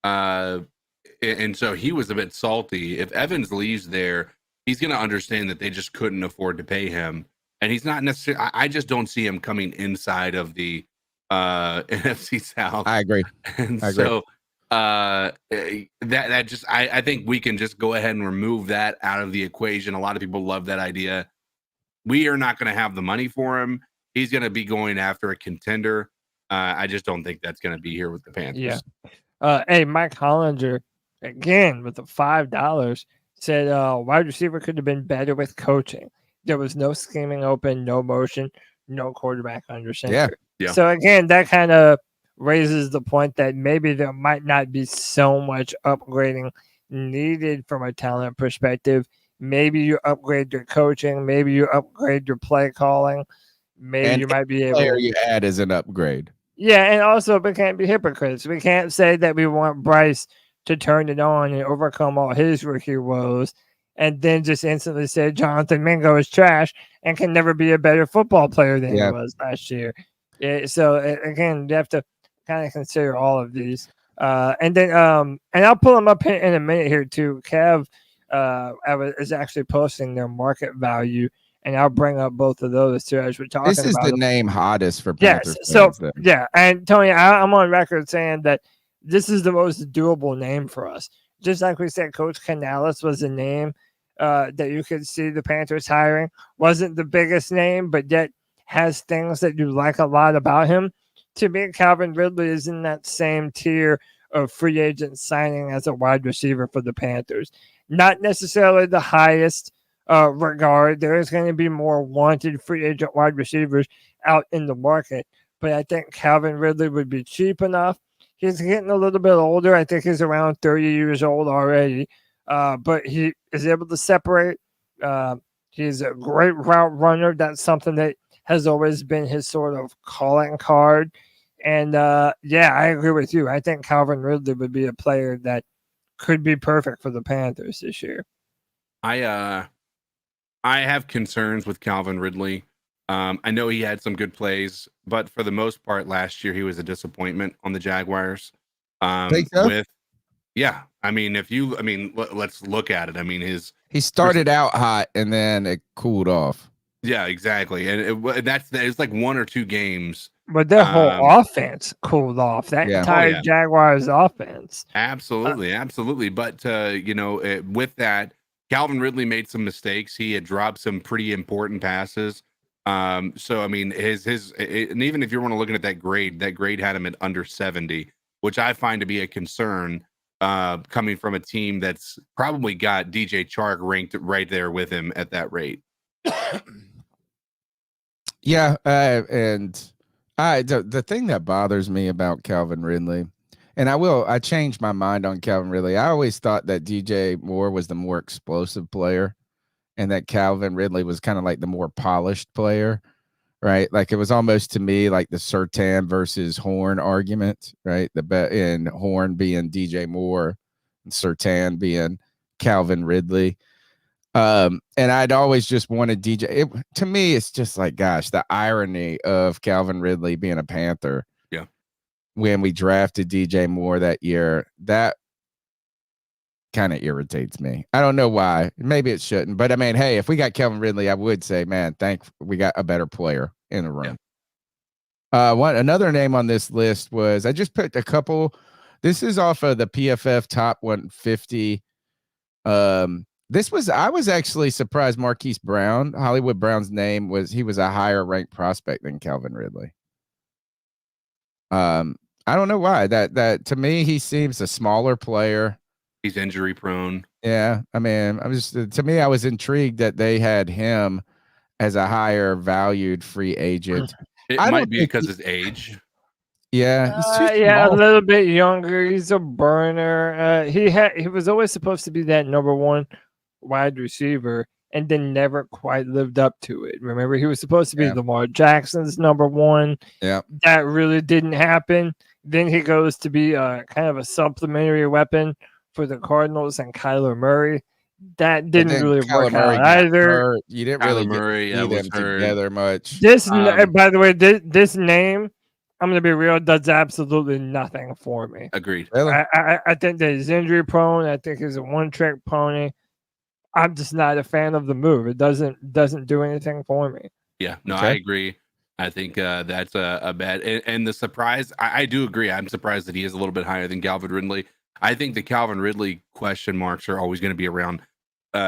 And so he was a bit salty. If Evans leaves there, he's going to understand that they just couldn't afford to pay him. And he's not necessarily, I just don't see him coming inside of the NFC South. I agree. And so that just, I think we can just go ahead and remove that out of the equation. A lot of people love that idea. We are not going to have the money for him. He's going to be going after a contender. I just don't think that's going to be here with the Panthers. Yeah. Hey, Mike Hollinger, again, with the $5, said wide receiver could have been better with coaching. There was no scheming open, no motion, no quarterback under center. Yeah. So, again, that kind of raises the point that maybe there might not be so much upgrading needed from a talent perspective. maybe you upgrade your coaching, maybe you upgrade your play calling, maybe you might be able. Player you add is an upgrade. Yeah, and also we can't be hypocrites. We can't say that we want Bryce to turn it on and overcome all his rookie woes, and then just instantly say Jonathan Mingo is trash and can never be a better football player than he was last year. Yeah, so again, you have to kind of consider all of these. And I'll pull them up in a minute here too. Kev is actually posting their market value, and I'll bring up both of those too as we're talking. This is about the them. name hottest for Panthers. Yes. So fans, yeah, and Tony, I'm on record saying that this is the most doable name for us. Just like we said, Coach Canales was a name that you could see the Panthers hiring. Wasn't the biggest name, but yet has things that you like a lot about him. To me, Calvin Ridley is in that same tier of free agent signing as a wide receiver for the Panthers. Not necessarily the highest regard. There is going to be more wanted free agent wide receivers out in the market, but I think Calvin Ridley would be cheap enough. He's getting a little bit older. I think he's around 30 years old already, but he is able to separate. He's a great route runner. That's something that has always been his sort of calling card. And yeah, I agree with you. I think Calvin Ridley would be a player that could be perfect for the Panthers this year. I have concerns with Calvin Ridley. I know he had some good plays, but for the most part, last year he was a disappointment on the Jaguars. Think so? Let's look at it. I mean, he started out hot and then it cooled off. Yeah, exactly. And it's like one or two games. But their whole offense cooled off. That entire Jaguars offense. Absolutely. But with that, Calvin Ridley made some mistakes. He had dropped some pretty important passes. So I mean, and even if you want to look at that grade had him at under 70, which I find to be a concern. Coming from a team that's probably got DJ Chark ranked right there with him at that rate. Yeah, and the thing that bothers me about Calvin Ridley, and I changed my mind on Calvin Ridley. I always thought that DJ Moore was the more explosive player, and that Calvin Ridley was kind of like the more polished player, right? Like it was almost to me like the Surtain versus Horn argument, right? And Horn being DJ Moore, and Surtain being Calvin Ridley. And I'd always just wanted DJ. To me, it's just like, gosh, the irony of Calvin Ridley being a Panther. Yeah. When we drafted DJ Moore that year, that kind of irritates me. I don't know why. Maybe it shouldn't. But I mean, hey, if we got Calvin Ridley, I would say, man, we got a better player in the room. Yeah. Another name on this list was, I just picked a couple. This is off of the PFF top 150. I was actually surprised Marquise Brown, Hollywood Brown's name he was a higher ranked prospect than Calvin Ridley. I don't know why. That to me, he seems a smaller player. He's injury prone. Yeah. I mean, I was intrigued that they had him as a higher valued free agent. It might be because of his age. Yeah, a little bit younger. He's a burner. He was always supposed to be that number one wide receiver, and then never quite lived up to it. Remember, he was supposed to be Lamar Jackson's number one. Yeah, that really didn't happen. Then he goes to be kind of a supplementary weapon for the Cardinals and Kyler Murray. That didn't really work out either. You didn't really see them together much. By the way, this name, I'm going to be real, does absolutely nothing for me. Agreed. Really? I think that he's injury prone. I think he's a one-trick pony. I'm just not a fan of the move. It doesn't do anything for me. Yeah, no, okay. I agree. I think that's a bad. And the surprise, I do agree. I'm surprised that he is a little bit higher than Calvin Ridley. I think the Calvin Ridley question marks are always going to be around.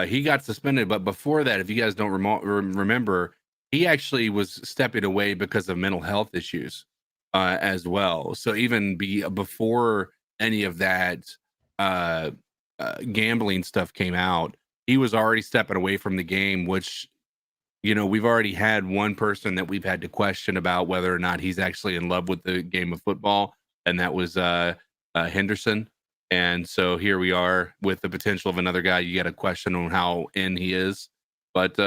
He got suspended, but before that, if you guys don't remember, he actually was stepping away because of mental health issues as well. So even before any of that gambling stuff came out, he was already stepping away from the game, which, we've already had one person that we've had to question about whether or not he's actually in love with the game of football, and that was Henderson. And so here we are with the potential of another guy. You got a question on how in he is. But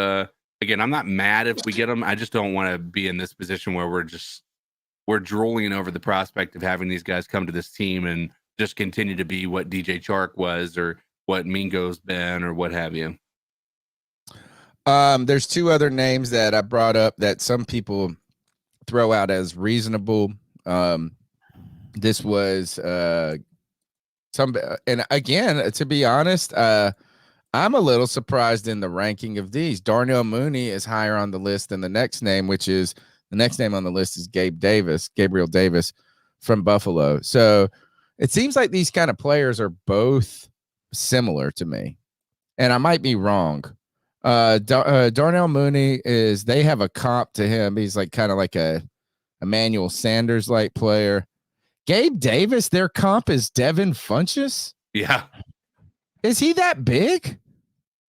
again, I'm not mad if we get him. I just don't want to be in this position where we're drooling over the prospect of having these guys come to this team and just continue to be what DJ Chark was or what Mingo's been or what have you. There's two other names that I brought up that some people throw out as reasonable. This was and again, to be honest, I'm a little surprised in the ranking of these. Darnell Mooney is higher on the list than the next name, which is the next name on the list is Gabriel Davis from Buffalo. So it seems like these kind of players are both similar to me, and I might be wrong. Darnell Mooney they have a comp to him. He's like kind of like a Emmanuel Sanders like player. Gabe Davis, their comp is Devin Funchess. Yeah. Is he that big?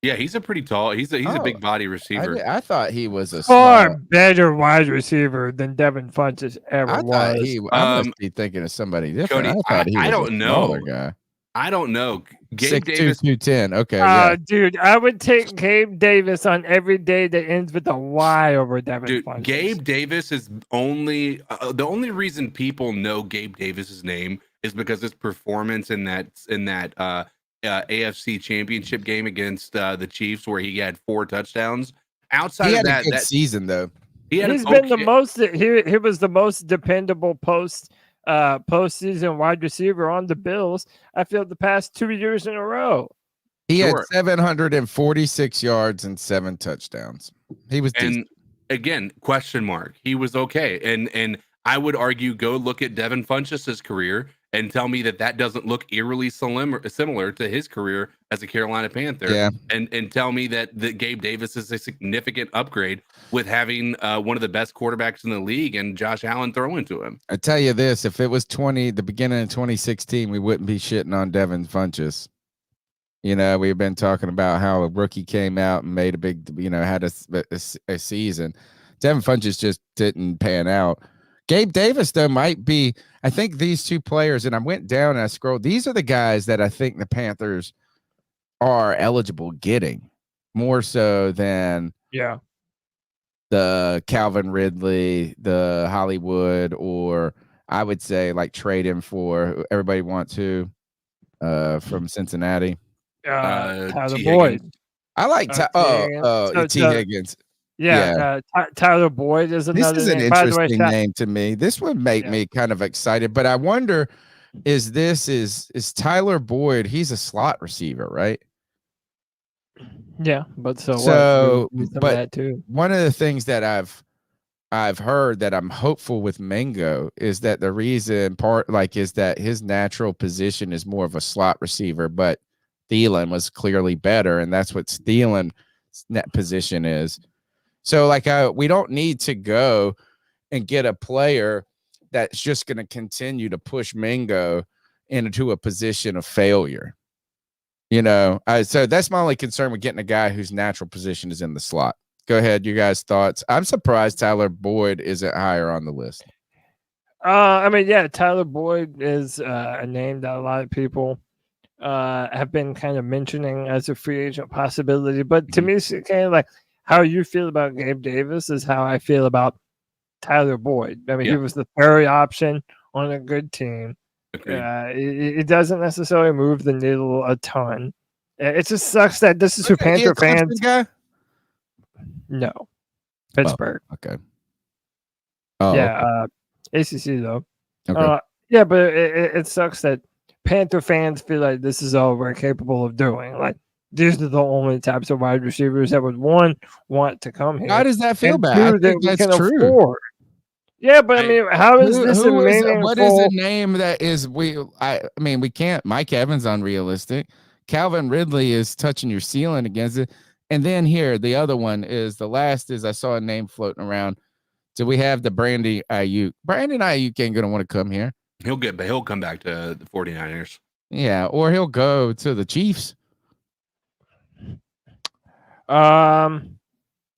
Yeah, he's a pretty tall. He's a big body receiver. I thought he was a far better wide receiver than Devin Funchess ever was. I must be thinking of somebody different. Cody, I thought he was I don't a know. smaller guy. I don't know. Gabe 6'2", Davis, 210. Okay, yeah. Dude, I would take Gabe Davis on every day that ends with a Y over Devin Funchess. Gabe Davis is only the only reason people know Gabe Davis's name is because his performance in that AFC Championship game against the Chiefs, where he had 4 touchdowns. Outside he had of that, a good season though. He's been the most. He was the most dependable postseason wide receiver on the Bills. I feel the past 2 years in a row. He had 746 yards and 7 touchdowns. He was decent. Again, question mark. He was okay, and I would argue go look at Devin Funchess' career and tell me that doesn't look eerily similar to his career as a Carolina Panther. Yeah. And tell me that Gabe Davis is a significant upgrade with having one of the best quarterbacks in the league and Josh Allen throwing to him. I tell you this, if it was the beginning of 2016, we wouldn't be shitting on Devin Funchess. You know, we've been talking about how a rookie came out and made a big, had a season. Devin Funchess just didn't pan out. Gabe Davis, though, might be. I think these two players, and I went down and I scrolled. These are the guys that I think the Panthers are eligible getting more so than the Calvin Ridley, the Hollywood, or I would say like trade him for everybody wants to from Cincinnati. Tyler Boyd. I like T. Higgins. Yeah. Tyler Boyd is another. This is an interesting name to me. This would make me kind of excited, but I wonder, is Tyler Boyd? He's a slot receiver, right? Yeah, but but that too. One of the things that I've heard that I'm hopeful with Mingo is that the reason is that his natural position is more of a slot receiver, but Thielen was clearly better, and that's what Thielen's net position is. So, we don't need to go and get a player that's just going to continue to push Mingo into a position of failure. So that's my only concern with getting a guy whose natural position is in the slot. Go ahead, you guys' thoughts. I'm surprised Tyler Boyd isn't higher on the list. Tyler Boyd is a name that a lot of people have been kind of mentioning as a free agent possibility. But to me, it's kind of like how you feel about Gabe Davis is how I feel about Tyler Boyd. He was the third option on a good team. It doesn't necessarily move the needle a ton. It just sucks that this is who Panther fans. No, Pittsburgh. Okay. ACC though. Okay. But it sucks that Panther fans feel like this is all we're capable of doing. Like these are the only types of wide receivers that would want to come here. How does that feel bad? I think that's true. Afford. Yeah, but how is this a meaningful? What is a name that is we can't. Mike Evans unrealistic. Calvin Ridley is touching your ceiling against it. And then here, the other one is I saw a name floating around. Do we have the Brandon Ayuk? Brandon Ayuk ain't gonna want to come here. He'll come back to the 49ers. Yeah, or he'll go to the Chiefs.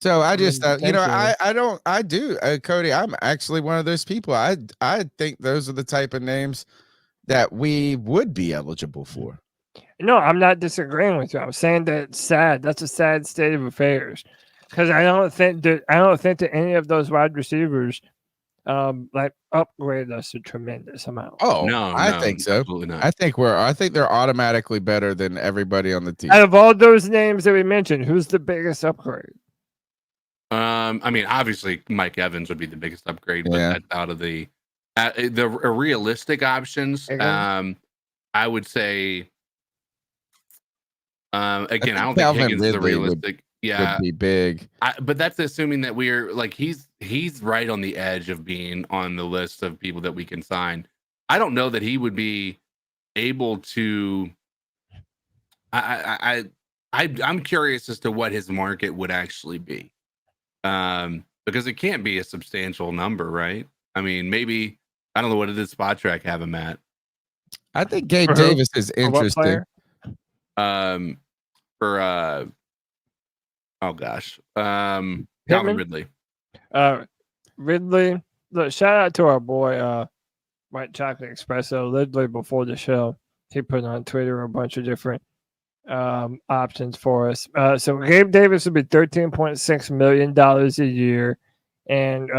So I just, Cody, I'm actually one of those people. I think those are the type of names that we would be eligible for. No, I'm not disagreeing with you. I'm saying that it's sad. That's a sad state of affairs because I don't think that any of those wide receivers like upgrade us a tremendous amount. Oh, No, I think so. absolutely not. I think they're automatically better than everybody on the team. Out of all those names that we mentioned, who's the biggest upgrade? I mean, obviously Mike Evans would be the biggest upgrade, but Yeah. that's out of the realistic options. I would say, again, I don't think Calvin Higgins is a Ridley realistic. Yeah, would be big. but that's assuming that we're like he's right on the edge of being on the list of people that we can sign. I don't know that he would be able to. I'm curious as to what his market would actually be, because it can't be a substantial number, right? I mean, maybe I don't know, what did this spot track have him at? I think Gabe Davis is For what interesting. player? For oh gosh, Calvin Ridley. Ridley. Look, shout out to our boy White Chocolate Espresso. Ridley before the show, he put on Twitter a bunch of different options for us. So Gabe Davis would be $13.6 million a year, and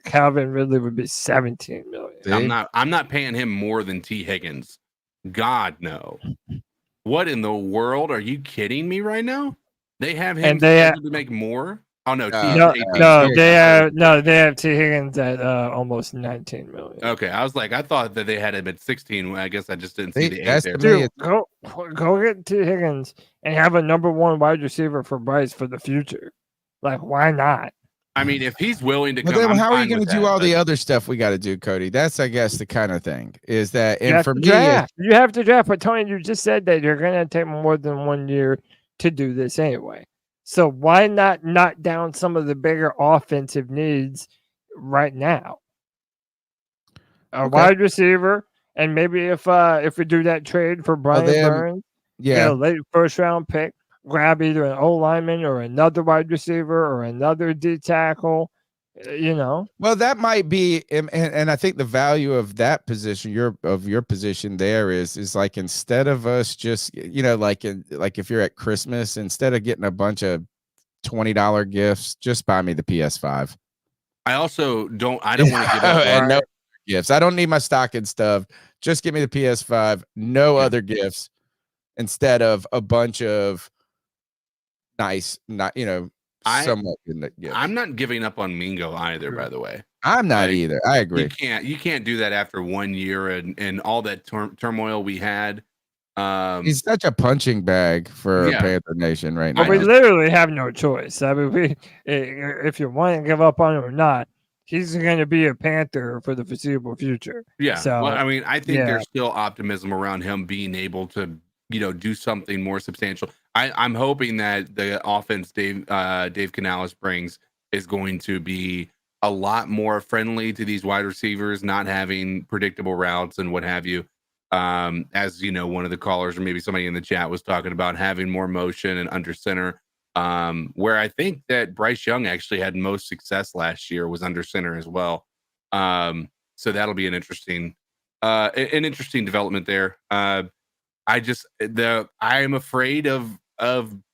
Calvin Ridley would be $17 million. I'm not paying him more than T. Higgins. God no. What in the world? Are you kidding me right now? They have him to make more. Oh no, they have T. Higgins at almost $19 million. Okay, I was like, I thought that they had him at 16. I guess I just didn't see the that's eight there. Dude, go get T. Higgins and have a number one wide receiver for Bryce for the future. Like, why not? I mean, if he's willing to Well, come, then I'm how are you fine going to with do that, all the but- other stuff we got to do, Cody? That's, I guess, the kind of thing is that. You And have for to me, draft. You have to draft. But Tony, you just said that you're going to take more than 1 year to do this anyway. So why not knock down some of the bigger offensive needs right now? A wide receiver, and maybe if we do that trade for Brian Burns, yeah, get a late first round pick, grab either an O lineman or another wide receiver or another D tackle. You know, well, that might be, and I think the value of that position, your position there is like, instead of us just, like if you're at Christmas, instead of getting a bunch of $20 gifts, just buy me the PS5. I also don't want to give up and no gifts. I don't need my stocking stuff. Just give me the PS5. No other gifts, instead of a bunch of nice, somewhat good gifts. I'm not giving up on Mingo either, by the way. I'm not either. I agree. You can't do that after 1 year and all that turmoil we had. He's such a punching bag for Panther Nation right now. But we literally have no choice. I mean, if you want to give up on him or not, he's going to be a Panther for the foreseeable future. Yeah. So, well, I mean, I think there's still optimism around him being able to, do something more substantial. I'm hoping that the offense Dave Canales brings is going to be a lot more friendly to these wide receivers, not having predictable routes and what have you. As one of the callers or maybe somebody in the chat was talking about having more motion and under center, where I think that Bryce Young actually had most success last year was under center as well. So that'll be an interesting development there. I am afraid of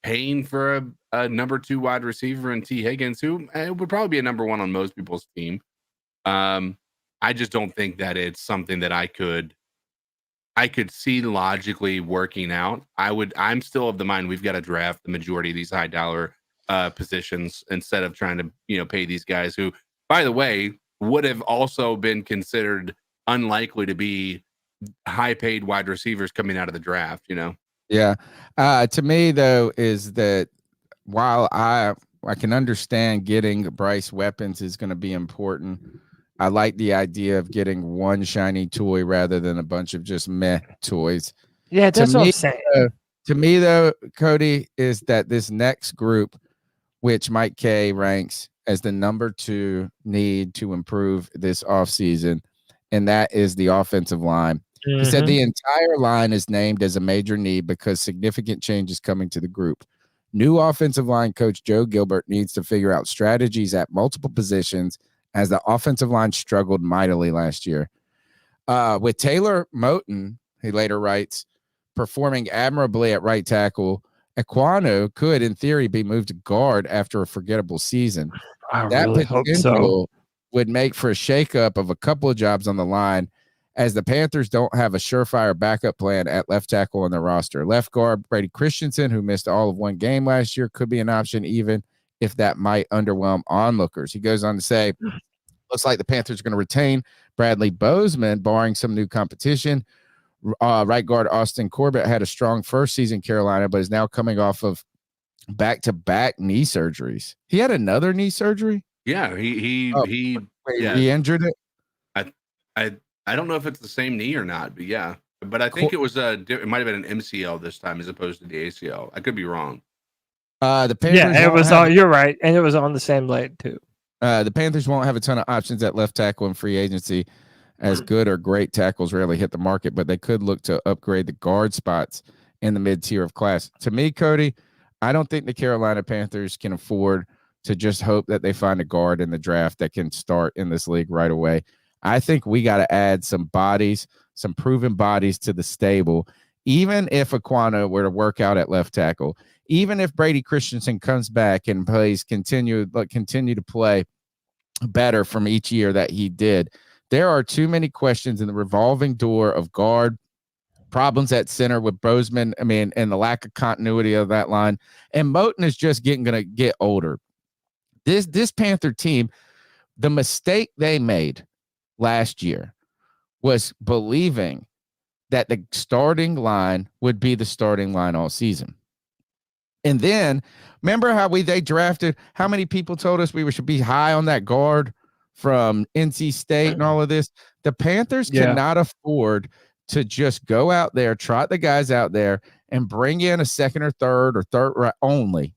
paying for a number 2 wide receiver in T. Higgins, who would probably be a number 1 on most people's team. I just don't think that it's something that I could see logically working out. I'm still of the mind we've got to draft the majority of these high dollar positions instead of trying to pay these guys who, by the way, would have also been considered unlikely to be high paid wide receivers coming out of the draft. Yeah. To me, though, is that while I can understand getting Bryce weapons is going to be important, I like the idea of getting one shiny toy rather than a bunch of just meh toys. Yeah, that's what I'm saying. To me, though, Cody, is that this next group, which Mike K ranks as the number 2 need to improve this offseason, and that is the offensive line. He said the entire line is named as a major need because significant change is coming to the group. New offensive line coach Joe Gilbert needs to figure out strategies at multiple positions as the offensive line struggled mightily last year. With Taylor Moton, he later writes, performing admirably at right tackle, Ekwonu could, in theory, be moved to guard after a forgettable season. I That really hope so. potential would make for a shakeup of a couple of jobs on the line, as the Panthers don't have a surefire backup plan at left tackle on their roster. Left guard Brady Christensen, who missed all of one game last year, could be an option, even if that might underwhelm onlookers. He goes on to say, looks like the Panthers are going to retain Bradley Bozeman, barring some new competition. Right guard Austin Corbett had a strong first season in Carolina, but is now coming off of back-to-back knee surgeries. He had another knee surgery? Yeah, he re-injured it? I don't know if it's the same knee or not, but yeah. But I think it was it might have been an MCL this time as opposed to the ACL. I could be wrong. The Panthers it was on. You're right, and it was on the same leg too. The Panthers won't have a ton of options at left tackle in free agency, as good or great tackles rarely hit the market, but they could look to upgrade the guard spots in the mid-tier of class. To me, Cody, I don't think the Carolina Panthers can afford to just hope that they find a guard in the draft that can start in this league right away. I think we got to add some bodies, some proven bodies to the stable, even if Ekwonu were to work out at left tackle, even if Brady Christensen comes back and continue to play better from each year that he did. There are too many questions in the revolving door of guard, problems at center with Bozeman, and the lack of continuity of that line. And Moton is just going to get older. This Panther team, the mistake they made last year was believing that the starting line would be the starting line all season. And then remember how they drafted, how many people told us we should be high on that guard from NC State and all of this? The Panthers cannot afford to just go out there, trot the guys out there, and bring in a second or third only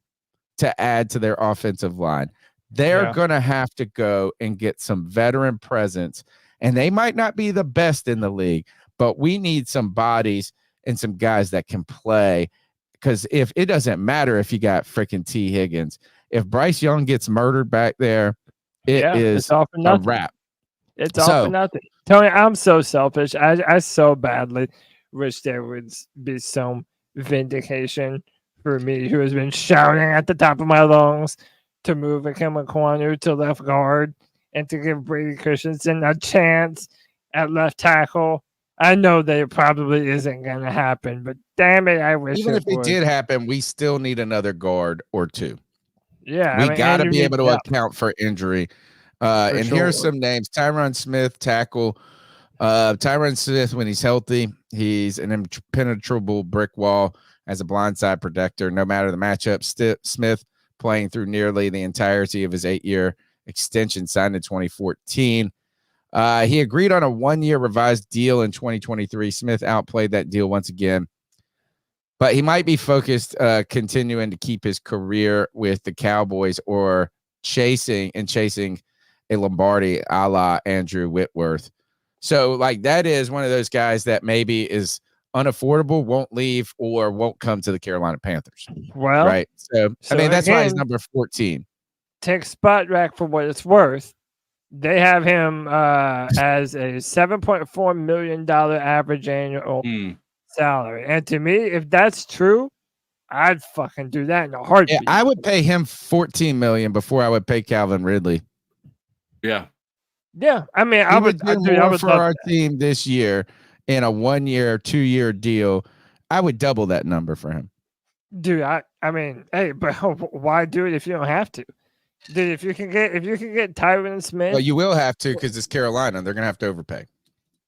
to add to their offensive line. They're going to have to go and get some veteran presence, and they might not be the best in the league, but we need some bodies and some guys that can play, because if it doesn't matter if you got freaking T. Higgins, if Bryce Young gets murdered back there, it's all for nothing. A wrap. It's all for nothing. Tony, I'm so selfish. I so badly wish there would be some vindication for me, who has been shouting at the top of my lungs to move Ikem Ekwonu to left guard and to give Brady Christensen a chance at left tackle. I know that it probably isn't going to happen, but damn it, I wish even if it did happen, we still need another guard or two. Yeah, we got to be able to account for injury. And here are some names: Tyron Smith, tackle. Tyron Smith, when he's healthy, he's an impenetrable brick wall as a blindside protector. No matter the matchup, Smith playing through nearly the entirety of his 8-year extension signed in 2014. He agreed on a 1-year revised deal in 2023. Smith outplayed that deal once again, but he might be focused continuing to keep his career with the Cowboys or chasing a Lombardi a la Andrew Whitworth. So that is one of those guys that maybe is unaffordable, won't leave, or won't come to the Carolina Panthers. Well, right. So that's why he's number 14. Take spot rack for what it's worth. They have him as a $7.4 million average annual salary. And to me, if that's true, I'd fucking do that in a heartbeat. Yeah, I would pay him $14 million before I would pay Calvin Ridley. Yeah. Yeah. I mean, I would do more for our team this year in a 1-year, 2-year deal. I would double that number for him. Dude, I mean, hey, but why do it if you don't have to? Dude, if you can get Tyron Smith, well, you will have to, because it's Carolina. They're gonna have to overpay.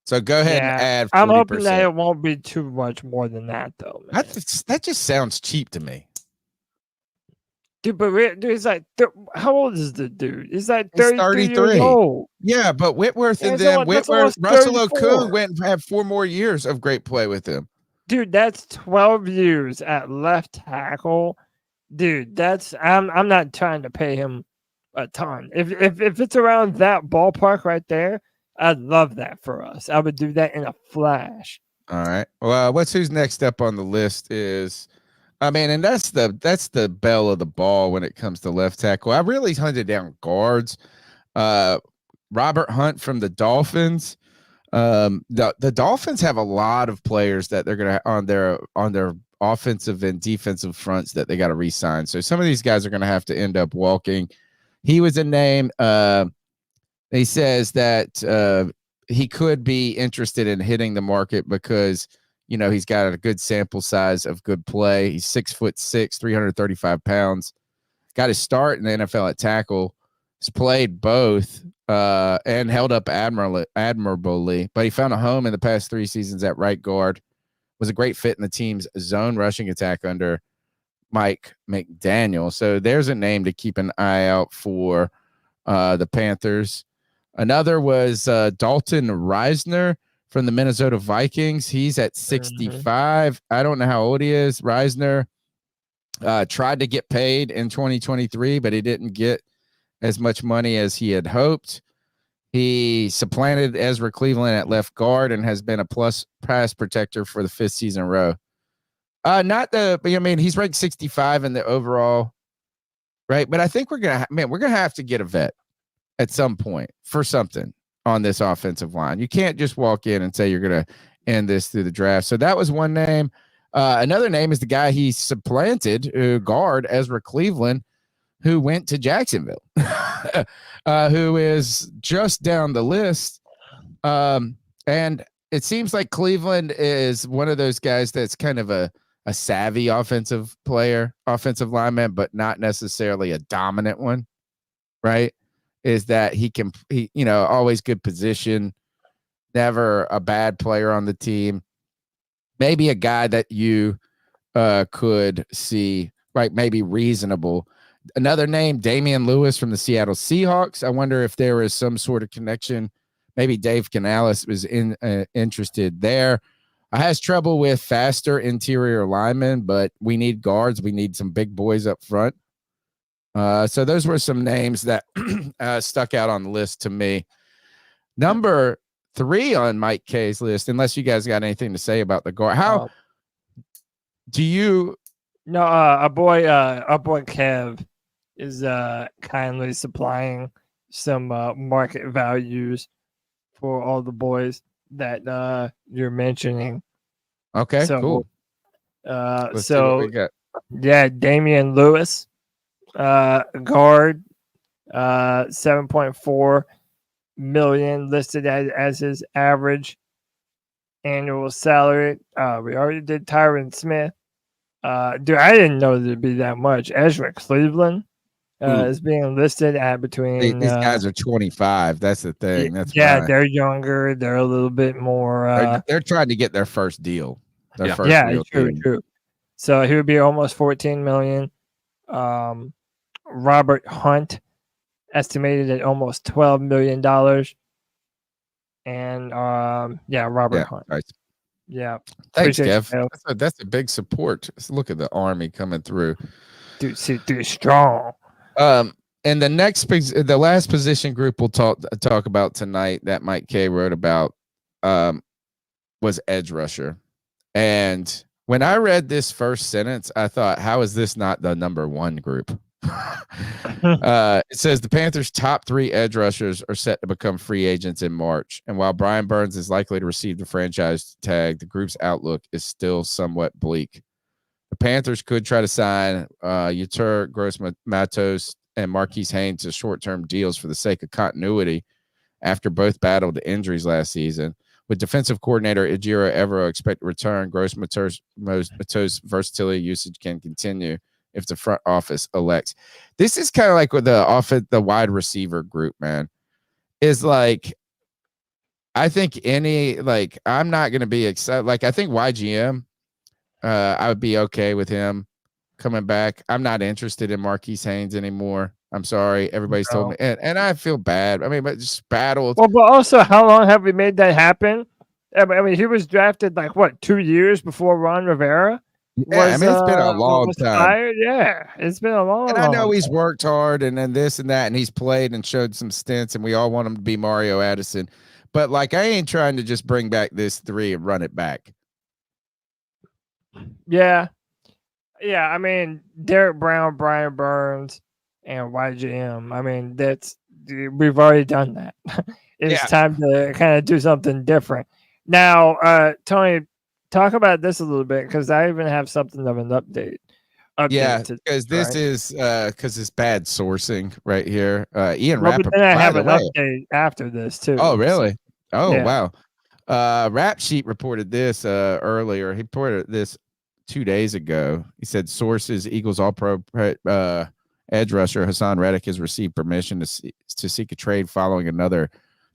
So go ahead and add 40%. I'm hoping that it won't be too much more than that, though. Man. That just sounds cheap to me. Dude, but he's like, how old is the dude? He's like 33 years old. Yeah, but Whitworth and them, Russell Okung went and had 4 more years of great play with him. Dude, that's 12 years at left tackle. Dude, I'm not trying to pay him a ton. If it's around that ballpark right there, I'd love that for us. I would do that in a flash. All right. Well, who's next up on the list is, and that's the belle of the ball when it comes to left tackle. I really hunted down guards. Robert Hunt from the Dolphins. The Dolphins have a lot of players that they're gonna on their offensive and defensive fronts that they got to re-sign. So some of these guys are gonna have to end up walking. He was a name. He says that he could be interested in hitting the market because he's got a good sample size of good play. He's 6'6", 335 pounds. Got his start in the NFL at tackle. He's played both and held up admirably, but he found a home in the past 3 seasons at right guard. Was a great fit in the team's zone rushing attack under Mike McDaniel. So there's a name to keep an eye out for the Panthers. Another was Dalton Reisner from the Minnesota Vikings. He's at 65. I don't know how old he is. Reisner tried to get paid in 2023, but he didn't get as much money as he had hoped. He supplanted Ezra Cleveland at left guard and has been a plus pass protector for the 5th season in a row. He's ranked 65 in the overall, right? But I think we're gonna have to get a vet at some point for something on this offensive line. You can't just walk in and say you're gonna end this through the draft. So that was one name. Another name is the guy he supplanted, guard Ezra Cleveland, who went to Jacksonville, who is just down the list. And it seems like Cleveland is one of those guys that's kind of a savvy offensive lineman, but not necessarily a dominant one, right? Is that he always good position, never a bad player on the team. Maybe a guy that you could see, right? Maybe reasonable. Another name, Damian Lewis from the Seattle Seahawks. I wonder if there is some sort of connection. Maybe Dave Canales was interested there. I has trouble with faster interior linemen, but we need guards. We need some big boys up front. So those were some names that stuck out on the list to me. Number 3 on Mike K's list, unless you guys got anything to say about the guard. How do you? No, our boy Kev is kindly supplying some market values for all the boys that you're mentioning. Okay, so, cool. Let's see what we got. Yeah, Damian Lewis, guard, 7.4 million listed as his average annual salary. We already did Tyron Smith. Dude, I didn't know there'd be that much. Ezra Cleveland is being listed at between. These guys are 25. That's the thing. They're younger. They're a little bit more. They're trying to get their first deal. True. So he would be almost 14 million. Robert Hunt estimated at almost $12 million. And Robert Hunt. Nice. Yeah. Thanks, Kev. That's a big support. Let's look at the Army coming through. Dude, strong. And the last position group we'll talk about tonight that Mike K wrote about was edge rusher. And when I read this first sentence, I thought, how is this not the number 1 group? It says the Panthers' top 3 edge rushers are set to become free agents in March. And while Brian Burns is likely to receive the franchise tag, the group's outlook is still somewhat bleak. The Panthers could try to sign Yetur Gross-Matos and Marquise Haynes to short-term deals for the sake of continuity after both battled injuries last season. With defensive coordinator Ejiro Evero expect to return, Gross-Matos' versatility usage can continue if the front office elects. This is kind of like with the wide receiver group, man. Is like, I think I'm not going to be excited. Like, I think YGM, I would be okay with him coming back. I'm not interested in Marquise Haynes anymore. I'm sorry. Everybody's told me. And I feel bad. I mean, but just battled. Well, but also, how long have we made that happen? I mean, he was drafted 2 years before Ron Rivera. It's been a long time. Fired. Yeah, it's been a long. And I know he's worked hard and then this and that, and he's played and showed some stints, and we all want him to be Mario Addison. But I ain't trying to just bring back this 3 and run it back. Yeah. I mean, Derek Brown, Brian Burns, and YGM. I mean, we've already done that. It's time to kind of do something different. Now, Tony, talk about this a little bit because I even have something of an update. Yeah, because this is because it's bad sourcing right here. Ian Well, Rappaport. but then I have an update after this too. Oh, really? Oh, yeah. wow. Rap Sheet reported this earlier. He reported this 2 days ago. He said sources Eagles All-Pro edge rusher Hassan Reddick has received permission to seek a trade following another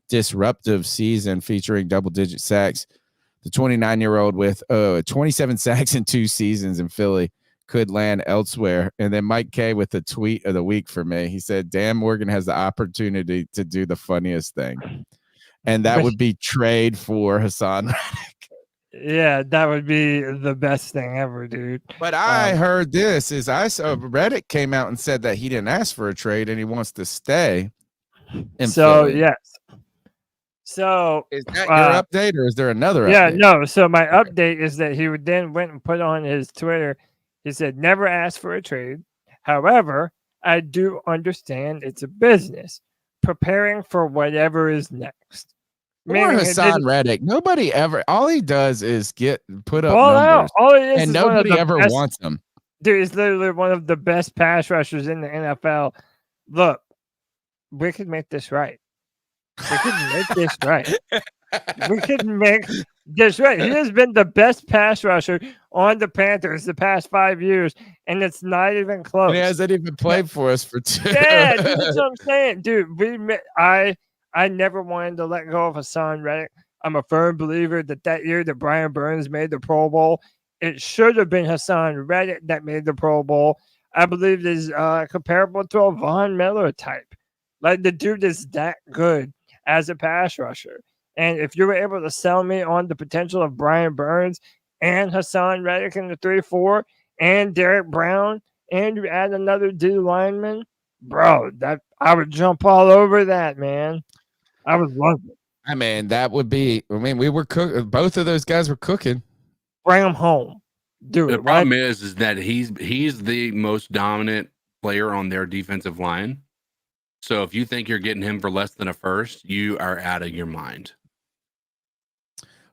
disruptive season featuring double-digit sacks. The 29-year-old with 27 sacks in 2 seasons in Philly could land elsewhere. And then Mike K with the tweet of the week for me. He said, Dan Morgan has the opportunity to do the funniest thing. And that would be trade for Hassan Reddick. Yeah, that would be the best thing ever, dude. But I heard this is I saw Reddick came out and said that he didn't ask for a trade and he wants to stay. Philly. Yes. So is that your update or is there another update? Yeah, no. So my update is that he would then went and put on his Twitter. He said, never ask for a trade. However, I do understand it's a business. Preparing for whatever is next. Or Hassan Reddick. Nobody ever. All he does is put up ball numbers, out. All it is and is nobody ever wants him. Dude, he's literally one of the best pass rushers in the NFL. Look, we could make this right. We could make this right. We could make this right. He has been the best pass rusher on the Panthers the past 5 years, and it's not even close. And he hasn't even played for us for 2. Yeah, dude, that's what I'm saying, dude. I never wanted to let go of Hassan Reddick. I'm a firm believer that year that Brian Burns made the Pro Bowl, it should have been Hassan Reddick that made the Pro Bowl. I believe is comparable to a Von Miller type. Like the dude is that good as a pass rusher. And if you were able to sell me on the potential of Brian Burns and Hassan Reddick in the 3-4 and Derek Brown, and you add another D lineman, bro, that I would jump all over that, man. I would love it. I mean, that would be. I mean, we were cooking. Both of those guys were cooking. Bring them home. Do it. The problem is that he's the most dominant player on their defensive line. So if you think you're getting him for less than a first, you are out of your mind.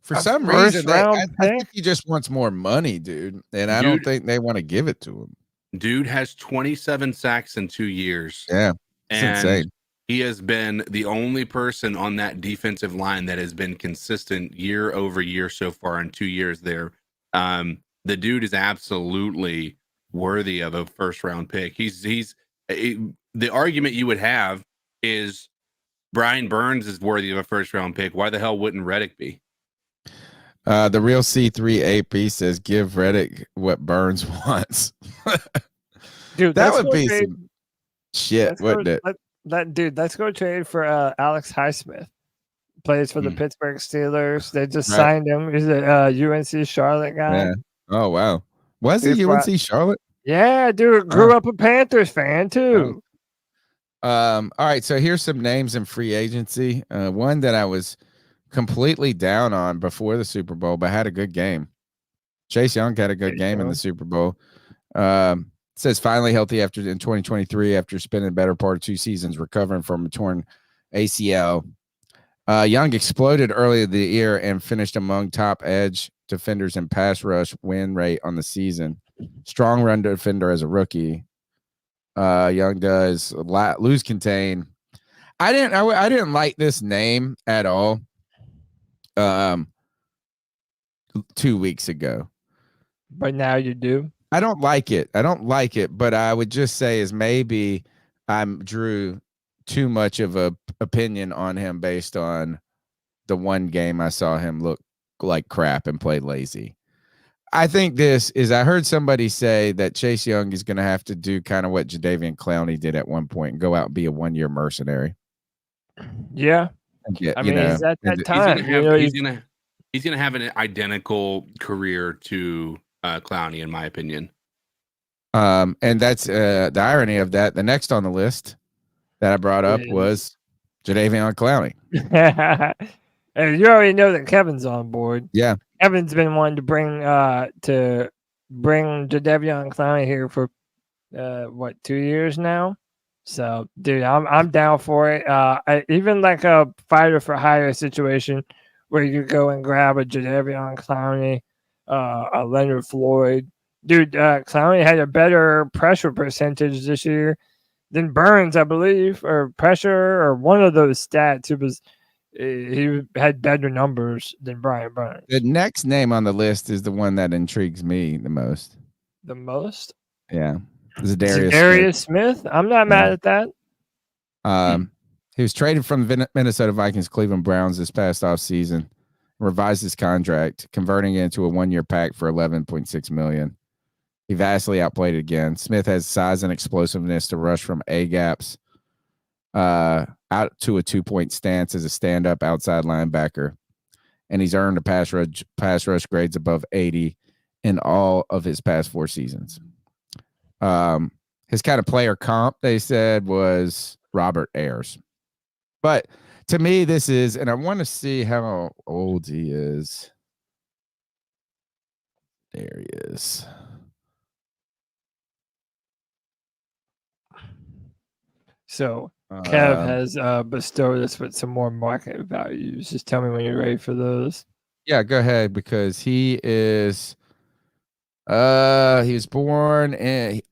For some reason, I think he just wants more money, dude. And I don't think they want to give it to him. Dude has 27 sacks in 2 years. Yeah, it's insane. He has been the only person on that defensive line that has been consistent year over year so far in 2 years there. The dude is absolutely worthy of a first round pick. The argument you would have is Brian Burns is worthy of a first round pick. Why the hell wouldn't Reddick be? The real C3 AP says give Reddick what Burns wants. Dude, that would be some shit, wouldn't it? Let's go trade for Alex Highsmith. Plays for the Pittsburgh Steelers. They just signed him. He's a UNC Charlotte guy. Yeah. Oh wow. Was he UNC Charlotte? Yeah, dude. Grew up a Panthers fan too. All right, so here's some names in free agency. One that I was completely down on before the Super Bowl, but had a good game. Chase Young had a good game in the Super Bowl. Says finally healthy in 2023 after spending the better part of 2 seasons recovering from a torn ACL. Young exploded early in the year and finished among top edge defenders in pass rush win rate on the season. Strong run defender as a rookie. Young does lose contain. I didn't like this name at all. 2 weeks ago, but now you do. I don't like it. But I would just say is maybe I drew too much of a opinion on him based on the one game I saw him look like crap and play lazy. I think I heard somebody say that Chase Young is going to have to do kind of what Jadeveon Clowney did at one point and go out and be a 1-year mercenary. Yeah. I mean, he's at that time. He's gonna have an identical career to Clowney, in my opinion. And that's the irony of that. The next on the list that I brought up was Jadeveon Clowney. And you already know that Kevin's on board. Yeah, Kevin's been wanting to bring Jadeveon Clowney here for 2 years now. So, dude, I'm down for it. Even like a fighter for hire situation where you could go and grab a Jadeveon Clowney, a Leonard Floyd. Dude, Clowney had a better pressure percentage this year than Burns, I believe, or pressure, or one of those stats. He had better numbers than Brian Burns. The next name on the list is the one that intrigues me the most. The most? Yeah. Zadarius Smith? I'm not mad at that. He was traded from the Minnesota Vikings, Cleveland Browns this past offseason, revised his contract, converting it into a one-year pack for $11.6 million. He vastly outplayed it again. Smith has size and explosiveness to rush from A gaps out to a 2-point stance as a stand-up outside linebacker, and he's earned a pass rush grades above 80 in all of his past 4 seasons. His kind of player comp, they said, was Robert Ayers. But to me, this is, and I want to see how old he is. There he is. So Kev has bestowed us with some more market values. Just tell me when you're ready for those. Yeah, go ahead, because he is he was born in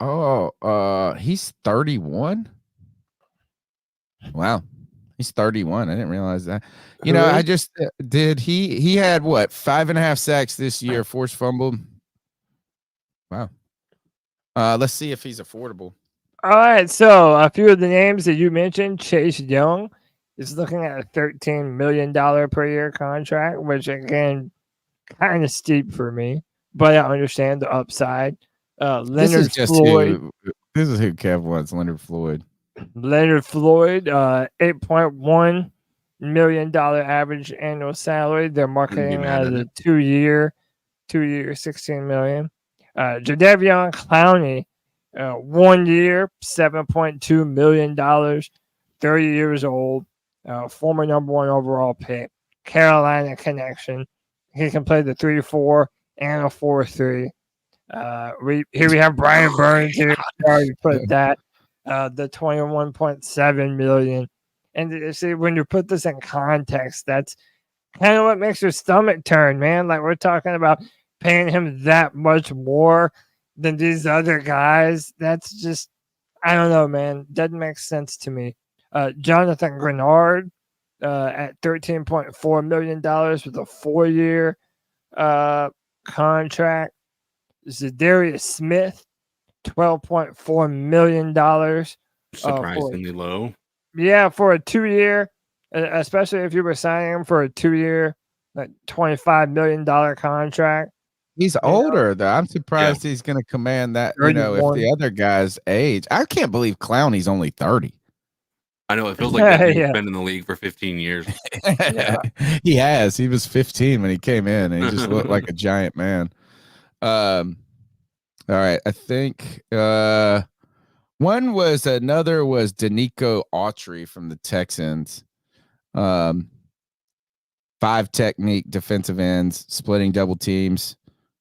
he's 31. Wow. He's 31. I didn't realize that. You know, I just did he had what, 5.5 sacks this year, forced fumble. Wow. Let's see if he's affordable. All right, so a few of the names that you mentioned, Chase Young is looking at a $13 million per year contract, which again, kind of steep for me, but I understand the upside. Leonard Floyd. This is who Kev wants, Leonard Floyd. Leonard Floyd, $8.1 million average annual salary. They're marketing as a 2-year, $16 million. Jadeveon Clowney, 1 year, $7.2 million, 30 years old, former number 1 overall pick, Carolina connection. He can play the 3-4 and a 4-3. Here we have Brian Burns here. I already put that. The $21.7 million. And see, when you put this in context, that's kind of what makes your stomach turn, man. Like, we're talking about paying him that much more than these other guys. That's just, I don't know, man. Doesn't make sense to me. Jonathan Grenard at $13.4 million with a 4-year contract. Zadarius Smith, $12.4 million. Surprisingly low. Yeah, for a 2-year, especially if you were signing him for a 2-year, like $25 million contract. He's older, though. I'm surprised he's going to command that, you know, if the other guys age. I can't believe Clowney's only 30. I know. It feels like that he's been in the league for 15 years. He has. He was 15 when he came in, and he just looked like a giant man. All right. I think another was Danico Autry from the Texans. 5 technique defensive ends, splitting double teams,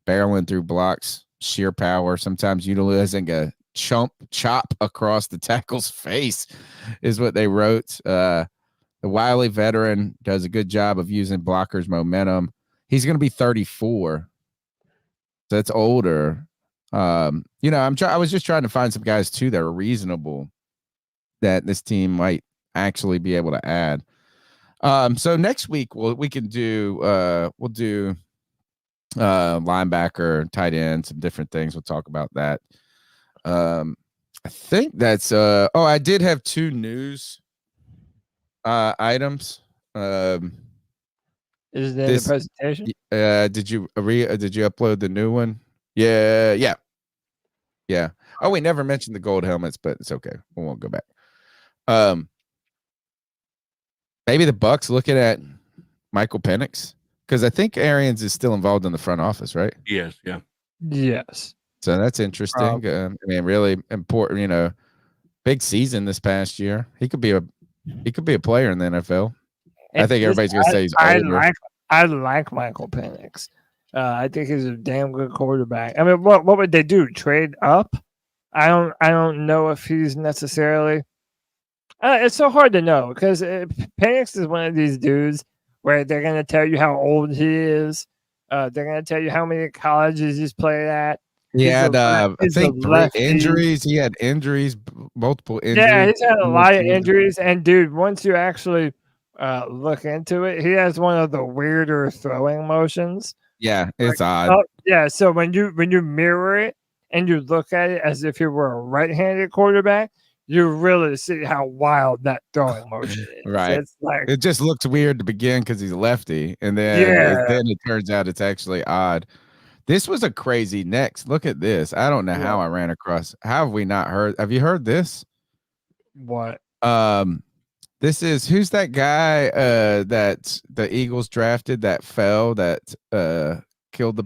barreling through blocks, sheer power, sometimes utilizing a chop across the tackle's face is what they wrote. The wily veteran does a good job of using blockers' momentum. He's going to be 34. So that's older. You know, I was just trying to find some guys too that are reasonable that this team might actually be able to add. So next week we'll do linebacker, tight end, some different things. We'll talk about that. I think that's I did have 2 news items. Is there the presentation? Did you upload the new one? Yeah. Oh, we never mentioned the gold helmets, but it's okay. We won't go back. Maybe the Bucks looking at Michael Penix, because I think Arians is still involved in the front office, right? Yes. Yeah. Yes. So that's interesting. I mean, really important. You know, big season this past year. He could be a player in the NFL. I think everybody's gonna say he's older. I like Michael Penix. I think he's a damn good quarterback. I mean, what would they do? Trade up? I don't know if he's necessarily It's so hard to know because Penix is one of these dudes where they're going to tell you how old he is. They're going to tell you how many colleges he's played at. He had, I think, 3 injuries. He had injuries, multiple injuries. Yeah, he's had a lot of injuries. And, dude, once you actually look into it, he has one of the weirder throwing motions. Yeah, it's odd. Yeah, so when you mirror it and you look at it as if you were a right-handed quarterback, you really see how wild that throwing motion is. Right. It's like, it just looked weird to begin because he's lefty, and then it turns out it's actually odd. This was a crazy next. Look at this. I don't know how I ran across. How have we not heard? Have you heard this? What? This is who's that guy that the Eagles drafted that fell that killed the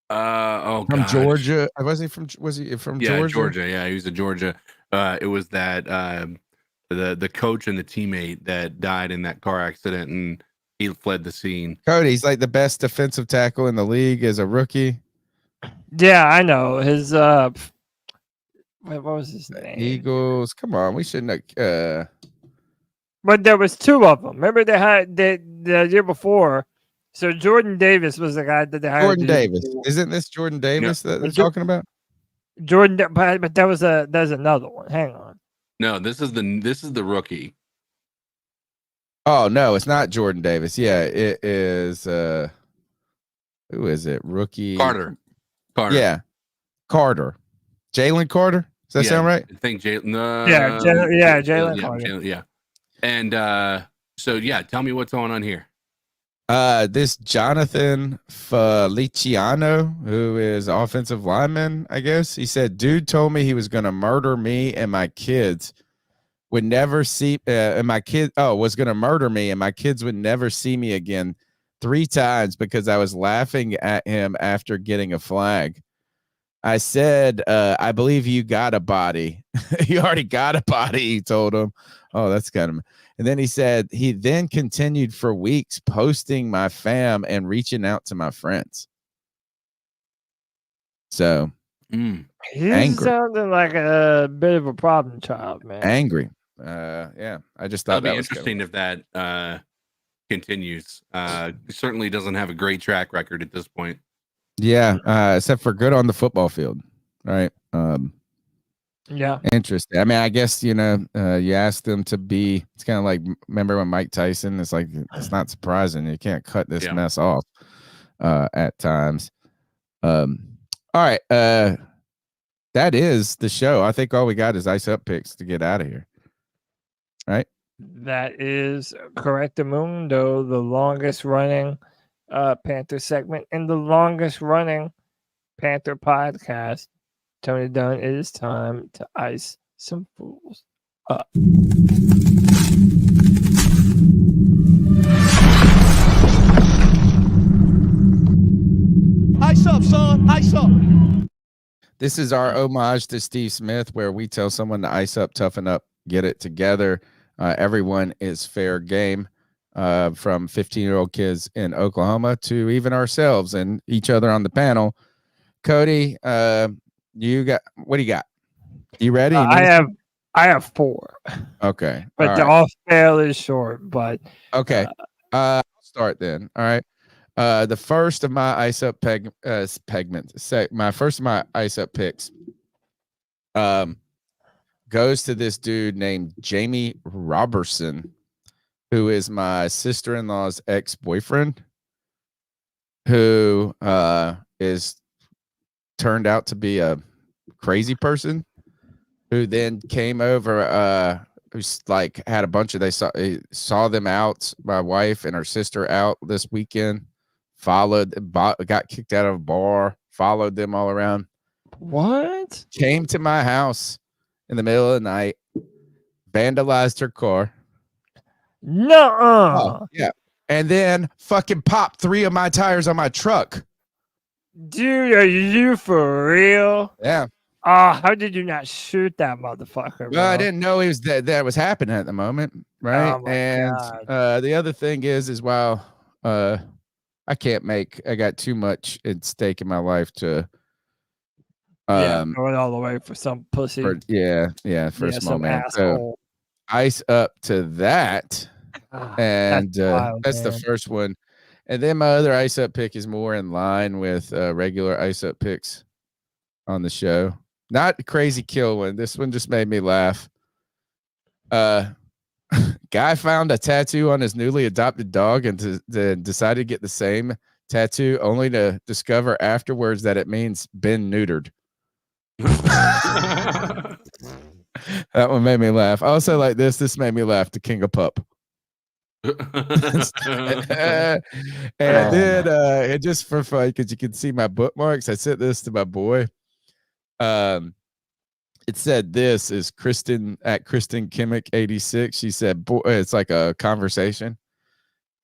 from Georgia. Was he from Georgia? Georgia. Yeah, he was in Georgia. It was that the coach and the teammate that died in that car accident, and he fled the scene. Cody's like the best defensive tackle in the league as a rookie. Yeah, I know. His what was his name? Eagles. Come on, we shouldn't have but there was 2 of them. Remember they had the year before. So Jordan Davis was the guy that they hired. Jordan Davis. Isn't this Jordan Davis that they're talking about? Jordan, but there's another one. Hang on. No, this is the rookie. Oh no, it's not Jordan Davis. Yeah, it is. Who is it? Rookie Carter. Yeah, Carter. Jalen Carter. Does that sound right? I think Jalen. No. Yeah, Jalen Carter. Yeah. And so yeah, tell me what's going on here. This Jonathan Feliciano, who is offensive lineman, I guess. He said, dude told me he was going to murder me and my kids would never see, was going to murder me and my kids would never see me again 3 times because I was laughing at him after getting a flag. I said, I believe you got a body. You already got a body, he told him. Oh, that's kind of... And then he said he then continued for weeks posting my fam and reaching out to my friends. So he's sounding like a bit of a problem child, man. Angry. Yeah. I just thought that'd be interesting if that continues. Certainly doesn't have a great track record at this point. Yeah, except for good on the football field. Right. Yeah. Interesting. I mean, I guess, you asked them to be, it's kind of like, remember when Mike Tyson, it's like, it's not surprising. You can't cut this mess off at times. All right. That is the show. I think all we got is ice up picks to get out of here. Right. That is Correctamundo, the longest running Panther segment and the longest running Panther podcast. Tony Dunn, it is time to ice some fools up. Ice up, son. Ice up. This is our homage to Steve Smith, where we tell someone to ice up, toughen up, get it together. Everyone is fair game, from 15-year-old kids in Oklahoma to even ourselves and each other on the panel. Cody, you got, what do you got? You ready? I have 4. Okay. But the off fail is short, but okay. I'll start then. All right. The first of my ice up my first of my ice up picks goes to this dude named Jamie Robertson, who is my sister-in-law's ex-boyfriend, who is turned out to be a crazy person, who then came over, who's like had a bunch of, they saw them out, my wife and her sister out this weekend, got kicked out of a bar, followed them all around. What? Came to my house in the middle of the night, vandalized her car. No. Yeah. And then fucking popped 3 of my tires on my truck. Dude, are you for real? Yeah. How did you not shoot that motherfucker, bro? Well, I didn't know he was that was happening at the moment, right? Oh my and God. The other thing is while I got too much at stake in my life to Throw it all away for some pussy. For a small some man. asshole. So ice up to that. And that's wild, that's the man. first one. And then my other ice up pick is more in line with regular ice up picks on the show. Not a crazy kill one. This one just made me laugh. Guy found a tattoo on his newly adopted dog and decided to get the same tattoo, only to discover afterwards that it means been neutered. That one made me laugh. I also like this. This made me laugh. The King of Pup. And then just for fun, because you can see my bookmarks, I sent this to my boy. It said this is Kristen at Kristen Kimmick 86. She said, boy, it's like a conversation.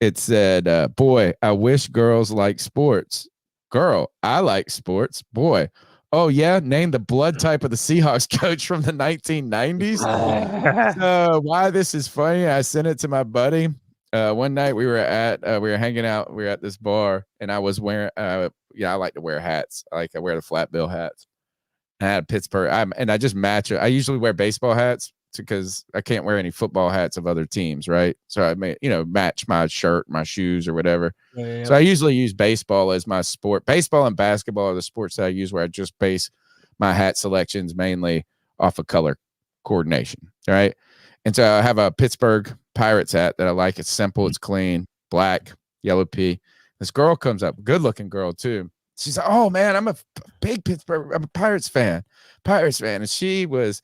It said, boy, I wish girls like sports. Girl, I like sports. Boy, oh yeah, name the blood type of the Seahawks coach from the 1990s. Why this is funny, I sent it to my buddy. One night we were hanging out. We were at this bar, and I was wearing. I like to wear hats. I wear the flat bill hats. I had Pittsburgh, and I just match it. I usually wear baseball hats because I can't wear any football hats of other teams, right? So I may, match my shirt, my shoes, or whatever. Yeah. So I usually use baseball as my sport. Baseball and basketball are the sports that I use where I just base my hat selections mainly off of color coordination, right? And so I have a Pittsburgh Pirates hat that I like. It's simple, it's clean, black, yellow pea. This girl comes up, good-looking girl too. She's like, "Oh man, I'm a big Pittsburgh. I'm a Pirates fan." And she was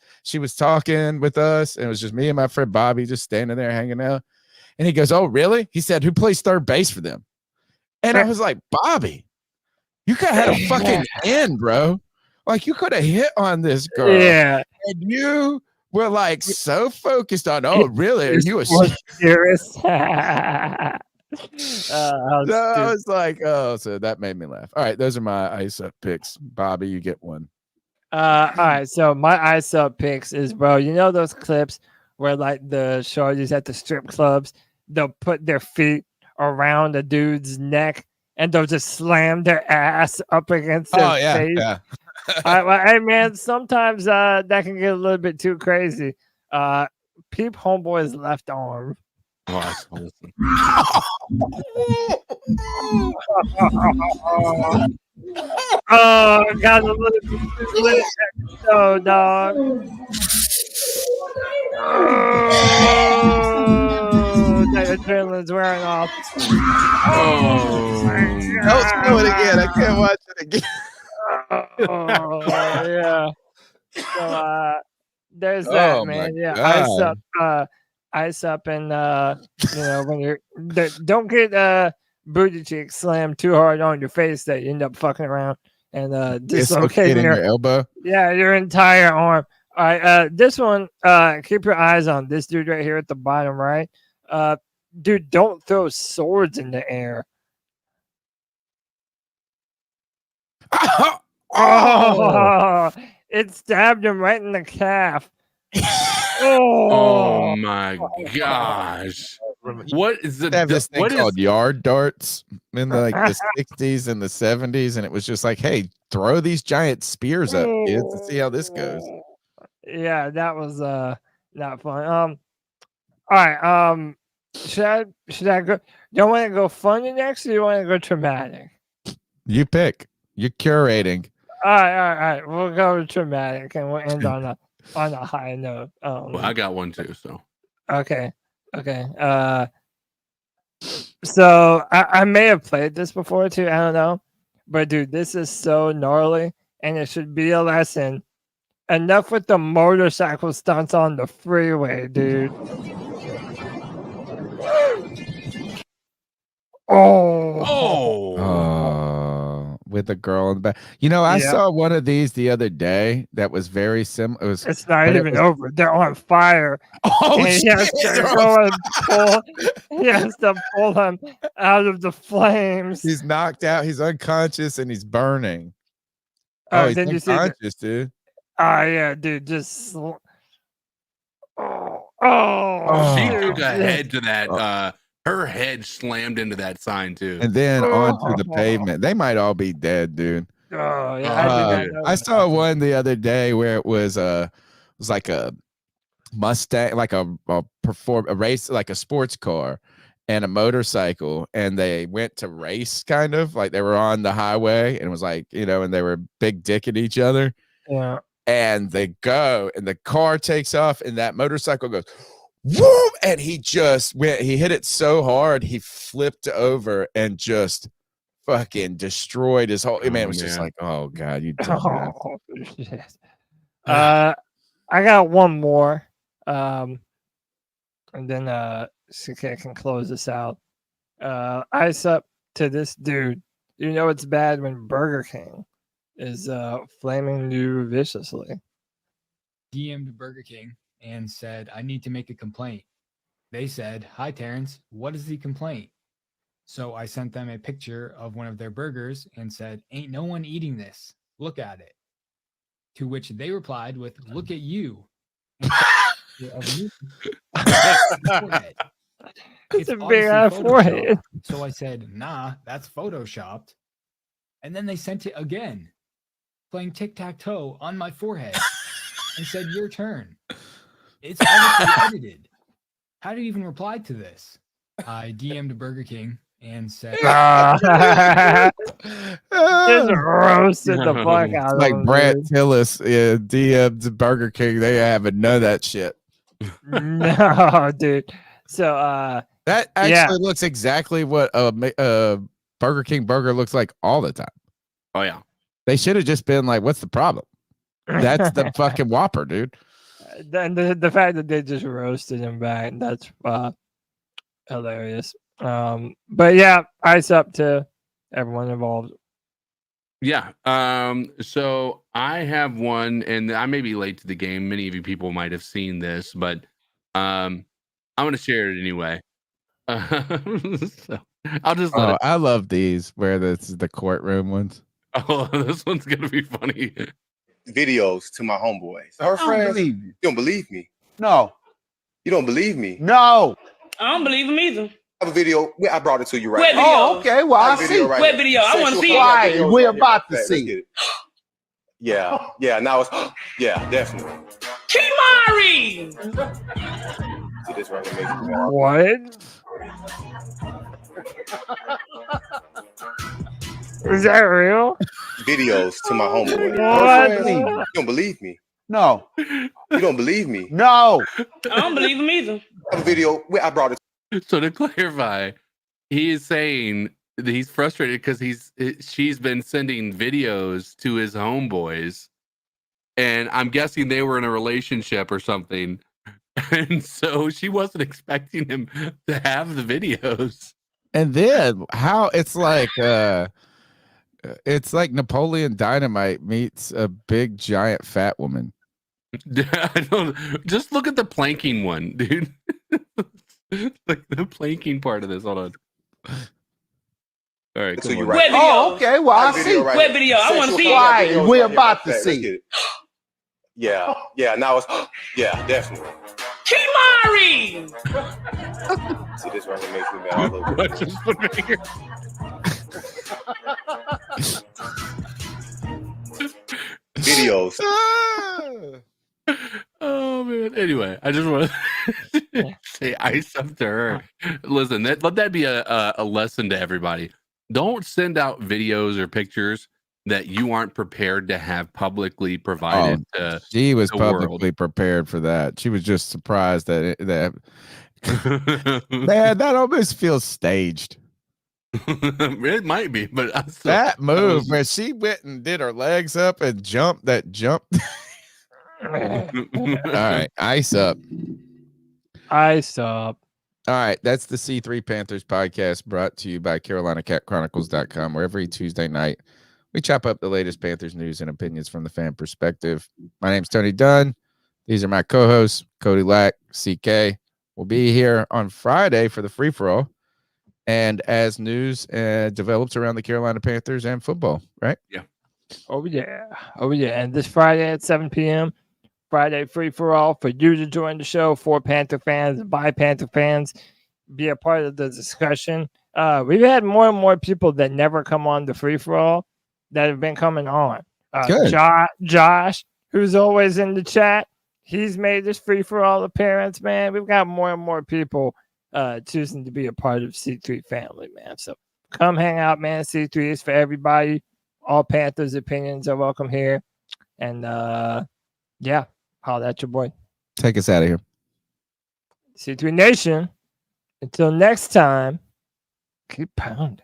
talking with us, and it was just me and my friend Bobby just standing there hanging out. And he goes, "Oh really?" He said, "Who plays third base for them?" And I was like, "Bobby, you could have had a fucking end, bro. Like you could have hit on this girl." Yeah, and you were like so focused on, "Oh really? Are you a serious?" I was like, oh, so that made me laugh. All right, those are my ice up picks. Bobby, you get one. All right, so my ice up picks is, bro, you know those clips where like the shorties at the strip clubs, they'll put their feet around a dude's neck and they'll just slam their ass up against their face. Yeah. Hey man, sometimes that can get a little bit too crazy. Peep homeboy's left arm. Got a little bit so dog. That adrenaline's wearing off. Don't do it again. I can't watch it again. Yeah. So there's that, man. Yeah, ice up, and when you're don't get booty cheeks slammed too hard on your face that you end up fucking around and dislocating your elbow. Yeah, your entire arm. All right, this one, keep your eyes on this dude right here at the bottom right. Dude, don't throw swords in the air. Oh, it stabbed him right in the calf. Oh my gosh! What is this thing called yard darts in the 60s and the 70s, and it was just like, hey, throw these giant spears up, kids, to see how this goes. Yeah, that was not fun. All right, should I go? Do you want to go funny next, or do you want to go traumatic? You pick. You're curating. All right. We'll go traumatic, and we'll end on a high note. Well, I got one too. So okay. So I may have played this before too. I don't know, but dude, this is so gnarly, and it should be a lesson. Enough with the motorcycle stunts on the freeway, dude. With a girl in the back. I saw one of these the other day that was very similar. It's not even over. They're on fire. Oh, and he has to pull them out of the flames. He's knocked out. He's unconscious and he's burning. He's unconscious, dude. Yeah, dude. Just. She took a head to that. Her head slammed into that sign too, and then onto the pavement. They might all be dead, dude. Oh yeah, I did not know I that. saw one the other day where it was like a Mustang, like a race, like a sports car and a motorcycle, and they went to race, kind of like they were on the highway, and it was like, and they were big dicking each other. Yeah. And they go, and the car takes off, and that motorcycle goes, whoop, and he hit it so hard, he flipped over and just fucking destroyed his whole. Man, it was just like, oh god, you. Oh, shit. I got one more, and then CK can close this out. Ice up to this dude. It's bad when Burger King is flaming you viciously. DM'd Burger King and said, I need to make a complaint. They said, hi, Terrence, what is the complaint? So I sent them a picture of one of their burgers and said, ain't no one eating this. Look at it. To which they replied with, look at you. It's a big ass forehead. So I said, nah, that's photoshopped. And then they sent it again, playing tic-tac-toe on my forehead and said, your turn. It's obviously edited. How do you even reply to this? I DM'd Burger King and said, just roasted the fuck out of like him, Brad dude. Tillis DM'd Burger King. They haven't known that shit. No, dude. So that actually looks exactly what a Burger King burger looks like all the time. Oh yeah. They should have just been like, what's the problem? That's the fucking Whopper, dude. Then the fact that they just roasted him back, that's hilarious. But yeah, ice up to everyone involved. Yeah. So I have one, and I may be late to the game. Many of you people might have seen this, but I'm going to share it anyway. So I'll just let it. I love these where this is the courtroom ones. Oh, this one's going to be funny. Videos to my homeboys. Her friends. You don't believe me? No. You don't believe me? No. I don't believe him either. I have a video. I brought it to you right What now. video? Oh, okay. Well, I see. Right What video? I want to see it. Right. We're about to see it. Yeah. Yeah. Now it's. Yeah. Definitely. Kimari! See this right here. What? Is that real? Videos to my homeboys. What? You don't believe me? No. You don't believe me? No. I don't believe him either. I have a video. I brought it. So to clarify, he is saying that he's frustrated because she's been sending videos to his homeboys, and I'm guessing they were in a relationship or something, and so she wasn't expecting him to have the videos. And then how it's like Napoleon Dynamite meets a big giant fat woman. I don't, just look at the planking one, dude. Like the planking part of this. Hold on. All right. So you What video? Oh, okay. Well, I see. Right What video? I want to see it. Right. We're about to see it. Yeah. Yeah. Now it's. Yeah. Definitely. Kimari! See this right here makes me mad all over. What just put right here? Videos. Oh man. Anyway, I just want to say ice up to her. Listen, let that be a lesson to everybody. Don't send out videos or pictures that you aren't prepared to have publicly provided. She was the publicly world. prepared for that. She was just surprised that man, that almost feels staged. It might be, but that move where she went and did her legs up and jumped that jump. All right, ice up. Ice up. All right, that's the C3 Panthers podcast brought to you by CarolinaCatChronicles.com, where every Tuesday night we chop up the latest Panthers news and opinions from the fan perspective. My name's Tony Dunn. These are my co-hosts, Cody Lack, CK. We'll be here on Friday for the free-for-all. And as news develops around the Carolina Panthers and football, right? Yeah. Oh, yeah. Oh, yeah. And this Friday at 7 p.m., Friday free-for-all for you to join the show, for Panther fans, by Panther fans, be a part of the discussion. We've had more and more people that never come on the free-for-all that have been coming on. Good. Josh, who's always in the chat, he's made this free for all the parents, man. We've got more and more people choosing to be a part of C3 family, man. So come hang out, man. C3 is for everybody. All Panthers opinions are welcome here. And yeah, holla at your boy. Take us out of here. C3 Nation, until next time, keep pounding.